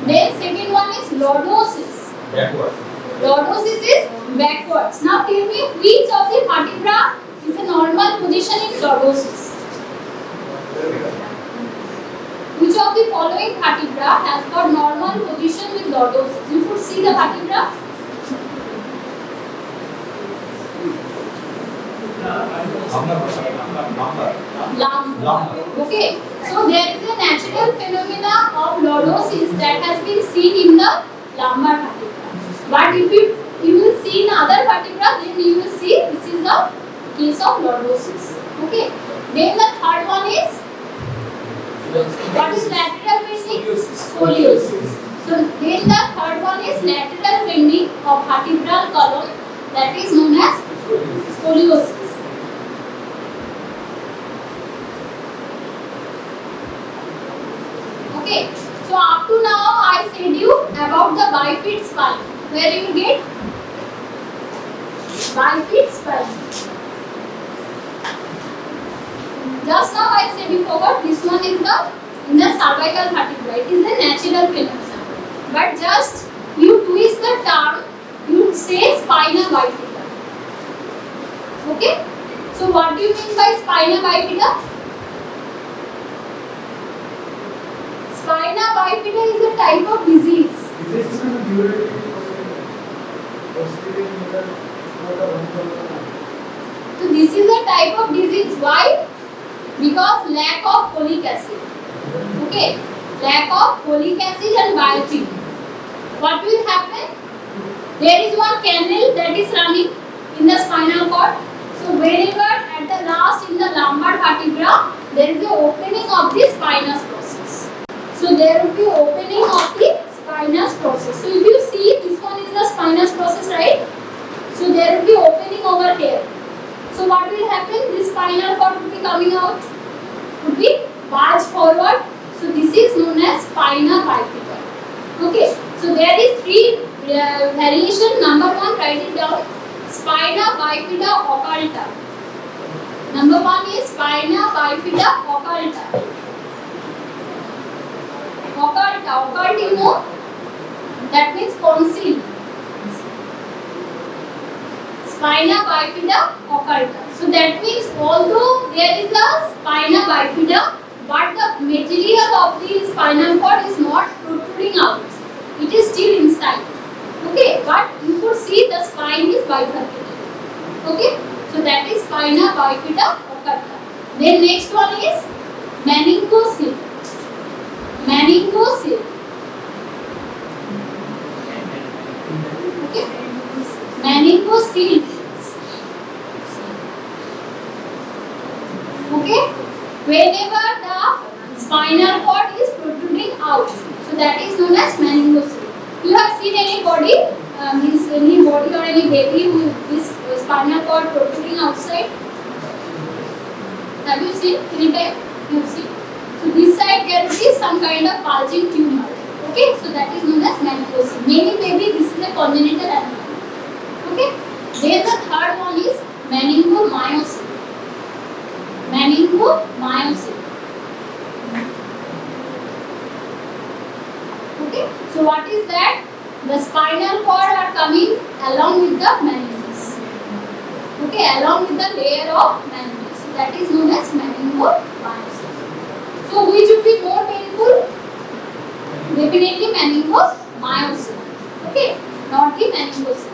Then second one is lordosis. Backwards. Lordosis is backwards. Now tell me which of the vertebra is a normal position in lordosis? Which of the following vertebra has got normal position with lordosis? You should see the vertebra. Lumbar. Okay. So there is a natural phenomena of lordosis that has been seen in the lumbar vertebra. But if you will see in other vertebra, then you will see this is the case of lordosis. Okay. Then the third one is what is lateral bending? Scoliosis. So then the third one is lateral bending of vertebral column, that is known as scoliosis. Okay, so up to now I said you about the bifid spine. Where you get bifid spine. Just now I said you forgot this one is in the cervical vertebra. It is a natural phenomenon. But just you twist the term, you say spina bifida. Okay? So what do you mean by spina bifida? Spina bifida is a type of disease. So this is a type of disease. Why? Because lack of folic acid. Okay, lack of folic acid and biotin. What will happen? There is one canal that is running in the spinal cord. So wherever at the last in the lumbar vertebra, there is the opening of the spinous process. So there will be opening of the spinous process. So if you see, this one is the spinous process, right? So there will be opening over here. So what will happen? This spinal cord will be coming out, would be bulge forward. So this is known as spina bifida. Okay. So there is 3 variation. Number 1, write it down. Spina bifida occulta. Number 1 is spina bifida occulta. Occulta, occult you know, that means concealed. Spina bifida occulta. So that means although there is a spina bifida, but the material of the spinal cord is not protruding out. It is still inside. Okay, but you could see the spine is bifurcated. Okay, so that is spina bifida occulta. Then next one is meningocele. Meningocele. Okay, meningocele. Okay, whenever the spinal cord is protruding out, so that is known as meningocele. You have seen anybody, means any body or any baby who is spinal cord protruding outside? Have you seen any time? You have seen. So this side there will be some kind of bulging tumor. Okay, so that is known as meningocele. Many baby this is a congenital anomaly. Okay. Then the third one is meningomyocele. Meningomyocele. Okay. So what is that? The spinal cord are coming along with the meninges. Okay, along with the layer of meninges. So that is known as meningomyocele. So which would be more painful? Definitely meningomyocele. Okay, not the meningocele.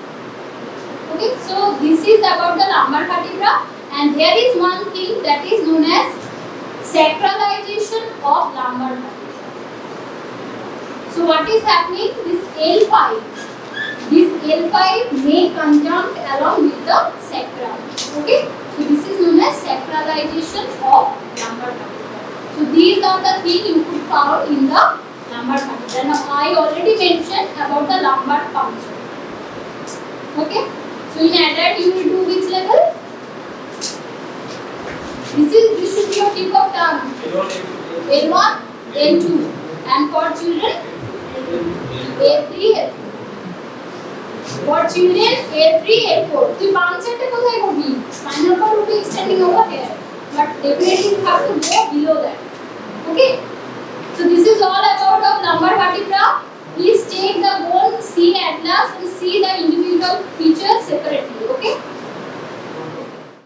Okay, so this is about the lumbar vertebra, and there is one thing that is known as sacralization of lumbar vertebra. So what is happening? This L5 may conjunct along with the sacral. Okay, so this is known as sacralization of lumbar vertebra. So these are the things you could find in the lumbar vertebra. Now I already mentioned about the lumbar puncture. Okay, so in adult you will do which level? This should be your tip of tongue. L1, L2, and for children A3, L4. For children A3, L4. So puncture ta kothay korbi? Spinal cord will be extending over here, but definitely you have to go below that. Okay. So this is all about of lumbar vertebra. Please take the bone, see atlas, and see the individual features.